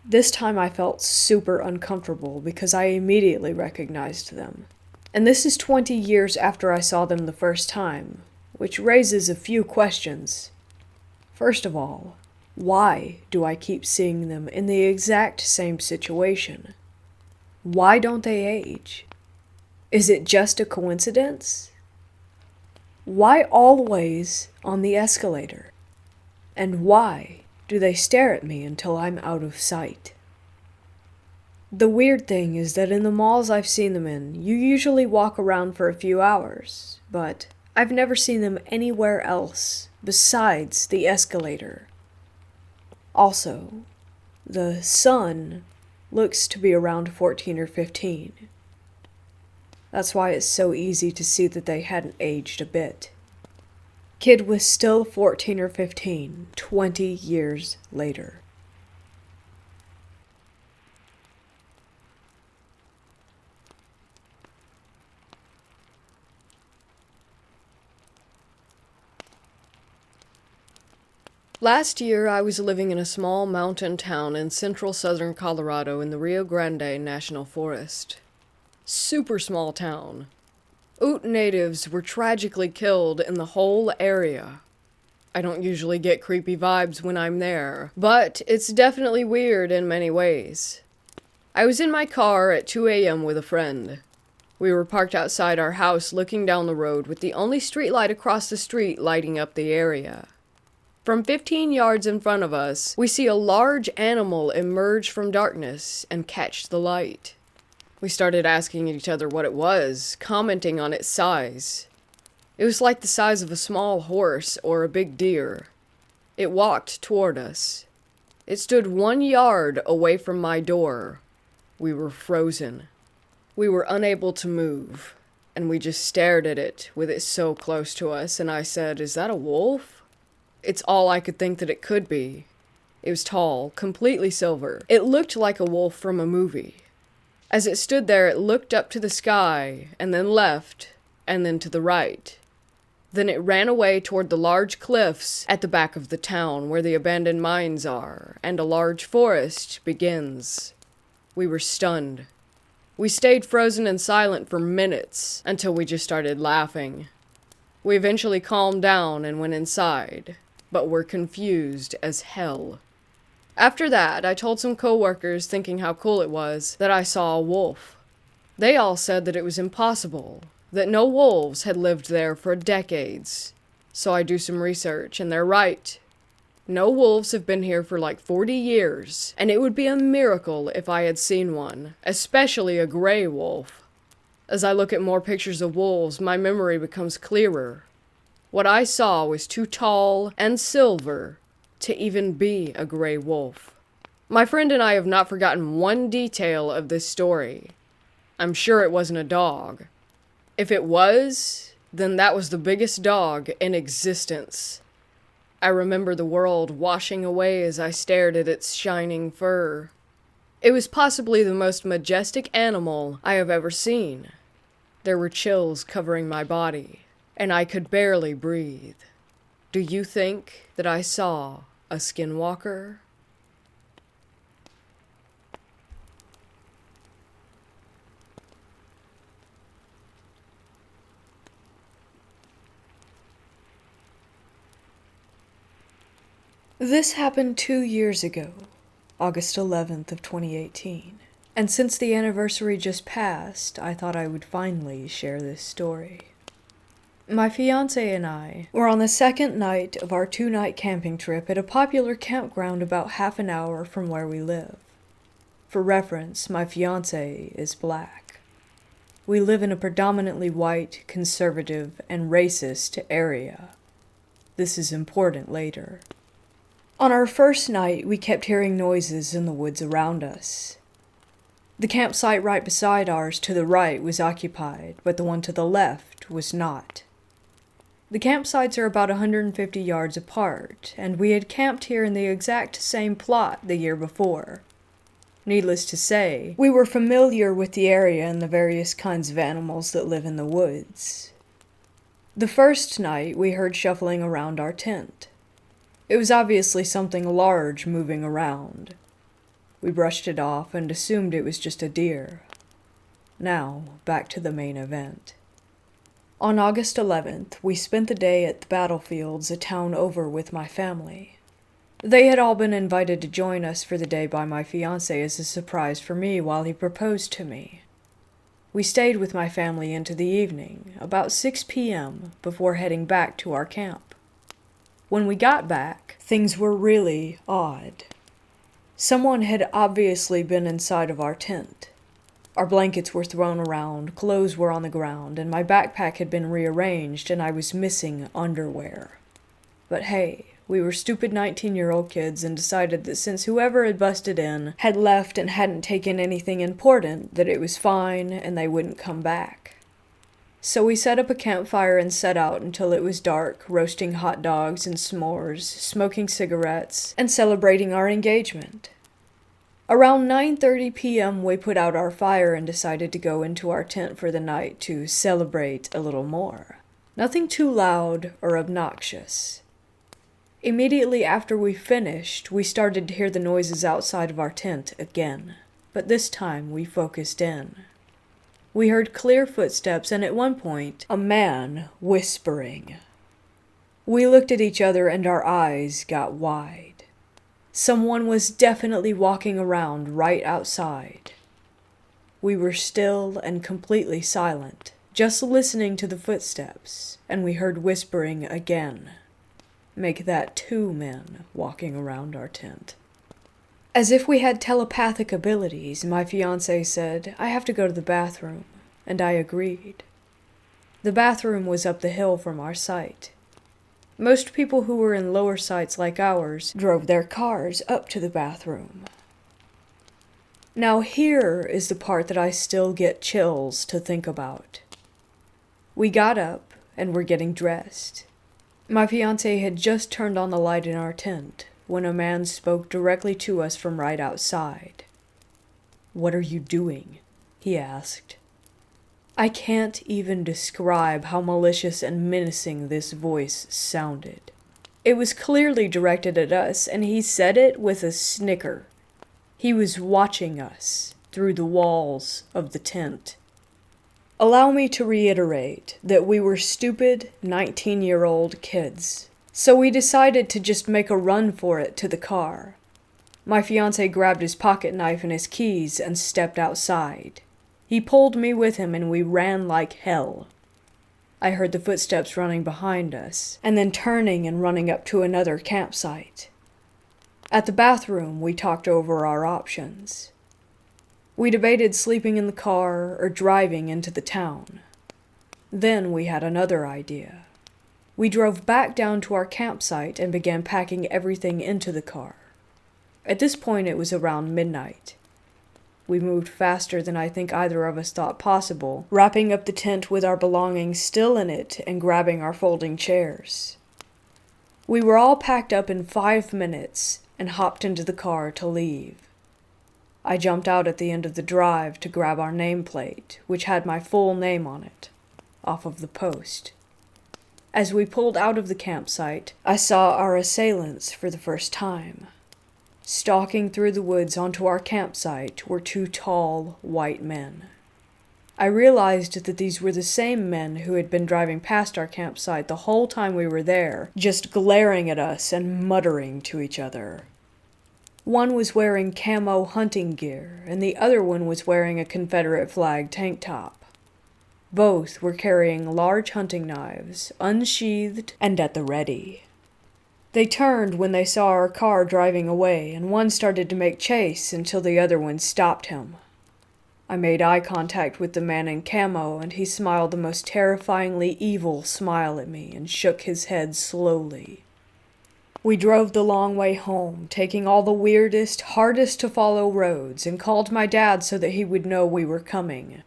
This time I felt super uncomfortable because I immediately recognized them. And this is 20 years after I saw them the first time, which raises a few questions. First of all, why do I keep seeing them in the exact same situation? Why don't they age? Is it just a coincidence? Why always on the escalator? And why do they stare at me until I'm out of sight? The weird thing is that in the malls I've seen them in, you usually walk around for a few hours, but I've never seen them anywhere else besides the escalator. Also, The son looks to be around 14 or 15. That's why it's so easy to see that they hadn't aged a bit. Kid was still 14 or 15, 20 years later. Last year, I was living in a small mountain town in central southern Colorado in the Rio Grande National Forest. Super small town. Ute natives were tragically killed in the whole area. I don't usually get creepy vibes when I'm there, but it's definitely weird in many ways. I was in my car at 2 a.m. with a friend. We were parked outside our house looking down the road with the only streetlight across the street lighting up the area. From 15 yards in front of us, we see a large animal emerge from darkness and catch the light. We started asking each other what it was, commenting on its size. It was like the size of a small horse or a big deer. It walked toward us. It stood 1 yard away from my door. We were frozen. We were unable to move, and we just stared at it with it so close to us, and I said, "Is that a wolf?" It's all I could think that it could be. It was tall, completely silver. It looked like a wolf from a movie. As it stood there, it looked up to the sky, and then left, and then to the right. Then it ran away toward the large cliffs at the back of the town where the abandoned mines are, and a large forest begins. We were stunned. We stayed frozen and silent for minutes until we just started laughing. We eventually calmed down and went inside, but were confused as hell. After that, I told some coworkers, thinking how cool it was, that I saw a wolf. They all said that it was impossible, that no wolves had lived there for decades. So I do some research, and they're right. No wolves have been here for like 40 years, and it would be a miracle if I had seen one, especially a gray wolf. As I look at more pictures of wolves, my memory becomes clearer. What I saw was too tall and silver to even be a gray wolf. My friend and I have not forgotten one detail of this story. I'm sure it wasn't a dog. If it was, then that was the biggest dog in existence. I remember the world washing away as I stared at its shining fur. It was possibly the most majestic animal I have ever seen. There were chills covering my body, and I could barely breathe. Do you think that I saw a skinwalker? This happened 2 years ago, August 11th of 2018. And since the anniversary just passed, I thought I would finally share this story. My fiancé and I were on the second night of our 2-night camping trip at a popular campground about half an hour from where we live. For reference, my fiancé is black. We live in a predominantly white, conservative, and racist area. This is important later. On our first night, we kept hearing noises in the woods around us. The campsite right beside ours to the right was occupied, but the one to the left was not. The campsites are about 150 yards apart, and we had camped here in the exact same plot the year before. Needless to say, we were familiar with the area and the various kinds of animals that live in the woods. The first night, we heard shuffling around our tent. It was obviously something large moving around. We brushed it off and assumed it was just a deer. Now, back to the main event. On August 11th, we spent the day at the battlefields a town over with my family. They had all been invited to join us for the day by my fiancé as a surprise for me while he proposed to me. We stayed with my family into the evening, about 6 p.m., before heading back to our camp. When we got back, things were really odd. Someone had obviously been inside of our tent. Our blankets were thrown around, clothes were on the ground, and my backpack had been rearranged and I was missing underwear. But hey, We were stupid 19-year-old kids and decided that since whoever had busted in had left and hadn't taken anything important, that it was fine and they wouldn't come back. So we set up a campfire and set out until it was dark, roasting hot dogs and s'mores, smoking cigarettes, and celebrating our engagement. Around 9:30 p.m. we put out our fire and decided to go into our tent for the night to celebrate a little more. Nothing too loud or obnoxious. Immediately after we finished, we started to hear the noises outside of our tent again, but this time we focused in. We heard clear footsteps and at one point, a man whispering. We looked at each other and our eyes got wide. Someone was definitely walking around right outside. We were still and completely silent, just listening to the footsteps, and we heard whispering again. Make that 2 men walking around our tent. As if we had telepathic abilities, my fiancé said, "I have to go to the bathroom," and I agreed. The bathroom was up the hill from our site. Most people who were in lower sites like ours drove their cars up to the bathroom. Now here is the part that I still get chills to think about. We got up and were getting dressed. My fiancé had just turned on the light in our tent when a man spoke directly to us from right outside. "What are you doing?" he asked. I can't even describe how malicious and menacing this voice sounded. It was clearly directed at us, and he said it with a snicker. He was watching us through the walls of the tent. Allow me to reiterate that we were stupid 19-year-old kids, so we decided to just make a run for it to the car. My fiancé grabbed his pocket knife and his keys and stepped outside. He pulled me with him and we ran like hell. I heard the footsteps running behind us, and then turning and running up to another campsite. At the bathroom, we talked over our options. We debated sleeping in the car or driving into the town. Then we had another idea. We drove back down to our campsite and began packing everything into the car. At this point, it was around midnight. We moved faster than I think either of us thought possible, wrapping up the tent with our belongings still in it and grabbing our folding chairs. We were all packed up in 5 minutes and hopped into the car to leave. I jumped out at the end of the drive to grab our nameplate, which had my full name on it, off of the post. As we pulled out of the campsite, I saw our assailants for the first time. Stalking through the woods onto our campsite were 2 tall, white men. I realized that these were the same men who had been driving past our campsite the whole time we were there, just glaring at us and muttering to each other. One was wearing camo hunting gear, and the other one was wearing a Confederate flag tank top. Both were carrying large hunting knives, unsheathed and at the ready. They turned when they saw our car driving away, and one started to make chase until the other one stopped him. I made eye contact with the man in camo, and he smiled the most terrifyingly evil smile at me and shook his head slowly. We drove the long way home, taking all the weirdest, hardest to follow roads, and called my dad so that he would know we were coming.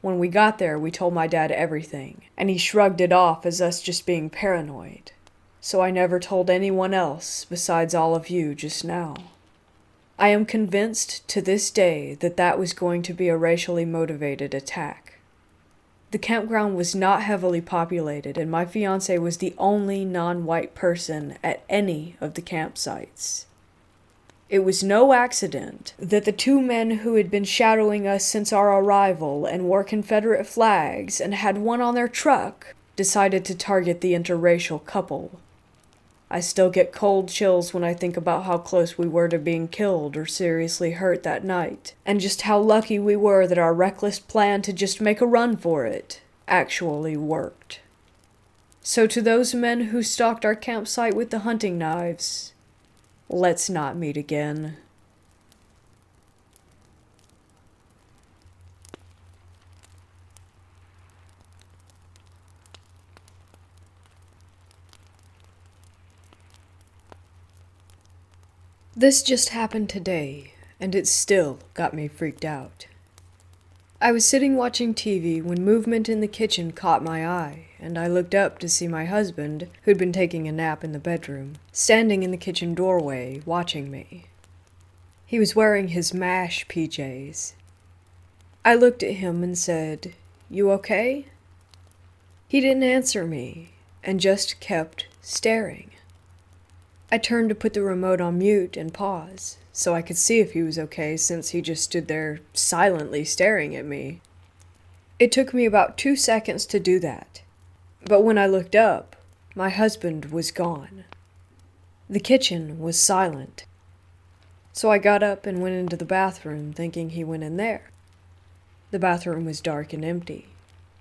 When we got there, we told my dad everything, and he shrugged it off as us just being paranoid. So I never told anyone else besides all of you just now. I am convinced to this day that that was going to be a racially motivated attack. The campground was not heavily populated, and my fiancé was the only non-white person at any of the campsites. It was no accident that the 2 men who had been shadowing us since our arrival and wore Confederate flags and had one on their truck decided to target the interracial couple. I still get cold chills when I think about how close we were to being killed or seriously hurt that night, and just how lucky we were that our reckless plan to just make a run for it actually worked. So to those men who stalked our campsite with the hunting knives, let's not meet again. This just happened today, and it still got me freaked out. I was sitting watching TV when movement in the kitchen caught my eye, and I looked up to see my husband, who'd been taking a nap in the bedroom, standing in the kitchen doorway, watching me. He was wearing his MASH PJs. I looked at him and said, "You okay?" He didn't answer me, and just kept staring. I turned to put the remote on mute and pause, so I could see if he was okay since he just stood there silently staring at me. It took me about 2 seconds to do that, but when I looked up, my husband was gone. The kitchen was silent. So I got up and went into the bathroom thinking he went in there. The bathroom was dark and empty,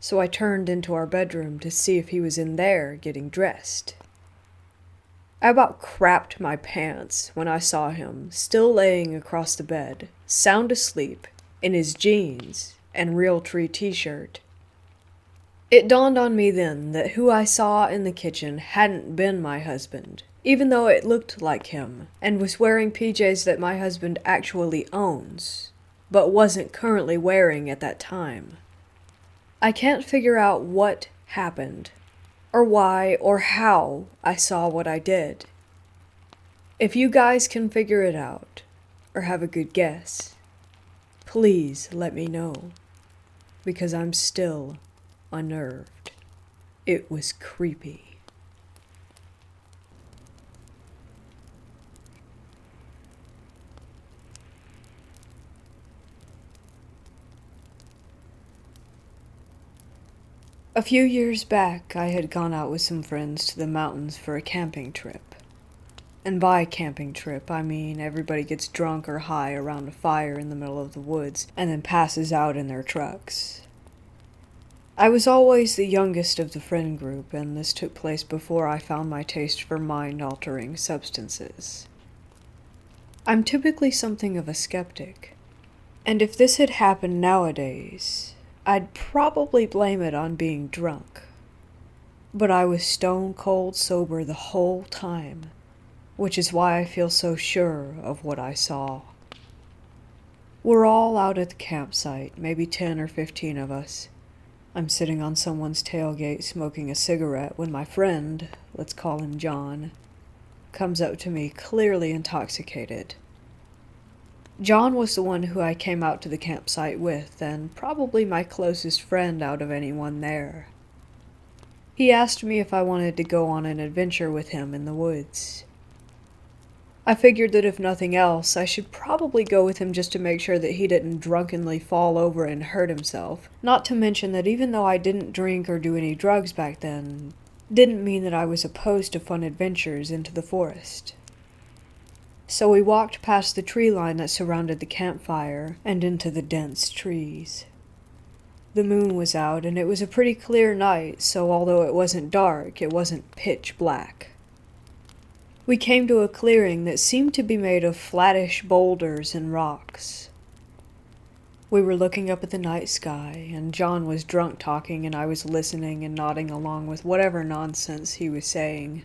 so I turned into our bedroom to see if he was in there getting dressed. I about crapped my pants when I saw him still laying across the bed, sound asleep, in his jeans and Realtree t-shirt. It dawned on me then that who I saw in the kitchen hadn't been my husband, even though it looked like him, and was wearing PJs that my husband actually owns, but wasn't currently wearing at that time. I can't figure out what happened, or why or how I saw what I did. If you guys can figure it out, or have a good guess, please let me know, because I'm still unnerved. It was creepy. A few years back, I had gone out with some friends to the mountains for a camping trip. And by camping trip, I mean everybody gets drunk or high around a fire in the middle of the woods and then passes out in their trucks. I was always the youngest of the friend group, and this took place before I found my taste for mind-altering substances. I'm typically something of a skeptic, and if this had happened nowadays, I'd probably blame it on being drunk. But I was stone cold sober the whole time, which is why I feel so sure of what I saw. We're all out at the campsite, maybe 10 or 15 of us. I'm sitting on someone's tailgate smoking a cigarette when my friend, let's call him John, comes up to me clearly intoxicated. John was the one who I came out to the campsite with, and probably my closest friend out of anyone there. He asked me if I wanted to go on an adventure with him in the woods. I figured that if nothing else, I should probably go with him just to make sure that he didn't drunkenly fall over and hurt himself. Not to mention that even though I didn't drink or do any drugs back then, didn't mean that I was opposed to fun adventures into the forest. So we walked past the tree line that surrounded the campfire and into the dense trees. The moon was out, and it was a pretty clear night, so although it wasn't dark, it wasn't pitch black. We came to a clearing that seemed to be made of flattish boulders and rocks. We were looking up at the night sky, and John was drunk talking, and I was listening and nodding along with whatever nonsense he was saying.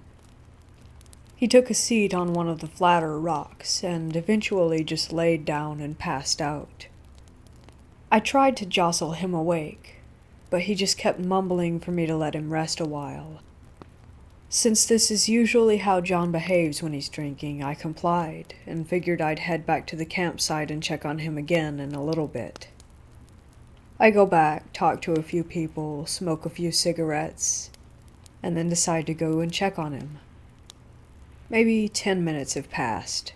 He took a seat on one of the flatter rocks, and eventually just laid down and passed out. I tried to jostle him awake, but he just kept mumbling for me to let him rest a while. Since this is usually how John behaves when he's drinking, I complied, and figured I'd head back to the campsite and check on him again in a little bit. I go back, talk to a few people, smoke a few cigarettes, and then decide to go and check on him. Maybe 10 minutes have passed.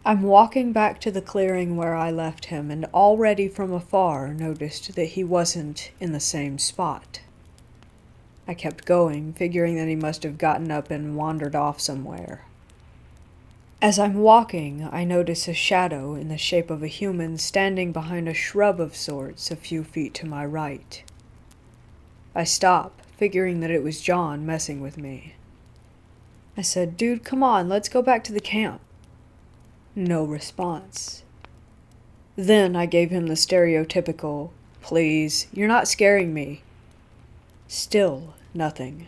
I'm walking back to the clearing where I left him, and already from afar noticed that he wasn't in the same spot. I kept going, figuring that he must have gotten up and wandered off somewhere. As I'm walking, I notice a shadow in the shape of a human standing behind a shrub of sorts a few feet to my right. I stop, figuring that it was John messing with me. I said, "Dude, come on, let's go back to the camp." No response. Then I gave him the stereotypical, "Please, you're not scaring me." Still nothing.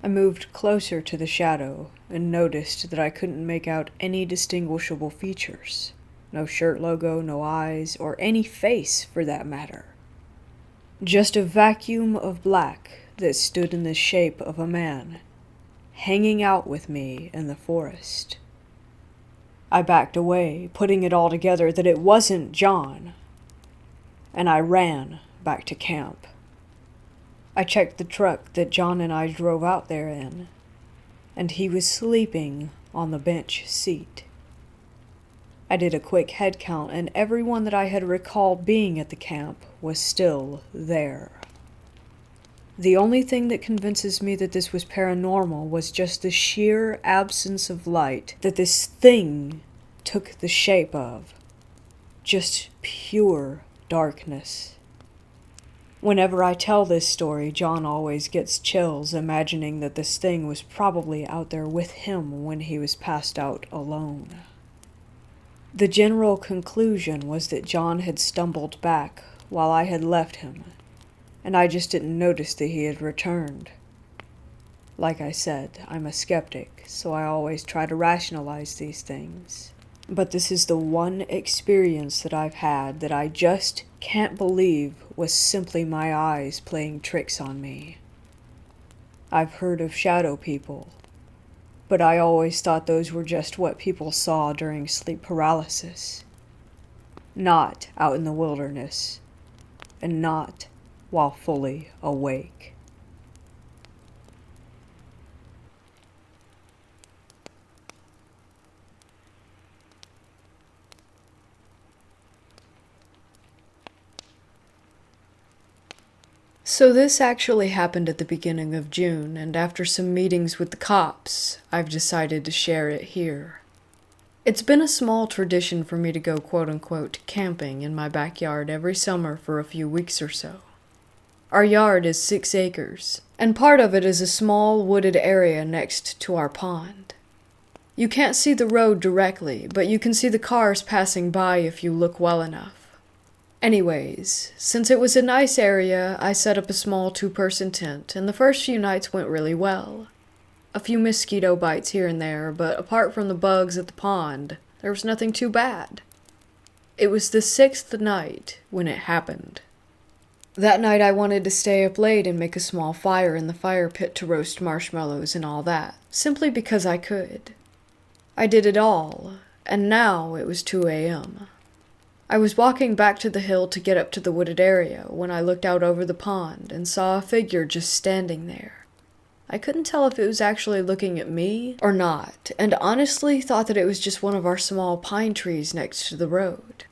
I moved closer to the shadow, and noticed that I couldn't make out any distinguishable features. No shirt logo, no eyes, or any face for that matter. Just a vacuum of black that stood in the shape of a man, hanging out with me in the forest. I backed away, putting it all together that it wasn't John, and I ran back to camp. I checked the truck that John and I drove out there in, and he was sleeping on the bench seat. I did a quick head count, and everyone that I had recalled being at the camp was still there. The only thing that convinces me that this was paranormal was just the sheer absence of light that this thing took the shape of. Just pure darkness. Whenever I tell this story, John always gets chills, imagining that this thing was probably out there with him when he was passed out alone. The general conclusion was that John had stumbled back while I had left him, and I just didn't notice that he had returned. Like I said, I'm a skeptic, so I always try to rationalize these things. But this is the one experience that I've had that I just can't believe was simply my eyes playing tricks on me. I've heard of shadow people, but I always thought those were just what people saw during sleep paralysis. Not out in the wilderness, and not while fully awake. So this actually happened at the beginning of June, and after some meetings with the cops, I've decided to share it here. It's been a small tradition for me to go quote-unquote camping in my backyard every summer for a few weeks or so. Our yard is 6 acres, and part of it is a small wooded area next to our pond. You can't see the road directly, but you can see the cars passing by if you look well enough. Anyways, since it was a nice area, I set up a small 2-person tent, and the first few nights went really well. A few mosquito bites here and there, but apart from the bugs at the pond, there was nothing too bad. It was the 6th night when it happened. That night I wanted to stay up late and make a small fire in the fire pit to roast marshmallows and all that, simply because I could. I did it all, and now it was 2 a.m. I was walking back to the hill to get up to the wooded area when I looked out over the pond and saw a figure just standing there. I couldn't tell if it was actually looking at me or not, and honestly thought that it was just one of our small pine trees next to the road.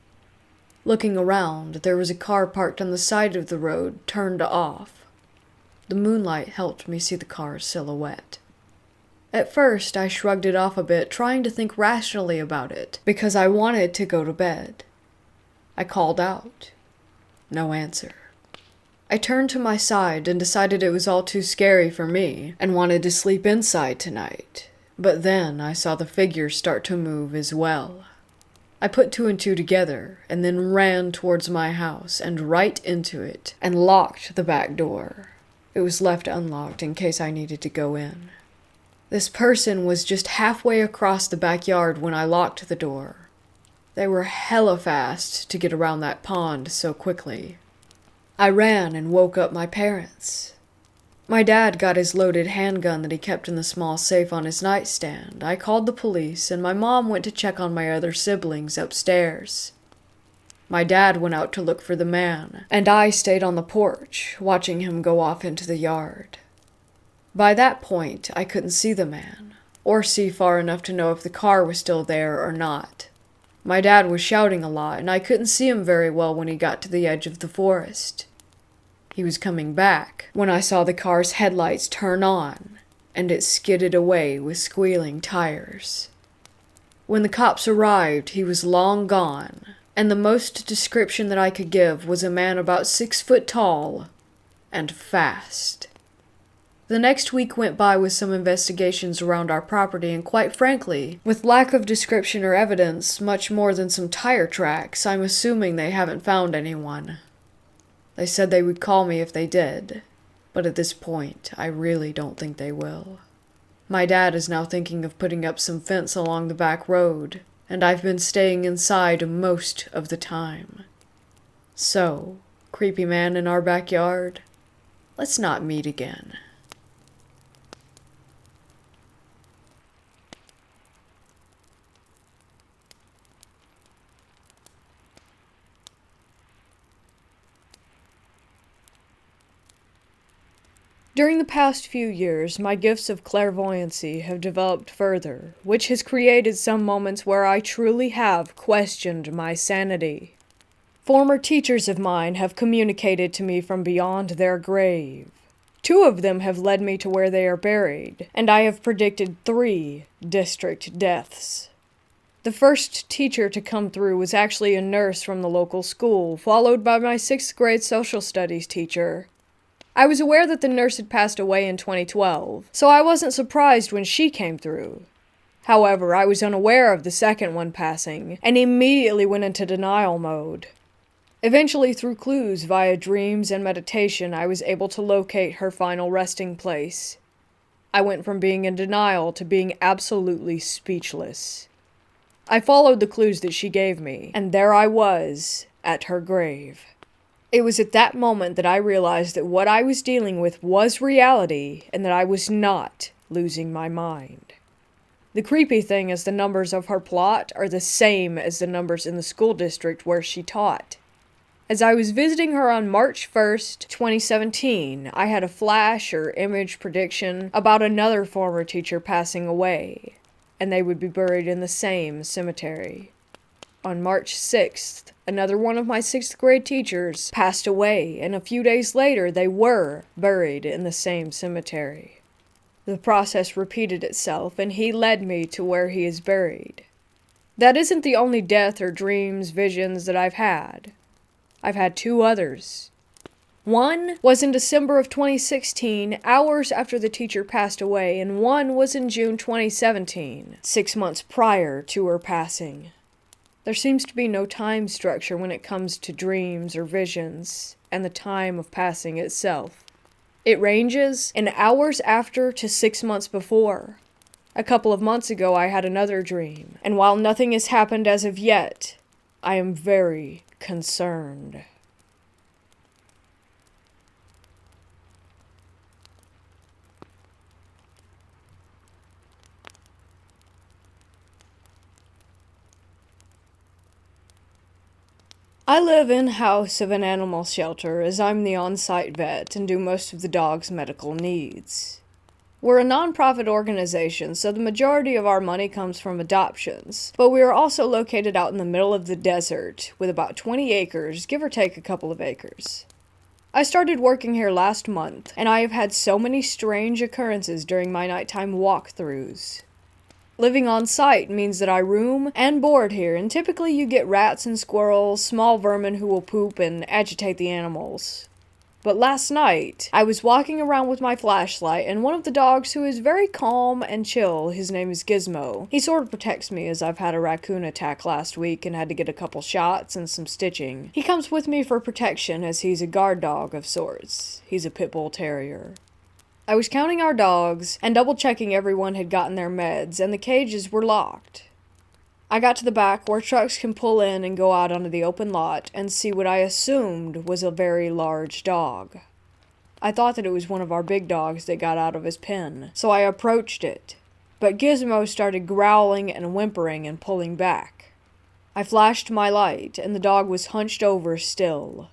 Looking around, there was a car parked on the side of the road, turned off. The moonlight helped me see the car's silhouette. At first, I shrugged it off a bit, trying to think rationally about it, because I wanted to go to bed. I called out. No answer. I turned to my side and decided it was all too scary for me and wanted to sleep inside tonight. But then I saw the figure start to move as well. I put 2 and 2 together and then ran towards my house and right into it and locked the back door. It was left unlocked in case I needed to go in. This person was just halfway across the backyard when I locked the door. They were hella fast to get around that pond so quickly. I ran and woke up my parents. My dad got his loaded handgun that he kept in the small safe on his nightstand. I called the police, and my mom went to check on my other siblings upstairs. My dad went out to look for the man, and I stayed on the porch, watching him go off into the yard. By that point, I couldn't see the man, or see far enough to know if the car was still there or not. My dad was shouting a lot, and I couldn't see him very well when he got to the edge of the forest. He was coming back when I saw the car's headlights turn on, and it skidded away with squealing tires. When the cops arrived, he was long gone, and the most description that I could give was a man about 6 foot tall and fast. The next week went by with some investigations around our property, and quite frankly, with lack of description or evidence, much more than some tire tracks, I'm assuming they haven't found anyone. They said they would call me if they did, but at this point, I really don't think they will. My dad is now thinking of putting up some fence along the back road, and I've been staying inside most of the time. So, creepy man in our backyard, let's not meet again. During the past few years, my gifts of clairvoyancy have developed further, which has created some moments where I truly have questioned my sanity. Former teachers of mine have communicated to me from beyond their grave. 2 of them have led me to where they are buried, and I have predicted 3 district deaths. The first teacher to come through was actually a nurse from the local school, followed by my 6th grade social studies teacher. I was aware that the nurse had passed away in 2012, so I wasn't surprised when she came through. However, I was unaware of the second one passing, and immediately went into denial mode. Eventually, through clues via dreams and meditation, I was able to locate her final resting place. I went from being in denial to being absolutely speechless. I followed the clues that she gave me, and there I was, at her grave. It was at that moment that I realized that what I was dealing with was reality, and that I was not losing my mind. The creepy thing is the numbers of her plot are the same as the numbers in the school district where she taught. As I was visiting her on March 1st, 2017, I had a flash or image prediction about another former teacher passing away, and they would be buried in the same cemetery. On March 6th, another one of my 6th grade teachers passed away, and a few days later they were buried in the same cemetery. The process repeated itself, and he led me to where he is buried. That isn't the only death or dreams, visions that I've had. I've had 2 others. One was in December of 2016, hours after the teacher passed away, and one was in June 2017, 6 months prior to her passing. There seems to be no time structure when it comes to dreams or visions, and the time of passing itself. It ranges in hours after to 6 months before. A couple of months ago I had another dream, and while nothing has happened as of yet, I am very concerned. I live in-house of an animal shelter as I'm the on-site vet and do most of the dog's medical needs. We're a non-profit organization, so the majority of our money comes from adoptions, but we are also located out in the middle of the desert with about 20 acres, give or take a couple of acres. I started working here last month, and I have had so many strange occurrences during my nighttime walkthroughs. Living on site means that I room and board here, and typically you get rats and squirrels, small vermin who will poop and agitate the animals. But last night, I was walking around with my flashlight, and one of the dogs who is very calm and chill, his name is Gizmo. He sort of protects me as I've had a raccoon attack last week and had to get a couple shots and some stitching. He comes with me for protection as he's a guard dog of sorts. He's a pit bull terrier. I was counting our dogs and double-checking everyone had gotten their meds, and the cages were locked. I got to the back where trucks can pull in and go out onto the open lot and see what I assumed was a very large dog. I thought that it was one of our big dogs that got out of his pen, so I approached it. But Gizmo started growling and whimpering and pulling back. I flashed my light, and the dog was hunched over still.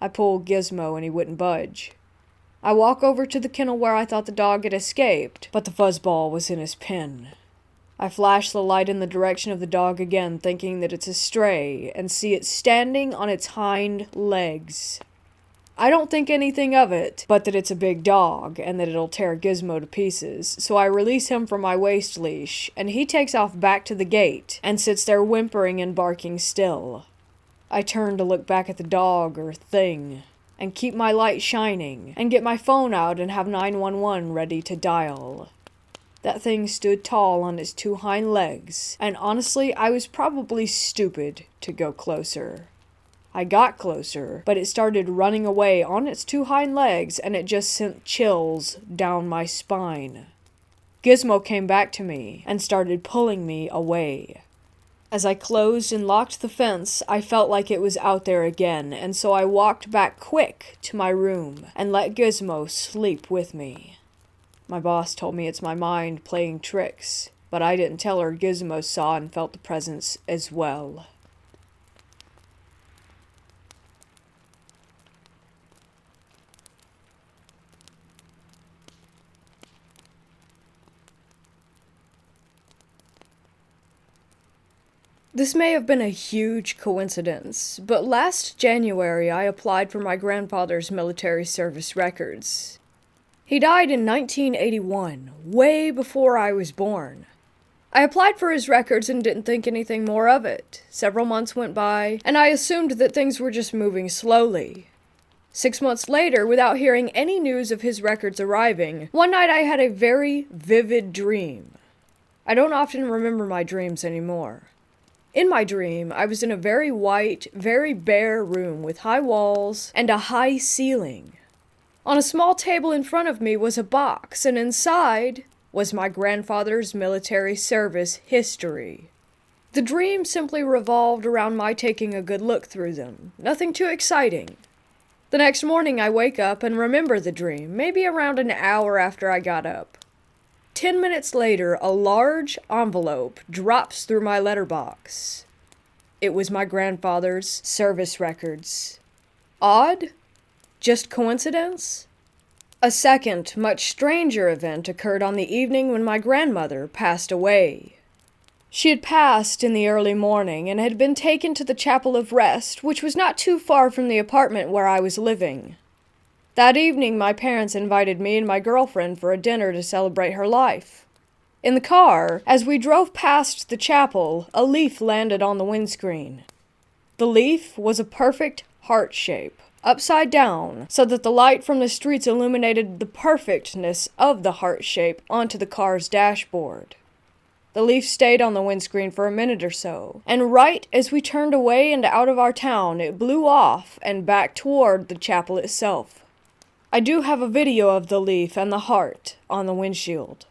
I pulled Gizmo and he wouldn't budge. I walk over to the kennel where I thought the dog had escaped, but the fuzzball was in his pen. I flash the light in the direction of the dog again, thinking that it's a stray, and see it standing on its hind legs. I don't think anything of it, but that it's a big dog, and that it'll tear Gizmo to pieces, so I release him from my waist leash, and he takes off back to the gate, and sits there whimpering and barking still. I turn to look back at the dog or thing, and keep my light shining, and get my phone out and have 911 ready to dial. That thing stood tall on its 2 hind legs, and honestly, I was probably stupid to go closer. I got closer, but it started running away on its 2 hind legs, and it just sent chills down my spine. Gizmo came back to me and started pulling me away. As I closed and locked the fence, I felt like it was out there again, and so I walked back quick to my room and let Gizmo sleep with me. My boss told me it's my mind playing tricks, but I didn't tell her Gizmo saw and felt the presence as well. This may have been a huge coincidence, but last January I applied for my grandfather's military service records. He died in 1981, way before I was born. I applied for his records and didn't think anything more of it. Several months went by, and I assumed that things were just moving slowly. 6 months later, without hearing any news of his records arriving, one night I had a very vivid dream. I don't often remember my dreams anymore. In my dream, I was in a very white, very bare room with high walls and a high ceiling. On a small table in front of me was a box, and inside was my grandfather's military service history. The dream simply revolved around my taking a good look through them. Nothing too exciting. The next morning I wake up and remember the dream, maybe around an hour after I got up. 10 minutes later, a large envelope drops through my letterbox. It was my grandfather's service records. Odd? Just coincidence? A second, much stranger event occurred on the evening when my grandmother passed away. She had passed in the early morning and had been taken to the Chapel of Rest, which was not too far from the apartment where I was living. That evening, my parents invited me and my girlfriend for a dinner to celebrate her life. In the car, as we drove past the chapel, a leaf landed on the windscreen. The leaf was a perfect heart shape, upside down, so that the light from the streets illuminated the perfectness of the heart shape onto the car's dashboard. The leaf stayed on the windscreen for a minute or so, and right as we turned away and out of our town, it blew off and back toward the chapel itself. I do have a video of the leaf and the heart on the windshield.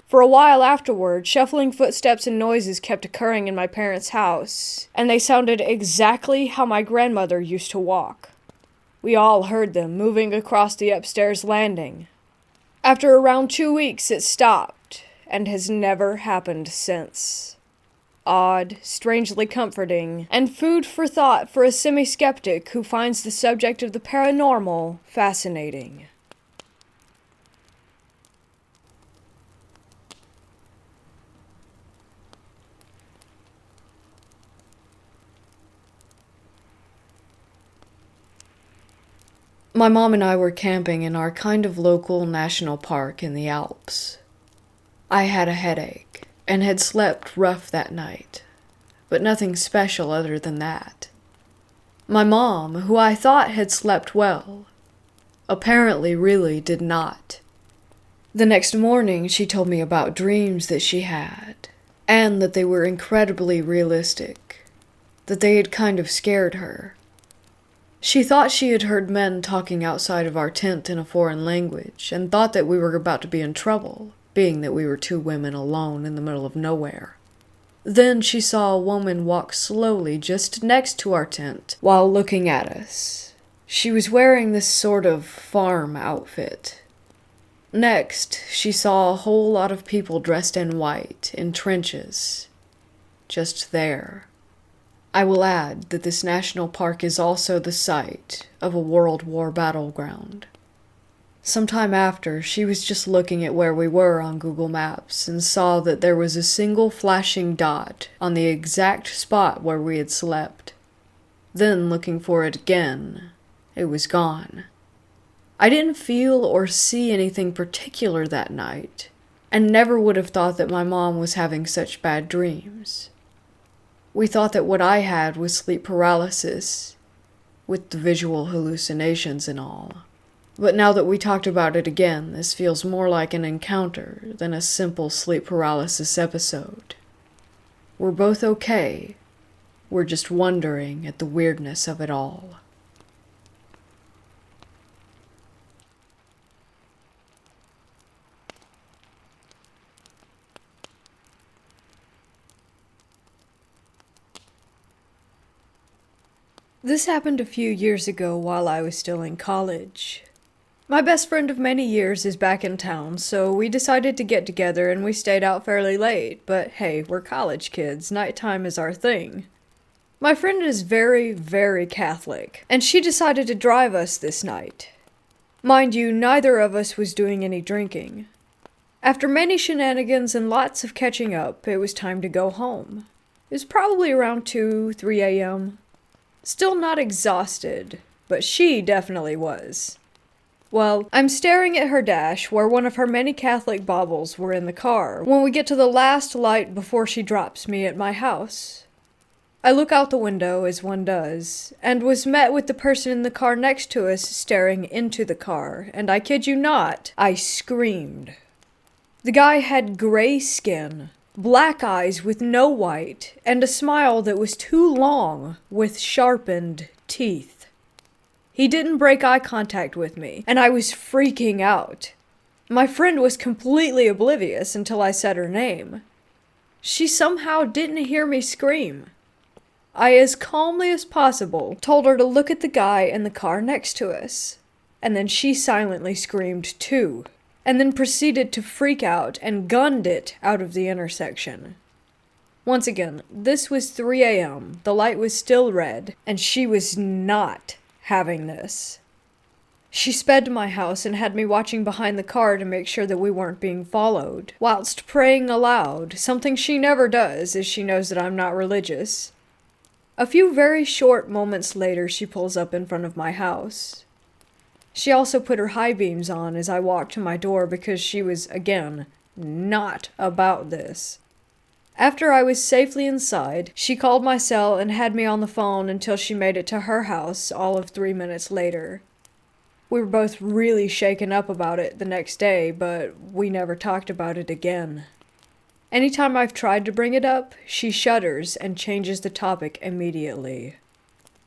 For a while afterward, shuffling footsteps and noises kept occurring in my parents' house, and they sounded exactly how my grandmother used to walk. We all heard them moving across the upstairs landing. After around 2 weeks, it stopped, and has never happened since. Odd, strangely comforting, and food for thought for a semi-skeptic who finds the subject of the paranormal fascinating. My mom and I were camping in our kind of local national park in the Alps. I had a headache and had slept rough that night, but nothing special other than that. My mom, who I thought had slept well, apparently really did not. The next morning she told me about dreams that she had, and that they were incredibly realistic, that they had kind of scared her. She thought she had heard men talking outside of our tent in a foreign language, and thought that we were about to be in trouble, being that we were 2 women alone in the middle of nowhere. Then she saw a woman walk slowly just next to our tent while looking at us. She was wearing this sort of farm outfit. Next, she saw a whole lot of people dressed in white, in trenches, just there. I will add that this national park is also the site of a World War battleground. Sometime after, she was just looking at where we were on Google Maps and saw that there was a single flashing dot on the exact spot where we had slept. Then, looking for it again, it was gone. I didn't feel or see anything particular that night, and never would have thought that my mom was having such bad dreams. We thought that what I had was sleep paralysis, with the visual hallucinations and all. But now that we talked about it again, this feels more like an encounter than a simple sleep paralysis episode. We're both okay. We're just wondering at the weirdness of it all. This happened a few years ago while I was still in college. My best friend of many years is back in town, so we decided to get together and we stayed out fairly late, but hey, we're college kids, nighttime is our thing. My friend is very, very Catholic, and she decided to drive us this night. Mind you, neither of us was doing any drinking. After many shenanigans and lots of catching up, it was time to go home. It was probably around 2, 3 a.m. Still not exhausted, but she definitely was. Well, I'm staring at her dash where one of her many Catholic baubles were in the car when we get to the last light before she drops me at my house. I look out the window, as one does, and was met with the person in the car next to us staring into the car, and I kid you not, I screamed. The guy had gray skin, black eyes with no white, and a smile that was too long with sharpened teeth. He didn't break eye contact with me, and I was freaking out. My friend was completely oblivious until I said her name. She somehow didn't hear me scream. I, as calmly as possible, told her to look at the guy in the car next to us, and then she silently screamed too, and then proceeded to freak out and gunned it out of the intersection. Once again, this was 3 a.m., the light was still red, and she was not having this. She sped to my house and had me watching behind the car to make sure that we weren't being followed, whilst praying aloud, something she never does as she knows that I'm not religious. A few very short moments later, she pulls up in front of my house. She also put her high beams on as I walked to my door because she was, again, not about this. After I was safely inside, she called my cell and had me on the phone until she made it to her house all of 3 minutes later. We were both really shaken up about it the next day, but we never talked about it again. Anytime I've tried to bring it up, she shudders and changes the topic immediately.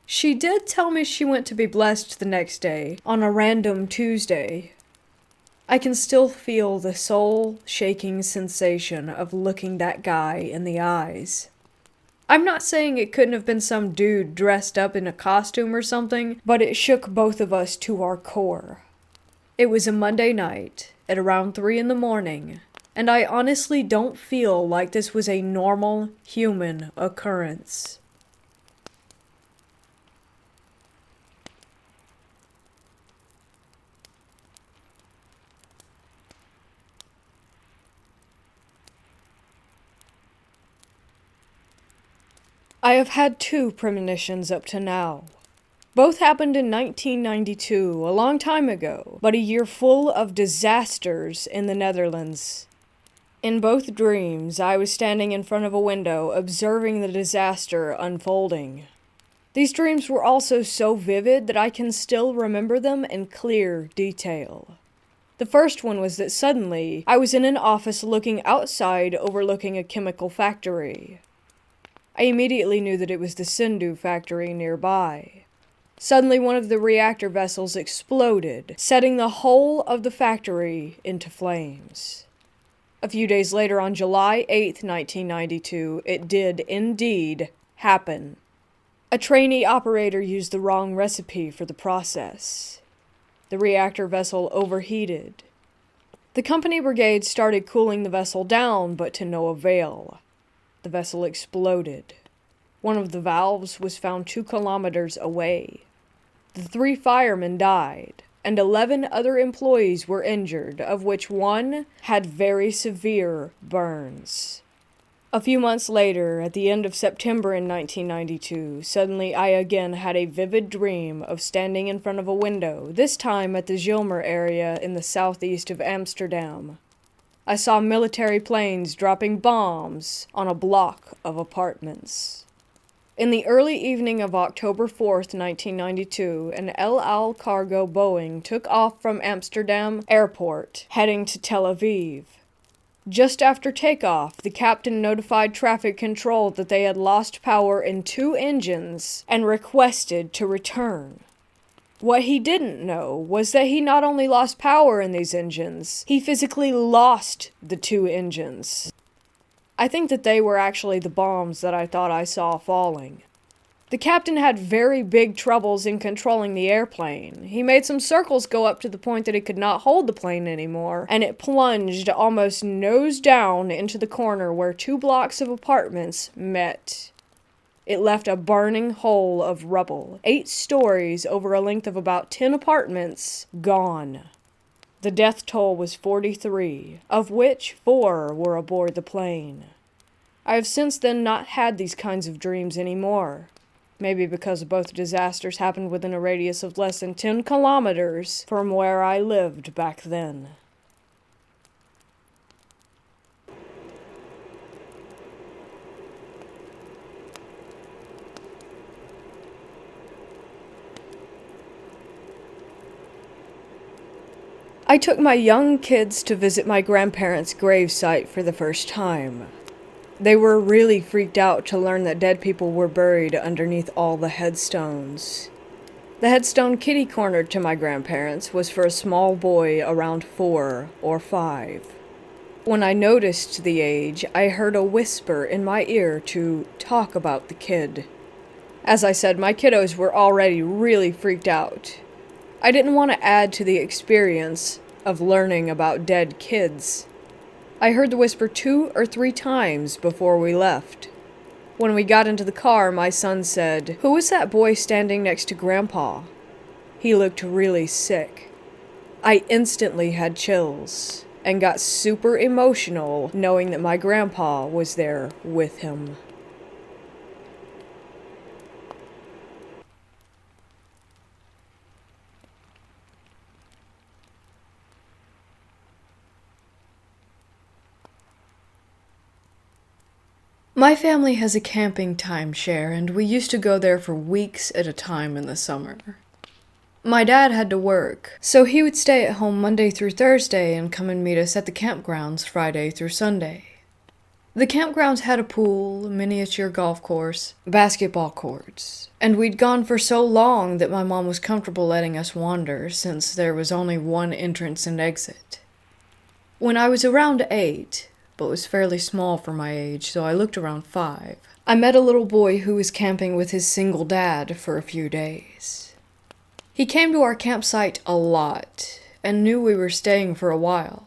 She did tell me she went to be blessed the next day, on a random Tuesday. I can still feel the soul-shaking sensation of looking that guy in the eyes. I'm not saying it couldn't have been some dude dressed up in a costume or something, but it shook both of us to our core. It was a Monday night, at around 3 in the morning, and I honestly don't feel like this was a normal human occurrence. I have had 2 premonitions up to now. Both happened in 1992, a long time ago, but a year full of disasters in the Netherlands. In both dreams, I was standing in front of a window observing the disaster unfolding. These dreams were also so vivid that I can still remember them in clear detail. The first one was that suddenly, I was in an office looking outside overlooking a chemical factory. I immediately knew that it was the Sindhu factory nearby. Suddenly, one of the reactor vessels exploded, setting the whole of the factory into flames. A few days later, on July 8th, 1992, it did indeed happen. A trainee operator used the wrong recipe for the process. The reactor vessel overheated. The company brigade started cooling the vessel down, but to no avail. The vessel exploded. One of the valves was found 2 kilometers away. The 3 firemen died, and 11 other employees were injured, of which 1 had very severe burns. A few months later, at the end of September in 1992, suddenly I again had a vivid dream of standing in front of a window, this time at the Zilmer area in the southeast of Amsterdam. I saw military planes dropping bombs on a block of apartments. In the early evening of October 4th, 1992, an El Al cargo Boeing took off from Amsterdam Airport, heading to Tel Aviv. Just after takeoff, the captain notified traffic control that they had lost power in 2 engines and requested to return. What he didn't know was that he not only lost power in these engines, he physically lost the 2 engines. I think that they were actually the bombs that I thought I saw falling. The captain had very big troubles in controlling the airplane. He made some circles go up to the point that he could not hold the plane anymore, and it plunged almost nose down into the corner where 2 blocks of apartments met. It left a burning hole of rubble, 8 stories over a length of about 10 apartments, gone. The death toll was 43, of which 4 were aboard the plane. I have since then not had these kinds of dreams anymore. Maybe because both disasters happened within a radius of less than 10 kilometers from where I lived back then. I took my young kids to visit my grandparents' gravesite for the first time. They were really freaked out to learn that dead people were buried underneath all the headstones. The headstone kitty-cornered to my grandparents was for a small boy around 4 or 5. When I noticed the age, I heard a whisper in my ear to talk about the kid. As I said, my kiddos were already really freaked out. I didn't want to add to the experience of learning about dead kids. I heard the whisper 2 or 3 times before we left. When we got into the car, my son said, "Who was that boy standing next to Grandpa? He looked really sick." I instantly had chills and got super emotional knowing that my grandpa was there with him. My family has a camping timeshare, and we used to go there for weeks at a time in the summer. My dad had to work, so he would stay at home Monday through Thursday and come and meet us at the campgrounds Friday through Sunday. The campgrounds had a pool, a miniature golf course, basketball courts, and we'd gone for so long that my mom was comfortable letting us wander since there was only one entrance and exit. When I was around 8, but was fairly small for my age, so I looked around 5, I met a little boy who was camping with his single dad for a few days. He came to our campsite a lot, and knew we were staying for a while.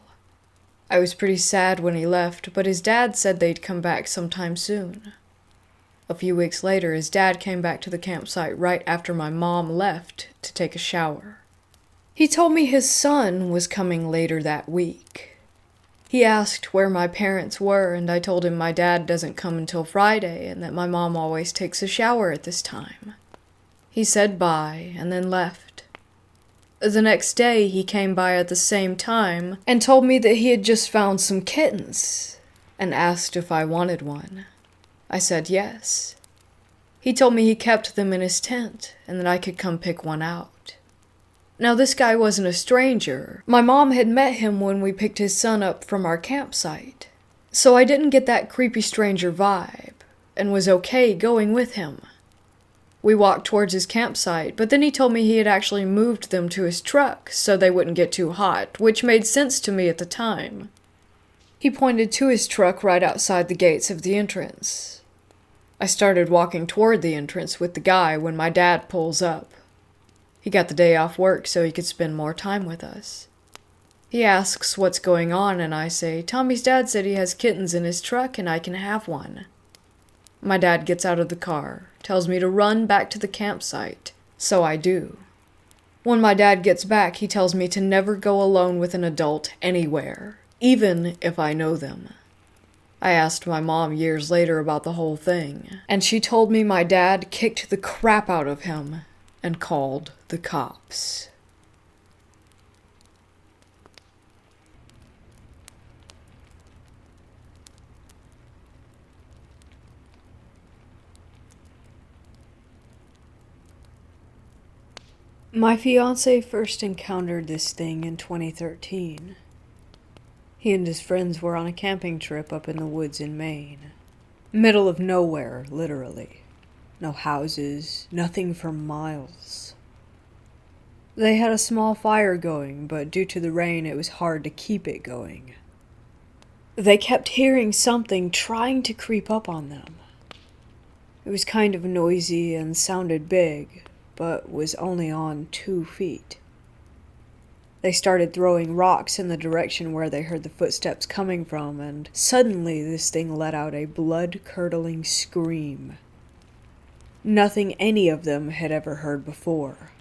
I was pretty sad when he left, but his dad said they'd come back sometime soon. A few weeks later, his dad came back to the campsite right after my mom left to take a shower. He told me his son was coming later that week. He asked where my parents were, and I told him my dad doesn't come until Friday and that my mom always takes a shower at this time. He said bye and then left. The next day, he came by at the same time and told me that he had just found some kittens and asked if I wanted one. I said yes. He told me he kept them in his tent and that I could come pick one out. Now, this guy wasn't a stranger. My mom had met him when we picked his son up from our campsite. So I didn't get that creepy stranger vibe, and was okay going with him. We walked towards his campsite, but then he told me he had actually moved them to his truck so they wouldn't get too hot, which made sense to me at the time. He pointed to his truck right outside the gates of the entrance. I started walking toward the entrance with the guy when my dad pulls up. He got the day off work so he could spend more time with us. He asks what's going on, and I say, Tommy's dad said he has kittens in his truck and I can have one. My dad gets out of the car, tells me to run back to the campsite, so I do. When my dad gets back, he tells me to never go alone with an adult anywhere, even if I know them. I asked my mom years later about the whole thing, and she told me my dad kicked the crap out of him and called the cops. My fiancé first encountered this thing in 2013. He and his friends were on a camping trip up in the woods in Maine. Middle of nowhere, literally. No houses, nothing for miles. They had a small fire going, but due to the rain it was hard to keep it going. They kept hearing something trying to creep up on them. It was kind of noisy and sounded big, but was only on 2 feet. They started throwing rocks in the direction where they heard the footsteps coming from, and suddenly this thing let out a blood-curdling scream. Nothing any of them had ever heard before.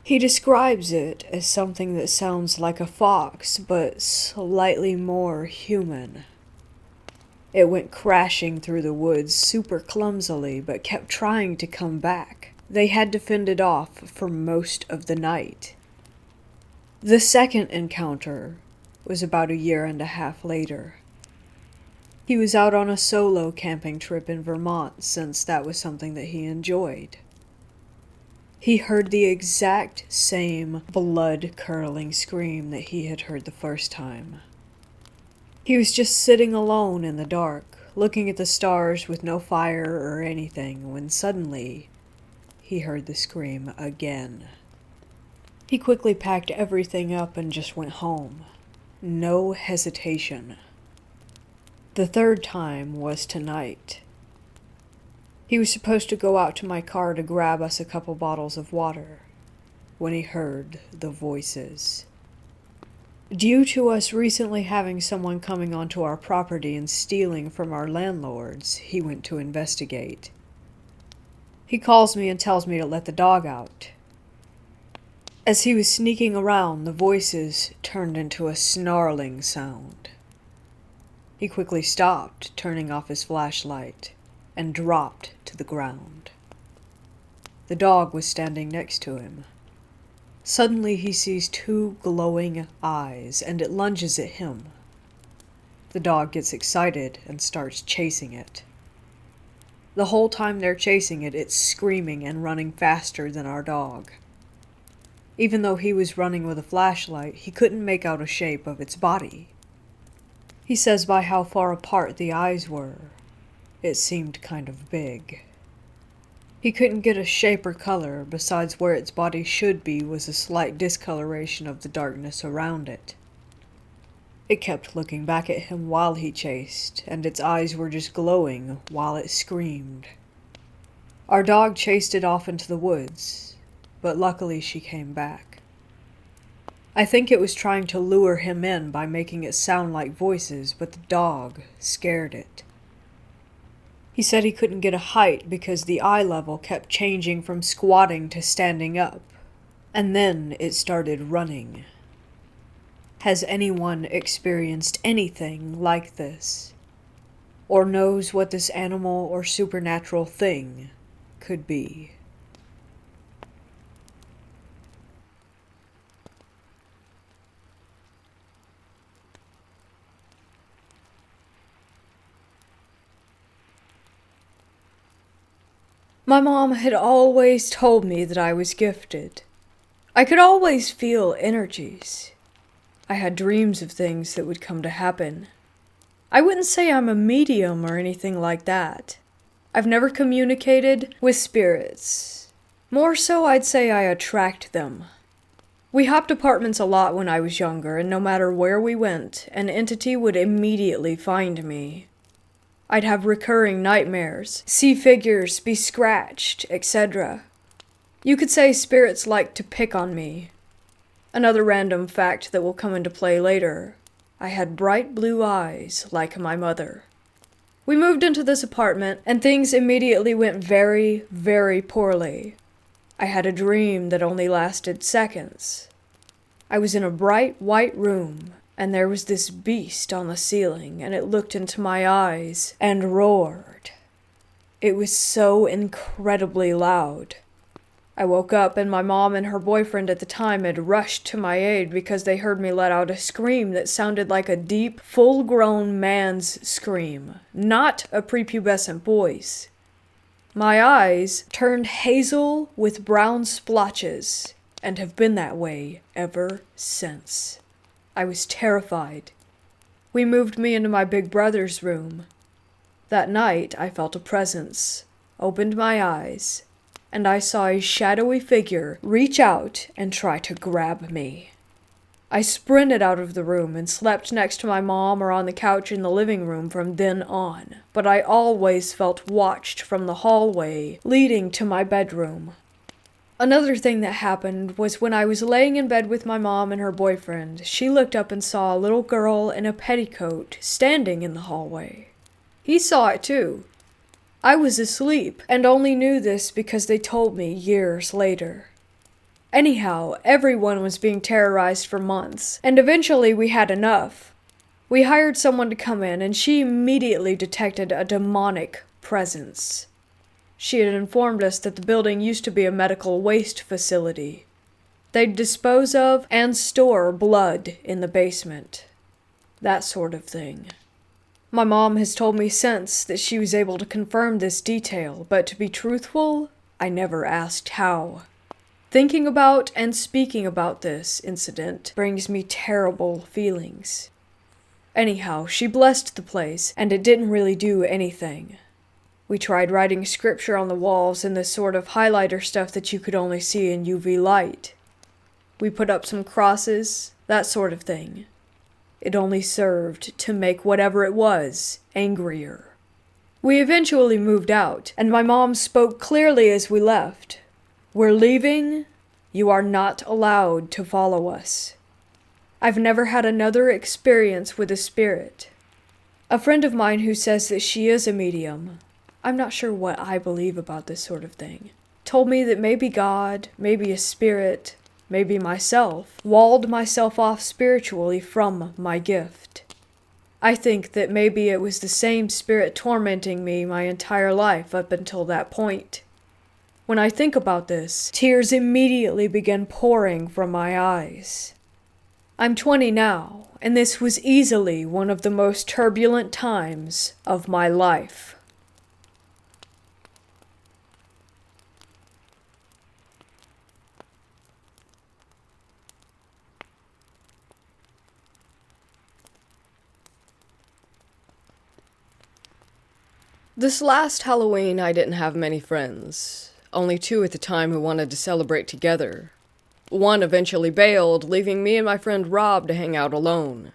He describes it as something that sounds like a fox, but slightly more human. It went crashing through the woods super clumsily, but kept trying to come back. They had to fend it off for most of the night. The second encounter was about 1.5 years later. He was out on a solo camping trip in Vermont, since that was something that he enjoyed. He heard the exact same blood-curdling scream that he had heard the first time. He was just sitting alone in the dark, looking at the stars with no fire or anything, when suddenly he heard the scream again. He quickly packed everything up and just went home. No hesitation. The third time was tonight. He was supposed to go out to my car to grab us a couple bottles of water when he heard the voices. Due to us recently having someone coming onto our property and stealing from our landlords, he went to investigate. He calls me and tells me to let the dog out. As he was sneaking around, the voices turned into a snarling sound. He quickly stopped, turning off his flashlight, and dropped to the ground. The dog was standing next to him. Suddenly he sees 2 glowing eyes, and it lunges at him. The dog gets excited and starts chasing it. The whole time they're chasing it, it's screaming and running faster than our dog. Even though he was running with a flashlight, he couldn't make out a shape of its body. He says by how far apart the eyes were, it seemed kind of big. He couldn't get a shape or color, besides where its body should be was a slight discoloration of the darkness around it. It kept looking back at him while he chased, and its eyes were just glowing while it screamed. Our dog chased it off into the woods, but luckily she came back. I think it was trying to lure him in by making it sound like voices, but the dog scared it. He said he couldn't get a height because the eye level kept changing from squatting to standing up, and then it started running. Has anyone experienced anything like this, or knows what this animal or supernatural thing could be? My mom had always told me that I was gifted. I could always feel energies. I had dreams of things that would come to happen. I wouldn't say I'm a medium or anything like that. I've never communicated with spirits. More so, I'd say I attract them. We hopped apartments a lot when I was younger, and no matter where we went, an entity would immediately find me. I'd have recurring nightmares, see figures, be scratched, etc. You could say spirits liked to pick on me. Another random fact that will come into play later. I had bright blue eyes like my mother. We moved into this apartment, and things immediately went very, very poorly. I had a dream that only lasted seconds. I was in a bright white room, and there was this beast on the ceiling, and it looked into my eyes and roared. It was so incredibly loud. I woke up, and my mom and her boyfriend at the time had rushed to my aid because they heard me let out a scream that sounded like a deep, full-grown man's scream, not a prepubescent boy's. My eyes turned hazel with brown splotches, and have been that way ever since. I was terrified. We moved me into my big brother's room. That night, I felt a presence, opened my eyes, and I saw a shadowy figure reach out and try to grab me. I sprinted out of the room and slept next to my mom or on the couch in the living room from then on, but I always felt watched from the hallway leading to my bedroom. Another thing that happened was when I was laying in bed with my mom and her boyfriend, she looked up and saw a little girl in a petticoat standing in the hallway. He saw it too. I was asleep and only knew this because they told me years later. Anyhow, everyone was being terrorized for months, and eventually we had enough. We hired someone to come in, and she immediately detected a demonic presence. She had informed us that the building used to be a medical waste facility. They'd dispose of and store blood in the basement. That sort of thing. My mom has told me since that she was able to confirm this detail, but to be truthful, I never asked how. Thinking about and speaking about this incident brings me terrible feelings. Anyhow, she blessed the place, and it didn't really do anything. We tried writing scripture on the walls and the sort of highlighter stuff that you could only see in UV light. We put up some crosses, that sort of thing. It only served to make whatever it was angrier. We eventually moved out, and my mom spoke clearly as we left. "We're leaving. You are not allowed to follow us." I've never had another experience with a spirit. A friend of mine who says that she is a medium, I'm not sure what I believe about this sort of thing, told me that maybe God, maybe a spirit, maybe myself, walled myself off spiritually from my gift. I think that maybe it was the same spirit tormenting me my entire life up until that point. When I think about this, tears immediately begin pouring from my eyes. I'm 20 now, and this was easily one of the most turbulent times of my life. This last Halloween, I didn't have many friends. Only 2 at the time who wanted to celebrate together. One eventually bailed, leaving me and my friend Rob to hang out alone.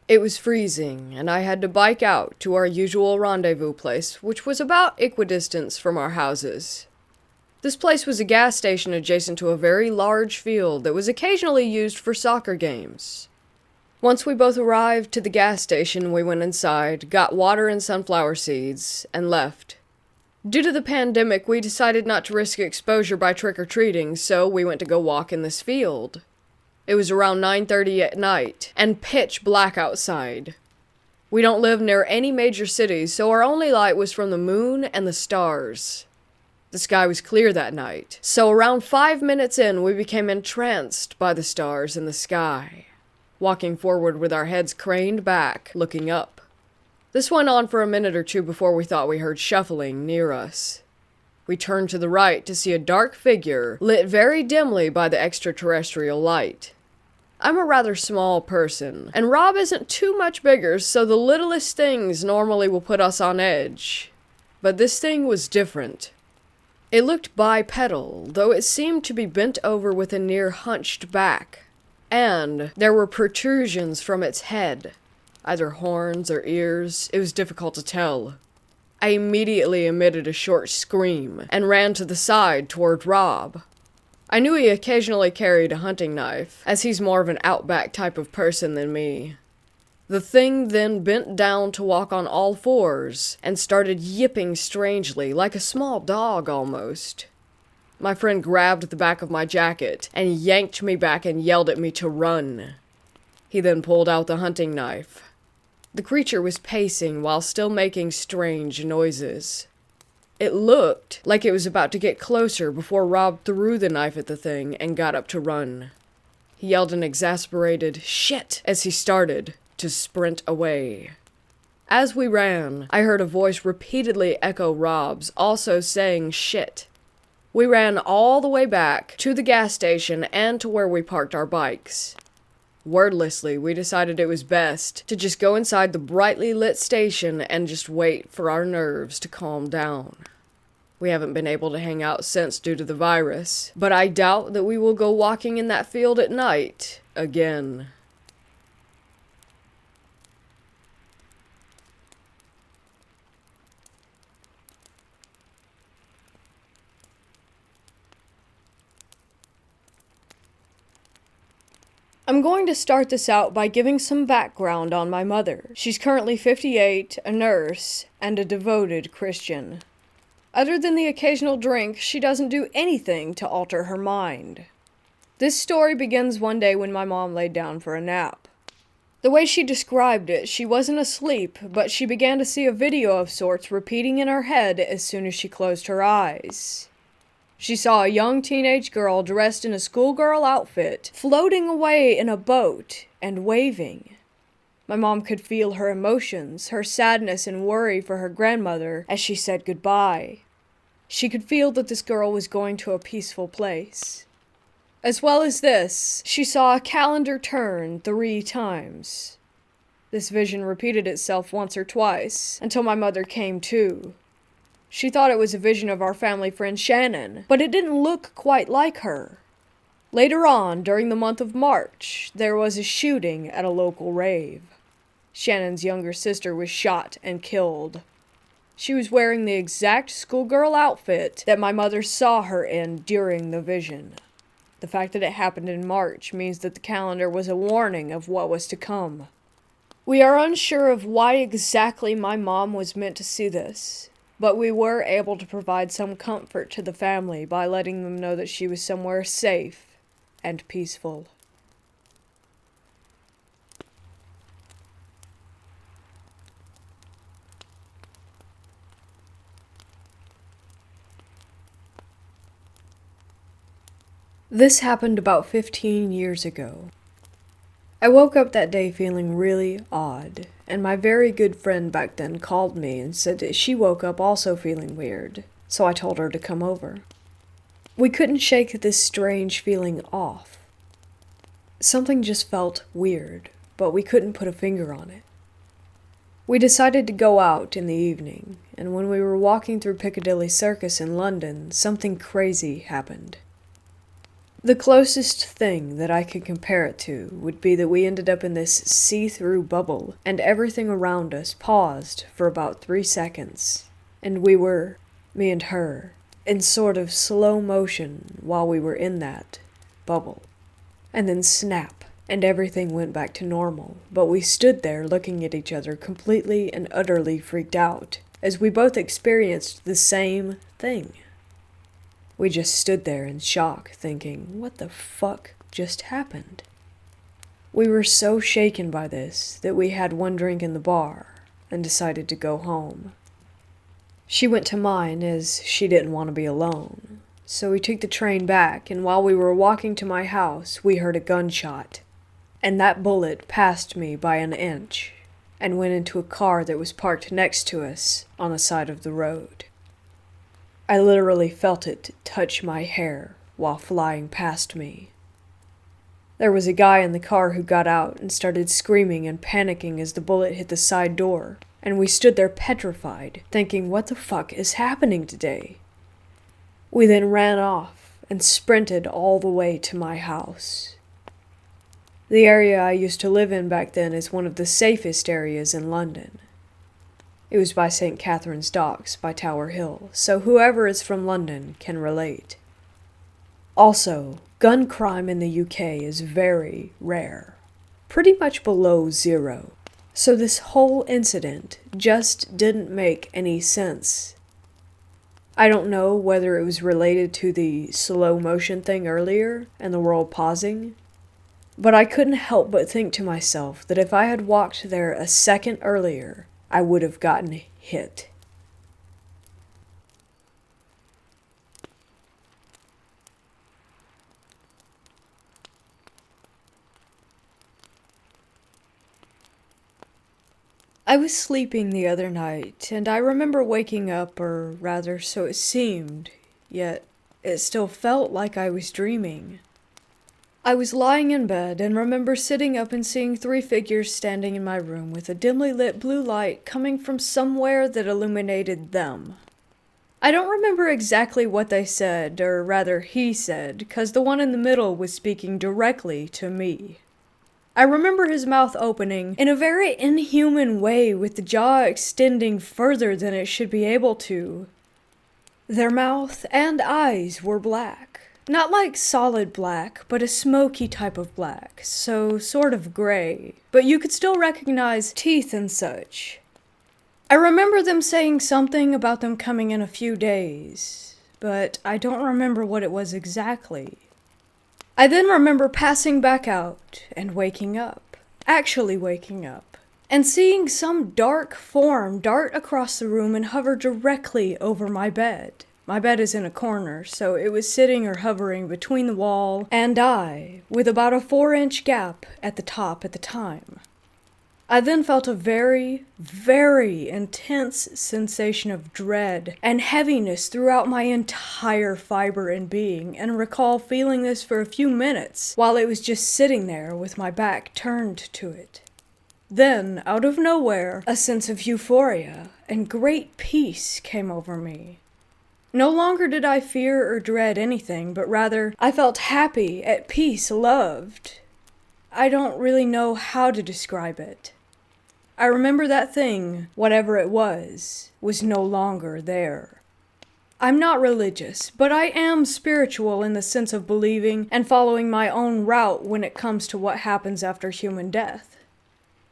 It was freezing, and I had to bike out to our usual rendezvous place, which was about equidistance from our houses. This place was a gas station adjacent to a very large field that was occasionally used for soccer games. Once we both arrived to the gas station, we went inside, got water and sunflower seeds, and left. Due to the pandemic, we decided not to risk exposure by trick-or-treating, so we went to go walk in this field. It was around 9:30 at night, and pitch black outside. We don't live near any major cities, so our only light was from the moon and the stars. The sky was clear that night, so around 5 minutes in, we became entranced by the stars in the sky, walking forward with our heads craned back, looking up. This went on for a minute or 2 before we thought we heard shuffling near us. We turned to the right to see a dark figure, lit very dimly by the extraterrestrial light. I'm a rather small person, and Rob isn't too much bigger, so the littlest things normally will put us on edge. But this thing was different. It looked bipedal, though it seemed to be bent over with a near hunched back. And there were protrusions from its head. Either horns or ears, it was difficult to tell. I immediately emitted a short scream and ran to the side toward Rob. I knew he occasionally carried a hunting knife, as he's more of an outback type of person than me. The thing then bent down to walk on all 4s and started yipping strangely, like a small dog almost. My friend grabbed the back of my jacket and yanked me back and yelled at me to run. He then pulled out the hunting knife. The creature was pacing while still making strange noises. It looked like it was about to get closer before Rob threw the knife at the thing and got up to run. He yelled an exasperated "shit" as he started to sprint away. As we ran, I heard a voice repeatedly echo Rob's, also saying "shit." We ran all the way back to the gas station and to where we parked our bikes. Wordlessly, we decided it was best to just go inside the brightly lit station and just wait for our nerves to calm down. We haven't been able to hang out since due to the virus, but I doubt that we will go walking in that field at night again. I'm going to start this out by giving some background on my mother. She's currently 58, a nurse, and a devoted Christian. Other than the occasional drink, she doesn't do anything to alter her mind. This story begins one day when my mom laid down for a nap. The way she described it, she wasn't asleep, but she began to see a video of sorts repeating in her head as soon as she closed her eyes. She saw a young teenage girl dressed in a schoolgirl outfit, floating away in a boat and waving. My mom could feel her emotions, her sadness and worry for her grandmother as she said goodbye. She could feel that this girl was going to a peaceful place. As well as this, she saw a calendar turn 3 times. This vision repeated itself once or twice, until my mother came to. She thought it was a vision of our family friend Shannon, but it didn't look quite like her. Later on, during the month of March, there was a shooting at a local rave. Shannon's younger sister was shot and killed. She was wearing the exact schoolgirl outfit that my mother saw her in during the vision. The fact that it happened in March means that the calendar was a warning of what was to come. We are unsure of why exactly my mom was meant to see this, but we were able to provide some comfort to the family by letting them know that she was somewhere safe and peaceful. This happened about 15 years ago. I woke up that day feeling really odd, and my very good friend back then called me and said that she woke up also feeling weird, so I told her to come over. We couldn't shake this strange feeling off. Something just felt weird, but we couldn't put a finger on it. We decided to go out in the evening, and when we were walking through Piccadilly Circus in London, something crazy happened. The closest thing that I could compare it to would be that we ended up in this see-through bubble, and everything around us paused for about 3 seconds. And we were, me and her, in sort of slow motion while we were in that bubble. And then snap, and everything went back to normal, but we stood there looking at each other completely and utterly freaked out, as we both experienced the same thing. We just stood there in shock, thinking, what the fuck just happened? We were so shaken by this that we had one drink in the bar and decided to go home. She went to mine as she didn't want to be alone. So we took the train back, and while we were walking to my house, we heard a gunshot. And that bullet passed me by an inch and went into a car that was parked next to us on the side of the road. I literally felt it touch my hair while flying past me. There was a guy in the car who got out and started screaming and panicking as the bullet hit the side door, and we stood there petrified, thinking, what the fuck is happening today? We then ran off and sprinted all the way to my house. The area I used to live in back then is one of the safest areas in London. It was by St. Catherine's Docks by Tower Hill, so whoever is from London can relate. Also, gun crime in the UK is very rare, pretty much below 0. So this whole incident just didn't make any sense. I don't know whether it was related to the slow motion thing earlier and the world pausing, but I couldn't help but think to myself that if I had walked there a second earlier, I would have gotten hit. I was sleeping the other night, and I remember waking up, or rather, so it seemed, yet it still felt like I was dreaming. I was lying in bed and remember sitting up and seeing 3 figures standing in my room with a dimly lit blue light coming from somewhere that illuminated them. I don't remember exactly what they said, or rather he said, because the one in the middle was speaking directly to me. I remember his mouth opening in a very inhuman way with the jaw extending further than it should be able to. Their mouth and eyes were black. Not like solid black, but a smoky type of black, so sort of gray. But you could still recognize teeth and such. I remember them saying something about them coming in a few days, but I don't remember what it was exactly. I then remember passing back out and waking up, actually waking up, and seeing some dark form dart across the room and hover directly over my bed. My bed is in a corner, so it was sitting or hovering between the wall and I, with about a 4-inch gap at the top at the time. I then felt a very, very intense sensation of dread and heaviness throughout my entire fiber and being, and recall feeling this for a few minutes while it was just sitting there with my back turned to it. Then, out of nowhere, a sense of euphoria and great peace came over me. No longer did I fear or dread anything, but rather I felt happy, at peace, loved. I don't really know how to describe it. I remember that thing, whatever it was no longer there. I'm not religious, but I am spiritual in the sense of believing and following my own route when it comes to what happens after human death.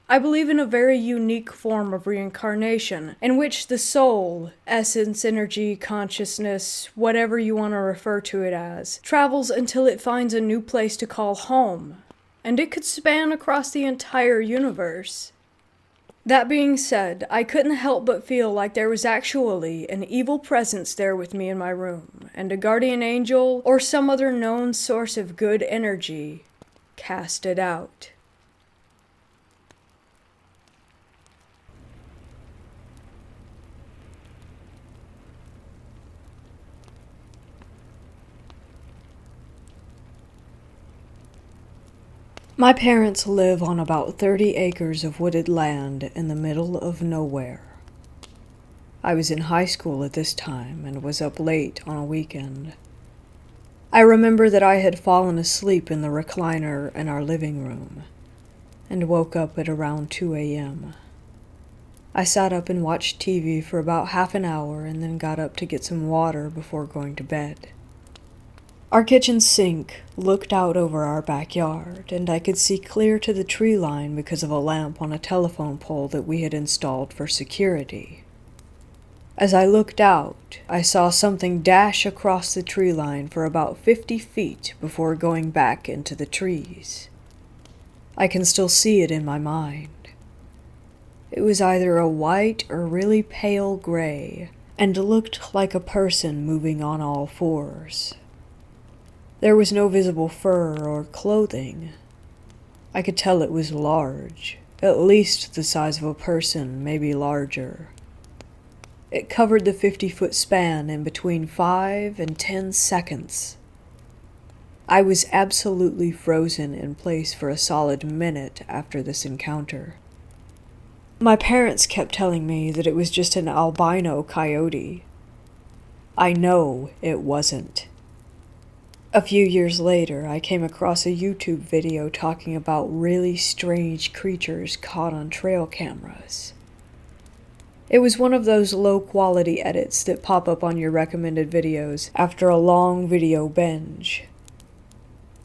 I believe in a very unique form of reincarnation, in which the soul, essence, energy, consciousness, whatever you want to refer to it as, travels until it finds a new place to call home, and it could span across the entire universe. That being said, I couldn't help but feel like there was actually an evil presence there with me in my room, and a guardian angel, or some other known source of good energy, cast it out. My parents live on about 30 acres of wooded land in the middle of nowhere. I was in high school at this time and was up late on a weekend. I remember that I had fallen asleep in the recliner in our living room and woke up at around 2 a.m. I sat up and watched TV for about half an hour and then got up to get some water before going to bed. Our kitchen sink looked out over our backyard, and I could see clear to the tree line because of a lamp on a telephone pole that we had installed for security. As I looked out, I saw something dash across the tree line for about 50 feet before going back into the trees. I can still see it in my mind. It was either a white or really pale gray, and looked like a person moving on all fours. There was no visible fur or clothing. I could tell it was large, at least the size of a person, maybe larger. It covered the 50-foot span in between 5 and 10 seconds. I was absolutely frozen in place for a solid minute after this encounter. My parents kept telling me that it was just an albino coyote. I know it wasn't. A few years later, I came across a YouTube video talking about really strange creatures caught on trail cameras. It was one of those low-quality edits that pop up on your recommended videos after a long video binge.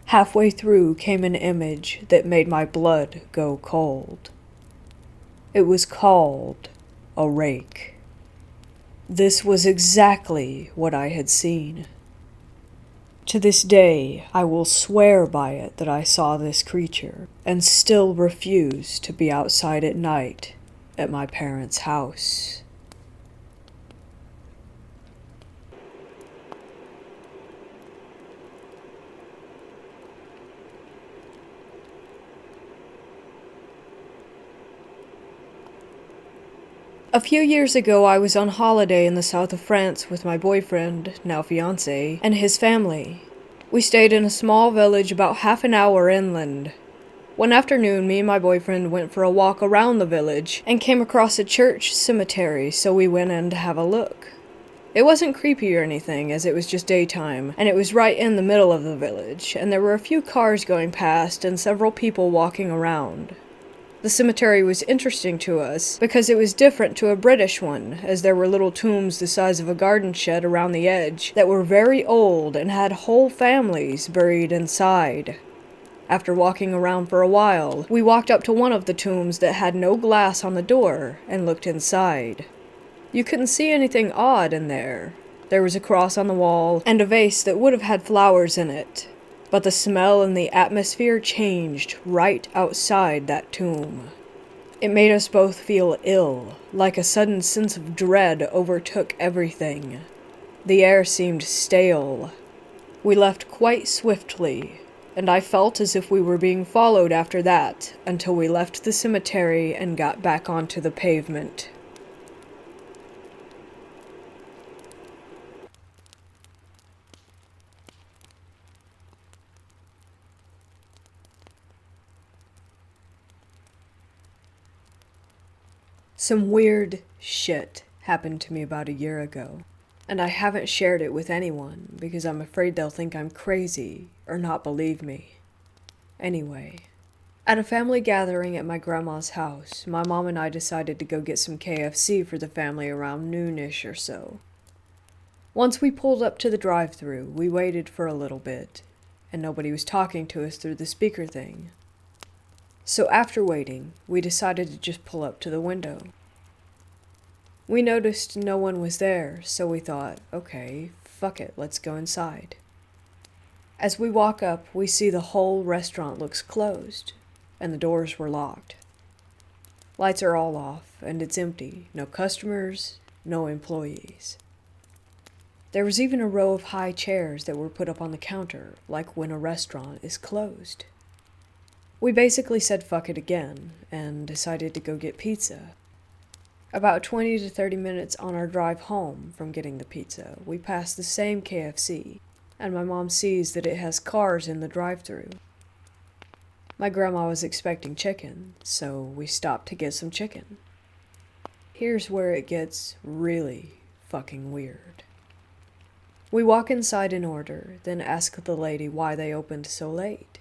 Halfway through came an image that made my blood go cold. It was called a rake. This was exactly what I had seen. To this day, I will swear by it that I saw this creature, and still refuse to be outside at night at my parents' house. A few years ago, I was on holiday in the south of France with my boyfriend, now fiancé, and his family. We stayed in a small village about half an hour inland. One afternoon, me and my boyfriend went for a walk around the village and came across a church cemetery, so we went in to have a look. It wasn't creepy or anything, as it was just daytime, and it was right in the middle of the village, and there were a few cars going past and several people walking around. The cemetery was interesting to us because it was different to a British one, as there were little tombs the size of a garden shed around the edge that were very old and had whole families buried inside. After walking around for a while, we walked up to one of the tombs that had no glass on the door and looked inside. You couldn't see anything odd in there. There was a cross on the wall and a vase that would have had flowers in it. But the smell and the atmosphere changed right outside that tomb. It made us both feel ill, like a sudden sense of dread overtook everything. The air seemed stale. We left quite swiftly, and I felt as if we were being followed after that, until we left the cemetery and got back onto the pavement. Some weird shit happened to me about a year ago, and I haven't shared it with anyone because I'm afraid they'll think I'm crazy or not believe me. Anyway, at a family gathering at my grandma's house, my mom and I decided to go get some KFC for the family around noonish or so. Once we pulled up to the drive-thru, we waited for a little bit, and nobody was talking to us through the speaker thing. So after waiting, we decided to just pull up to the window. We noticed no one was there, so we thought, okay, fuck it, let's go inside. As we walk up, we see the whole restaurant looks closed, and the doors were locked. Lights are all off, and it's empty. No customers, no employees. There was even a row of high chairs that were put up on the counter, like when a restaurant is closed. We basically said fuck it again, and decided to go get pizza. About 20 to 30 minutes on our drive home from getting the pizza, we passed the same KFC, and my mom sees that it has cars in the drive-thru. My grandma was expecting chicken, so we stopped to get some chicken. Here's where it gets really fucking weird. We walk inside in order, then ask the lady why they opened so late.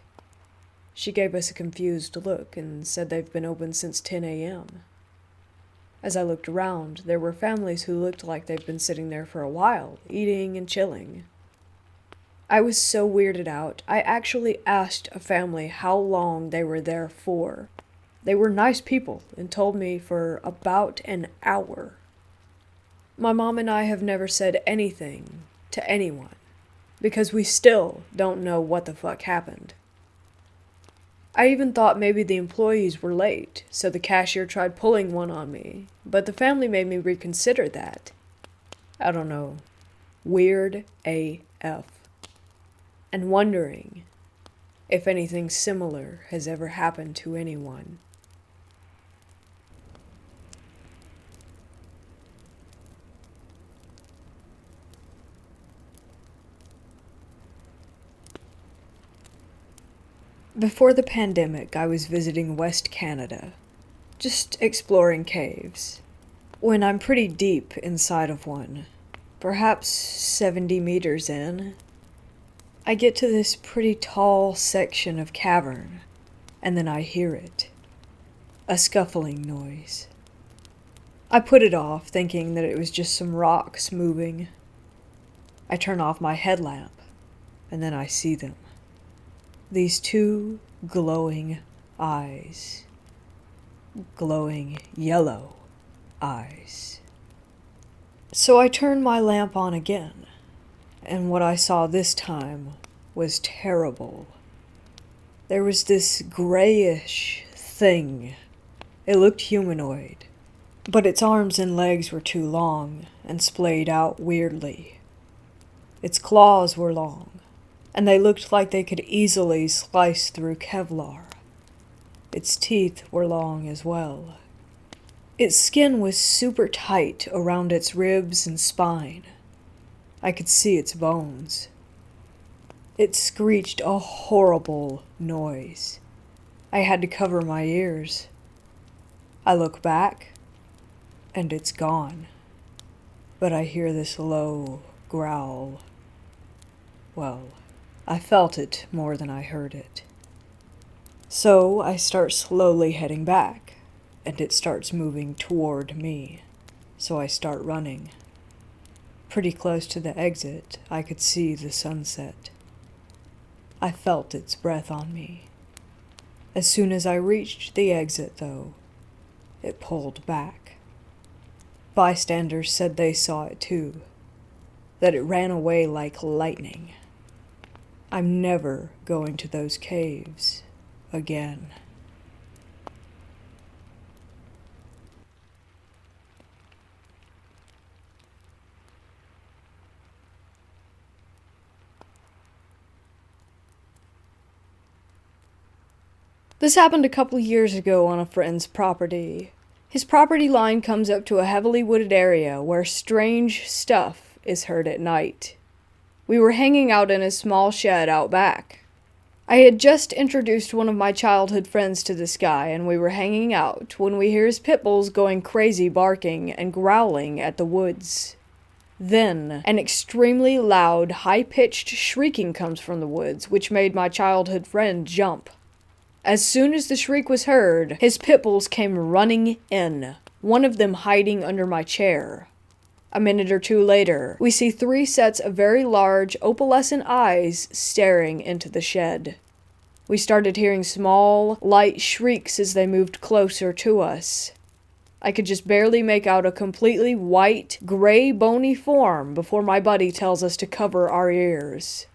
She gave us a confused look and said they've been open since 10 a.m. As I looked around, there were families who looked like they've been sitting there for a while, eating and chilling. I was so weirded out, I actually asked a family how long they were there for. They were nice people and told me for about an hour. My mom and I have never said anything to anyone, because we still don't know what the fuck happened. I even thought maybe the employees were late, so the cashier tried pulling one on me, but the family made me reconsider that. I don't know. Weird AF. And wondering if anything similar has ever happened to anyone. Before the pandemic, I was visiting West Canada, just exploring caves, when I'm pretty deep inside of one, perhaps 70 meters in. I get to this pretty tall section of cavern, and then I hear it. A scuffling noise. I put it off, thinking that it was just some rocks moving. I turn off my headlamp, and then I see them. These two glowing eyes. Glowing yellow eyes. So I turned my lamp on again, and what I saw this time was terrible. There was this grayish thing. It looked humanoid, but its arms and legs were too long and splayed out weirdly. Its claws were long, and they looked like they could easily slice through Kevlar. Its teeth were long as well. Its skin was super tight around its ribs and spine. I could see its bones. It screeched a horrible noise. I had to cover my ears. I look back, and it's gone. but I hear this low growl. Well, I felt it more than I heard it. So I start slowly heading back, and it starts moving toward me. So I start running. Pretty close to the exit, I could see the sunset. I felt its breath on me. As soon as I reached the exit, though, it pulled back. Bystanders said they saw it too, that it ran away like lightning. I'm never going to those caves again. This happened a couple years ago on a friend's property. His property line comes up to a heavily wooded area where strange stuff is heard at night. We were hanging out in a small shed out back. I had just introduced one of my childhood friends to this guy, and we were hanging out when we hear his pit bulls going crazy, barking and growling at the woods. Then, an extremely loud, high-pitched shrieking comes from the woods, which made my childhood friend jump. As soon as the shriek was heard, his pit bulls came running in, one of them hiding under my chair. A minute or two later, we see 3 sets of very large, opalescent eyes staring into the shed. We started hearing small, light shrieks as they moved closer to us. I could just barely make out a completely white, gray, bony form before my buddy tells us to cover our ears.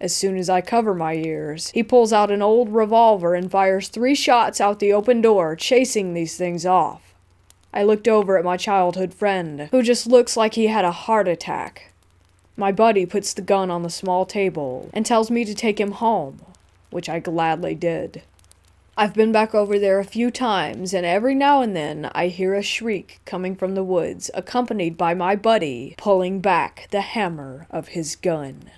As soon as I cover my ears, he pulls out an old revolver and fires 3 shots out the open door, chasing these things off. I looked over at my childhood friend, who just looks like he had a heart attack. My buddy puts the gun on the small table and tells me to take him home, which I gladly did. I've been back over there a few times, and every now and then I hear a shriek coming from the woods, accompanied by my buddy pulling back the hammer of his gun.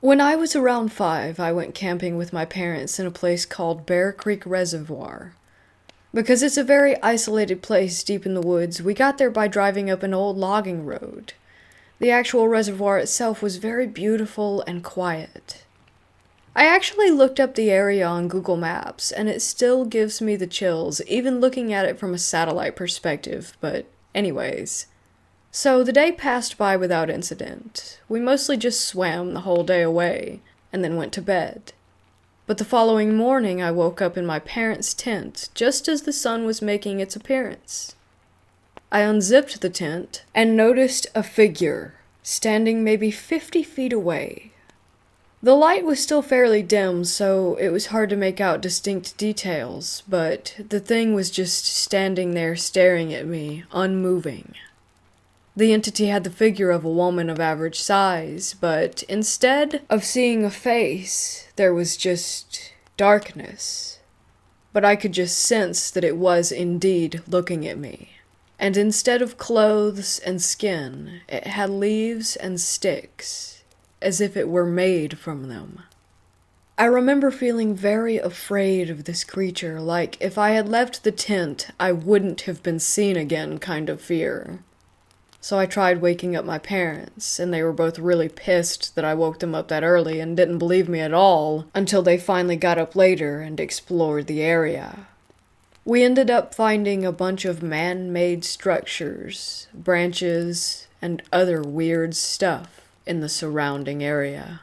When I was around 5, I went camping with my parents in a place called Bear Creek Reservoir. Because it's a very isolated place deep in the woods, we got there by driving up an old logging road. The actual reservoir itself was very beautiful and quiet. I actually looked up the area on Google Maps, and it still gives me the chills, even looking at it from a satellite perspective, but anyways. So the day passed by without incident. We mostly just swam the whole day away, and then went to bed. But the following morning I woke up in my parents' tent, just as the sun was making its appearance. I unzipped the tent, and noticed a figure, standing maybe 50 feet away. The light was still fairly dim, so it was hard to make out distinct details, but the thing was just standing there staring at me, unmoving. The entity had the figure of a woman of average size, but instead of seeing a face, there was just darkness. But I could just sense that it was indeed looking at me. And instead of clothes and skin, it had leaves and sticks, as if it were made from them. I remember feeling very afraid of this creature, like if I had left the tent, I wouldn't have been seen again kind of fear. So I tried waking up my parents, and they were both really pissed that I woke them up that early and didn't believe me at all until they finally got up later and explored the area. We ended up finding a bunch of man-made structures, branches, and other weird stuff in the surrounding area.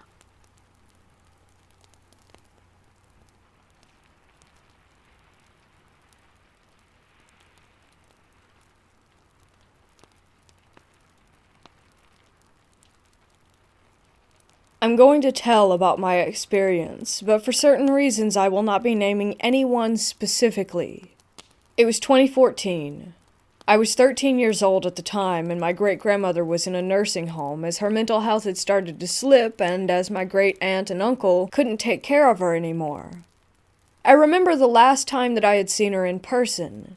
I'm going to tell about my experience, but for certain reasons I will not be naming anyone specifically. It was 2014. I was 13 years old at the time, and my great-grandmother was in a nursing home as her mental health had started to slip and as my great-aunt and uncle couldn't take care of her anymore. I remember the last time that I had seen her in person.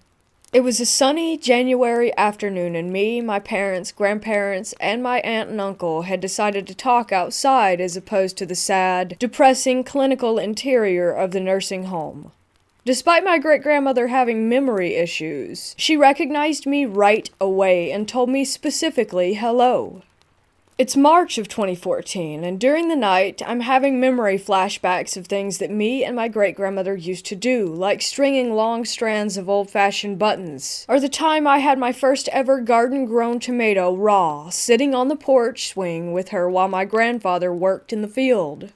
It was a sunny January afternoon, and me, my parents, grandparents, and my aunt and uncle had decided to talk outside as opposed to the sad, depressing clinical interior of the nursing home. Despite my great-grandmother having memory issues, she recognized me right away and told me specifically hello. It's March of 2014, and during the night, I'm having memory flashbacks of things that me and my great-grandmother used to do, like stringing long strands of old-fashioned buttons, or the time I had my first ever garden-grown tomato raw, sitting on the porch swing with her while my grandfather worked in the field.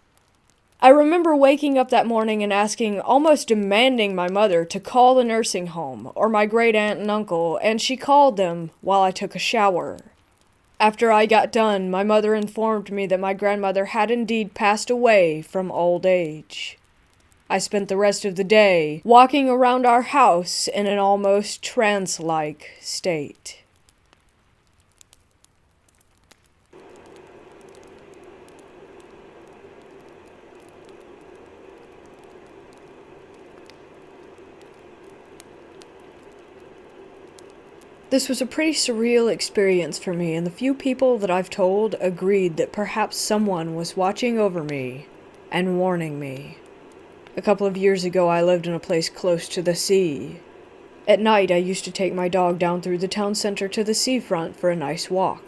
I remember waking up that morning and asking, almost demanding my mother to call the nursing home, or my great-aunt and uncle, and she called them while I took a shower. After I got done, my mother informed me that my grandmother had indeed passed away from old age. I spent the rest of the day walking around our house in an almost trance-like state. This was a pretty surreal experience for me, and the few people that I've told agreed that perhaps someone was watching over me and warning me. A couple of years ago, I lived in a place close to the sea. At night, I used to take my dog down through the town center to the seafront for a nice walk.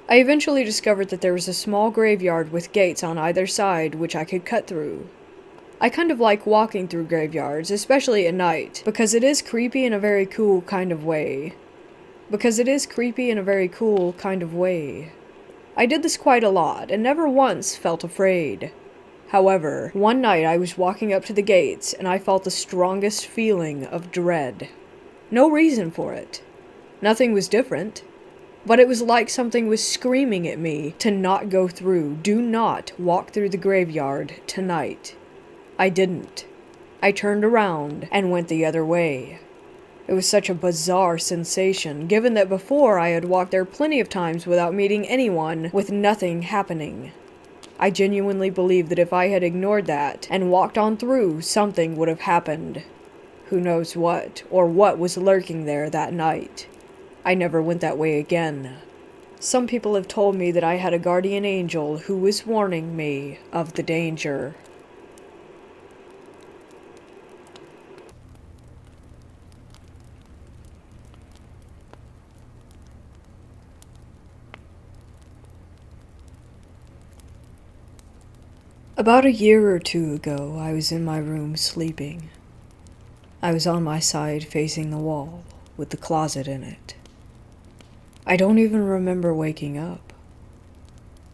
I eventually discovered that there was a small graveyard with gates on either side which I could cut through. I kind of like walking through graveyards, especially at night, because it is creepy in a very cool kind of way. I did this quite a lot, and never once felt afraid. However, one night I was walking up to the gates, and I felt the strongest feeling of dread. No reason for it. Nothing was different. But it was like something was screaming at me to not go through. Do not walk through the graveyard tonight. I didn't. I turned around and went the other way. It was such a bizarre sensation, given that before I had walked there plenty of times without meeting anyone, with nothing happening. I genuinely believe that if I had ignored that and walked on through, something would have happened. Who knows what, or what was lurking there that night. I never went that way again. Some people have told me that I had a guardian angel who was warning me of the danger. About a year or two ago, I was in my room sleeping. I was on my side facing the wall, with the closet in it. I don't even remember waking up.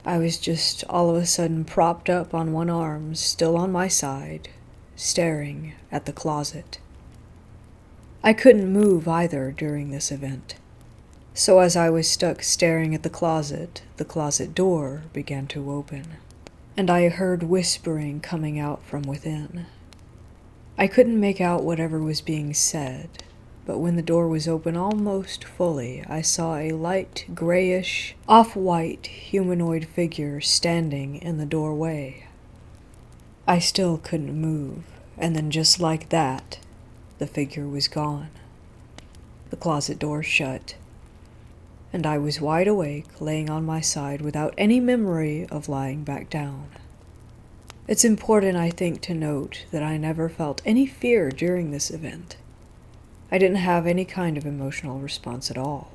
I was just all of a sudden propped up on one arm, still on my side, staring at the closet. I couldn't move either during this event. So as I was stuck staring at the closet door began to open. And I heard whispering coming out from within. I couldn't make out whatever was being said, but when the door was open almost fully, I saw a light grayish, off-white humanoid figure standing in the doorway. I still couldn't move, and then just like that, the figure was gone. The closet door shut, and I was wide awake, laying on my side without any memory of lying back down. It's important, I think, to note that I never felt any fear during this event. I didn't have any kind of emotional response at all.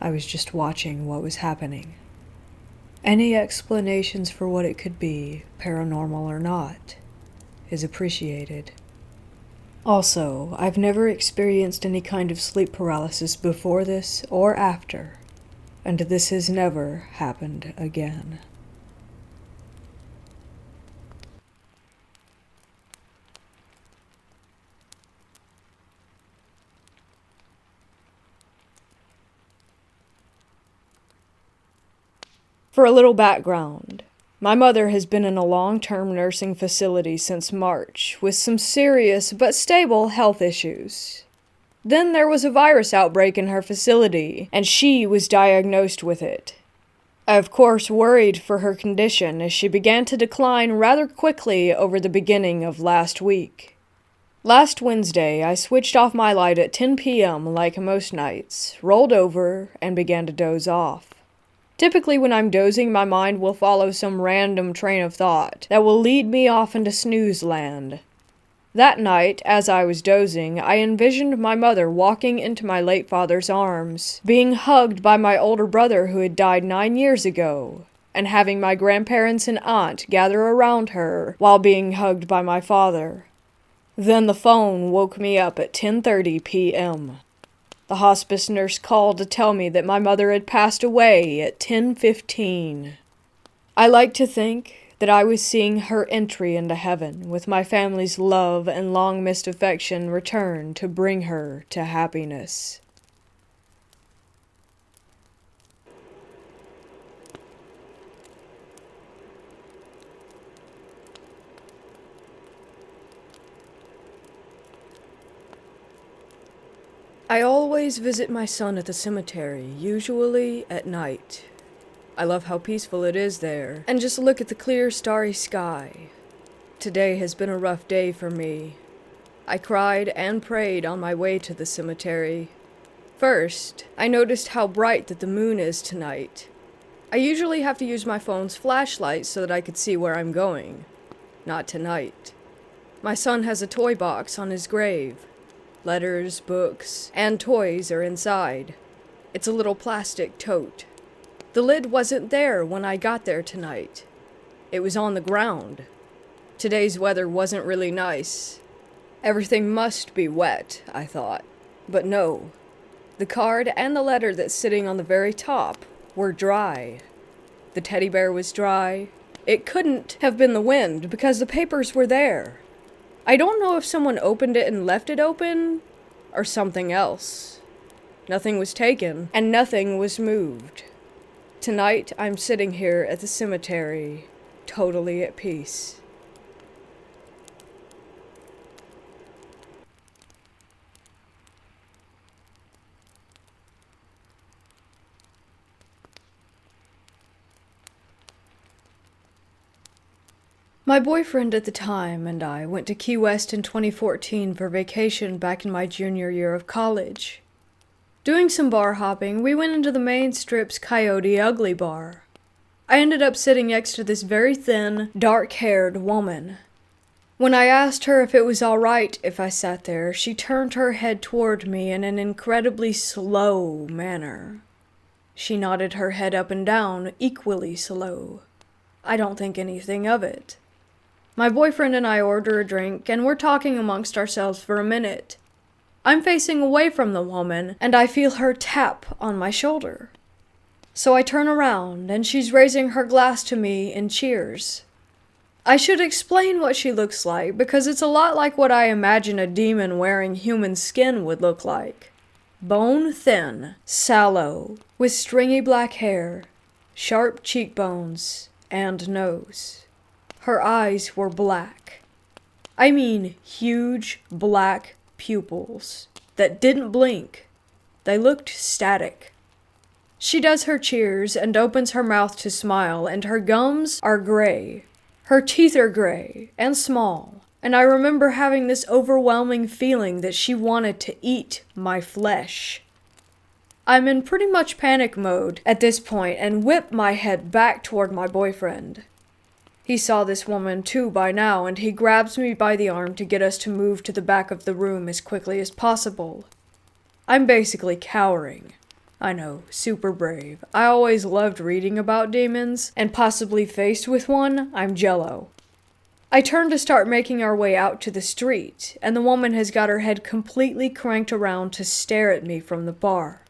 I was just watching what was happening. Any explanations for what it could be, paranormal or not, is appreciated. Also, I've never experienced any kind of sleep paralysis before this or after, and this has never happened again. For a little background, my mother has been in a long-term nursing facility since March, with some serious but stable health issues. Then there was a virus outbreak in her facility, and she was diagnosed with it. I of course worried for her condition as she began to decline rather quickly over the beginning of last week. Last Wednesday, I switched off my light at 10 p.m. like most nights, rolled over, and began to doze off. Typically when I'm dozing, my mind will follow some random train of thought that will lead me off into snooze land. That night, as I was dozing, I envisioned my mother walking into my late father's arms, being hugged by my older brother who had died 9 years ago, and having my grandparents and aunt gather around her while being hugged by my father. Then the phone woke me up at 10:30 p.m. The hospice nurse called to tell me that my mother had passed away at 10:15. I like to think that I was seeing her entry into heaven, with my family's love and long-missed affection return to bring her to happiness. I always visit my son at the cemetery, usually at night. I love how peaceful it is there, and just look at the clear, starry sky. Today has been a rough day for me. I cried and prayed on my way to the cemetery. First, I noticed how bright that the moon is tonight. I usually have to use my phone's flashlight so that I could see where I'm going. Not tonight. My son has a toy box on his grave. Letters, books, and toys are inside. It's a little plastic tote. The lid wasn't there when I got there tonight. It was on the ground. Today's weather wasn't really nice. Everything must be wet, I thought. But no. The card and the letter that's sitting on the very top were dry. The teddy bear was dry. It couldn't have been the wind because the papers were there. I don't know if someone opened it and left it open, or something else. Nothing was taken, and nothing was moved. Tonight, I'm sitting here at the cemetery, totally at peace. My boyfriend at the time and I went to Key West in 2014 for vacation back in my junior year of college. Doing some bar hopping, we went into the main strip's Coyote Ugly bar. I ended up sitting next to this very thin, dark-haired woman. When I asked her if it was all right if I sat there, she turned her head toward me in an incredibly slow manner. She nodded her head up and down, equally slow. I don't think anything of it. My boyfriend and I order a drink, and we're talking amongst ourselves for a minute. I'm facing away from the woman, and I feel her tap on my shoulder. So I turn around, and she's raising her glass to me in cheers. I should explain what she looks like, because it's a lot like what I imagine a demon wearing human skin would look like. Bone thin, sallow, with stringy black hair, sharp cheekbones, and nose. Her eyes were black. I mean huge black pupils that didn't blink. They looked static. She does her cheers and opens her mouth to smile, and her gums are gray. Her teeth are gray and small, and I remember having this overwhelming feeling that she wanted to eat my flesh. I'm in pretty much panic mode at this point and whip my head back toward my boyfriend. He saw this woman too by now, and he grabs me by the arm to get us to move to the back of the room as quickly as possible. I'm basically cowering. I know, super brave. I always loved reading about demons, and possibly faced with one, I'm jello. I turn to start making our way out to the street, and the woman has got her head completely cranked around to stare at me from the bar.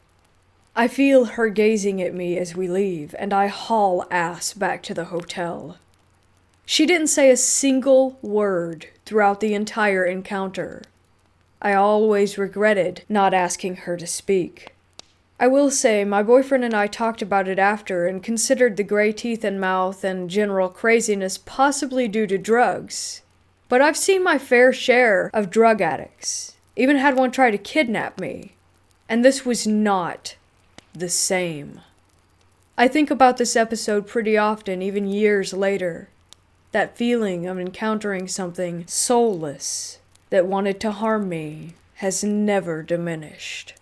I feel her gazing at me as we leave, and I haul ass back to the hotel. She didn't say a single word throughout the entire encounter. I always regretted not asking her to speak. I will say, my boyfriend and I talked about it after and considered the gray teeth and mouth and general craziness possibly due to drugs. But I've seen my fair share of drug addicts. Even had one try to kidnap me. And this was not the same. I think about this episode pretty often, even years later. That feeling of encountering something soulless, that wanted to harm me has never diminished.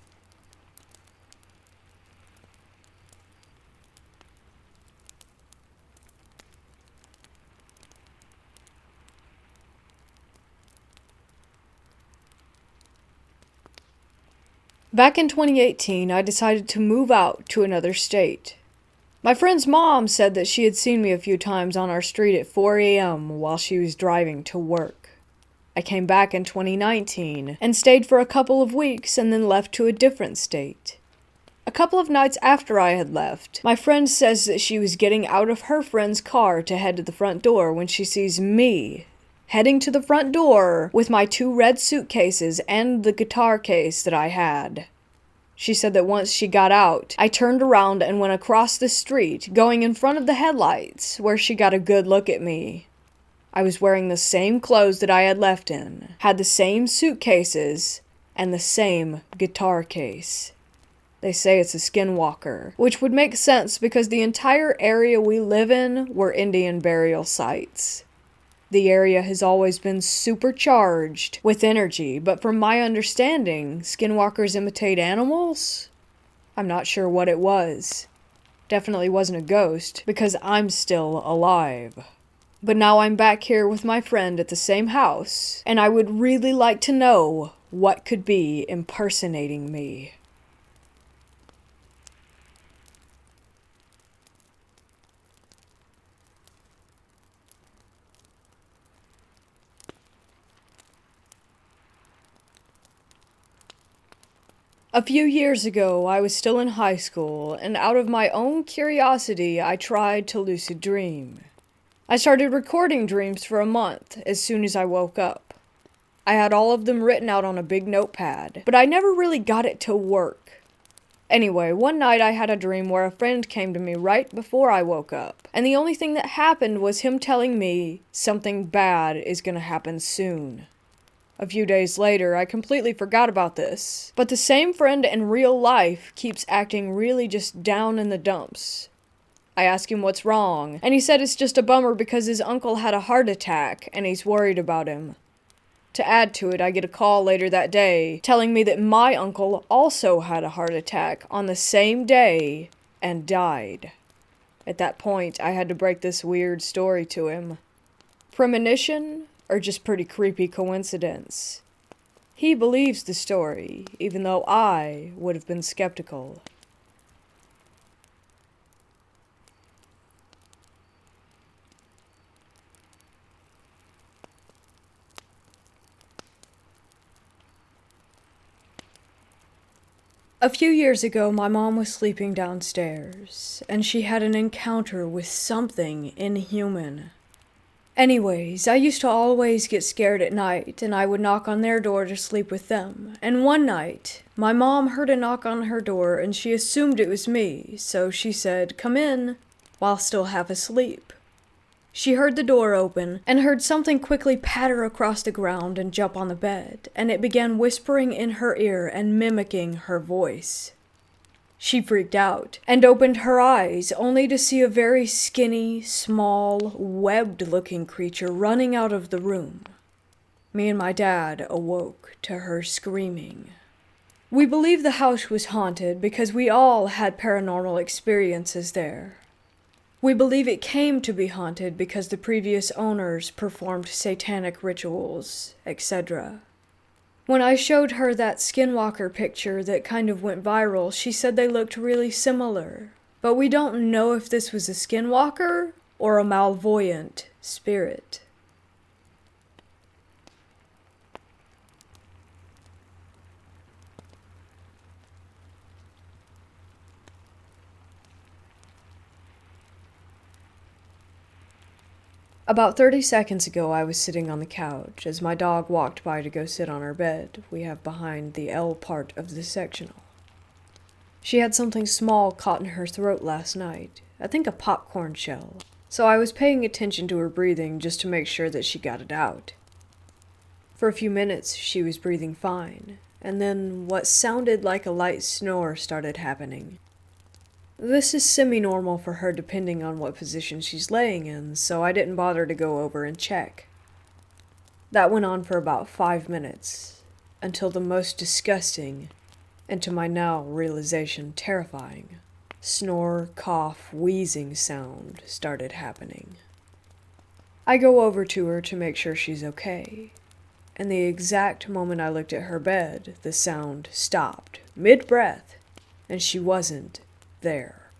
Back in 2018, I decided to move out to another state. My friend's mom said that she had seen me a few times on our street at 4 a.m. while she was driving to work. I came back in 2019 and stayed for a couple of weeks and then left to a different state. A couple of nights after I had left, my friend says that she was getting out of her friend's car to head to the front door when she sees me heading to the front door with my 2 red suitcases and the guitar case that I had. She said that once she got out, I turned around and went across the street, going in front of the headlights, where she got a good look at me. I was wearing the same clothes that I had left in, had the same suitcases, and the same guitar case. They say it's a skinwalker, which would make sense because the entire area we live in were Indian burial sites. The area has always been supercharged with energy, but from my understanding, skinwalkers imitate animals? I'm not sure what it was. Definitely wasn't a ghost, because I'm still alive. But now I'm back here with my friend at the same house, and I would really like to know what could be impersonating me. A few years ago, I was still in high school, and out of my own curiosity, I tried to lucid dream. I started recording dreams for a month as soon as I woke up. I had all of them written out on a big notepad, but I never really got it to work. Anyway, one night I had a dream where a friend came to me right before I woke up, and the only thing that happened was him telling me something bad is gonna happen soon. A few days later, I completely forgot about this, but the same friend in real life keeps acting really just down in the dumps. I ask him what's wrong, and he said it's just a bummer because his uncle had a heart attack and he's worried about him. To add to it, I get a call later that day telling me that my uncle also had a heart attack on the same day and died. At that point, I had to break this weird story to him. Premonition? Or just pretty creepy coincidence? He believes the story, even though I would have been skeptical. A few years ago, my mom was sleeping downstairs, and she had an encounter with something inhuman. Anyways, I used to always get scared at night, and I would knock on their door to sleep with them. And one night, my mom heard a knock on her door, and she assumed it was me, so she said, "Come in," while still half asleep. She heard the door open, and heard something quickly patter across the ground and jump on the bed, and it began whispering in her ear and mimicking her voice. She freaked out, and opened her eyes, only to see a very skinny, small, webbed-looking creature running out of the room. Me and my dad awoke to her screaming. We believe the house was haunted because we all had paranormal experiences there. We believe it came to be haunted because the previous owners performed satanic rituals, etc. When I showed her that skinwalker picture that kind of went viral, she said they looked really similar. But we don't know if this was a skinwalker or a malvoyant spirit. About 30 seconds ago, I was sitting on the couch as my dog walked by to go sit on our bed we have behind the L part of the sectional. She had something small caught in her throat last night, I think a popcorn shell, so I was paying attention to her breathing just to make sure that she got it out. For a few minutes, she was breathing fine, and then what sounded like a light snore started happening. This is semi-normal for her depending on what position she's laying in, so I didn't bother to go over and check. That went on for about 5 minutes, until the most disgusting, and to my now realization terrifying, snore, cough, wheezing sound started happening. I go over to her to make sure she's okay, and the exact moment I looked at her bed, the sound stopped, mid-breath, and she wasn't there.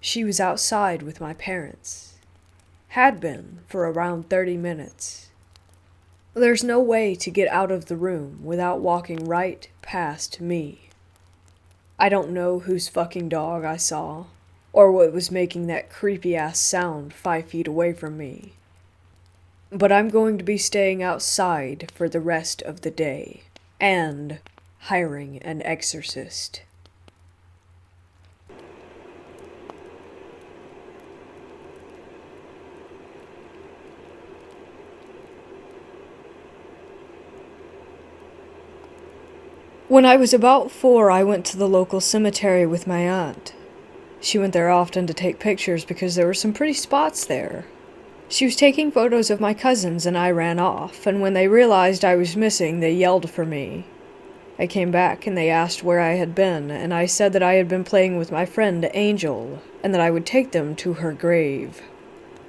She was outside with my parents. Had been for around 30 minutes. There's no way to get out of the room without walking right past me. I don't know whose fucking dog I saw, or what was making that creepy-ass sound 5 feet away from me. But I'm going to be staying outside for the rest of the day, and hiring an exorcist. When I was about 4, I went to the local cemetery with my aunt. She went there often to take pictures because there were some pretty spots there. She was taking photos of my cousins and I ran off, and when they realized I was missing, they yelled for me. I came back and they asked where I had been, and I said that I had been playing with my friend Angel, and that I would take them to her grave.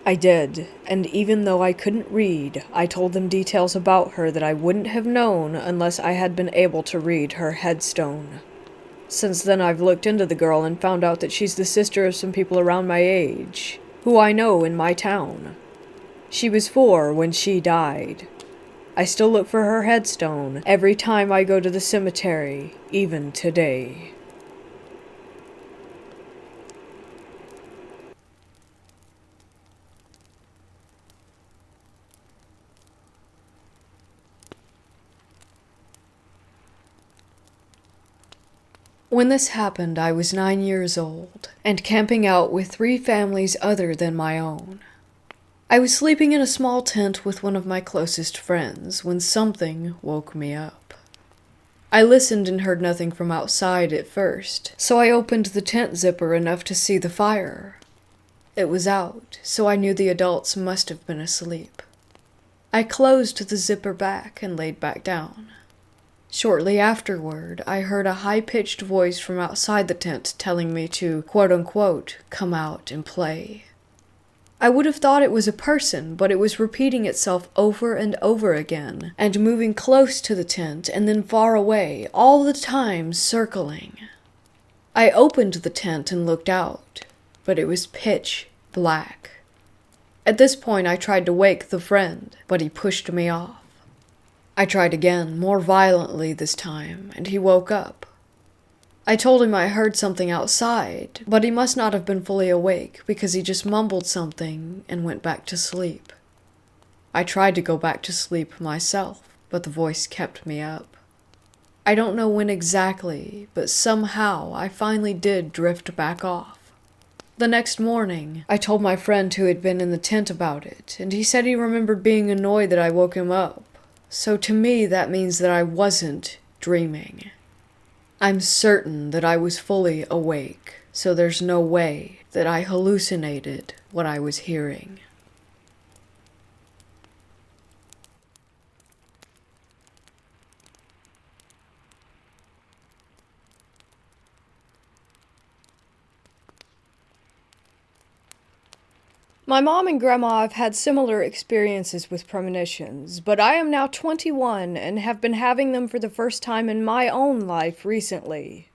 I did, and even though I couldn't read, I told them details about her that I wouldn't have known unless I had been able to read her headstone. Since then I've looked into the girl and found out that she's the sister of some people around my age, who I know in my town. She was 4 when she died. I still look for her headstone every time I go to the cemetery, even today. When this happened, I was 9 years old, and camping out with 3 families other than my own. I was sleeping in a small tent with one of my closest friends when something woke me up. I listened and heard nothing from outside at first, so I opened the tent zipper enough to see the fire. It was out, so I knew the adults must have been asleep. I closed the zipper back and laid back down. Shortly afterward, I heard a high-pitched voice from outside the tent telling me to, quote-unquote, come out and play. I would have thought it was a person, but it was repeating itself over and over again, and moving close to the tent and then far away, all the time circling. I opened the tent and looked out, but it was pitch black. At this point, I tried to wake the friend, but he pushed me off. I tried again, more violently this time, and he woke up. I told him I heard something outside, but he must not have been fully awake because he just mumbled something and went back to sleep. I tried to go back to sleep myself, but the voice kept me up. I don't know when exactly, but somehow I finally did drift back off. The next morning, I told my friend who had been in the tent about it, and he said he remembered being annoyed that I woke him up. So to me, that means that I wasn't dreaming. I'm certain that I was fully awake, so there's no way that I hallucinated what I was hearing. My mom and grandma have had similar experiences with premonitions, but I am now 21 and have been having them for the first time in my own life recently.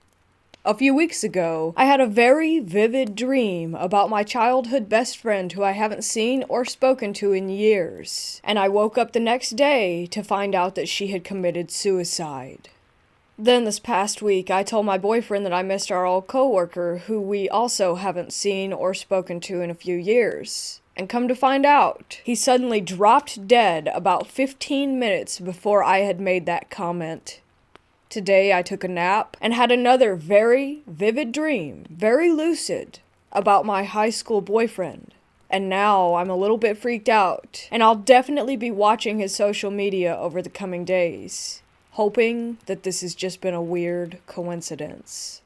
A few weeks ago, I had a very vivid dream about my childhood best friend who I haven't seen or spoken to in years, and I woke up the next day to find out that she had committed suicide. Then this past week, I told my boyfriend that I missed our old coworker, who we also haven't seen or spoken to in a few years. And come to find out, he suddenly dropped dead about 15 minutes before I had made that comment. Today I took a nap and had another very vivid dream, very lucid, about my high school boyfriend. And now I'm a little bit freaked out, and I'll definitely be watching his social media over the coming days, hoping that this has just been a weird coincidence.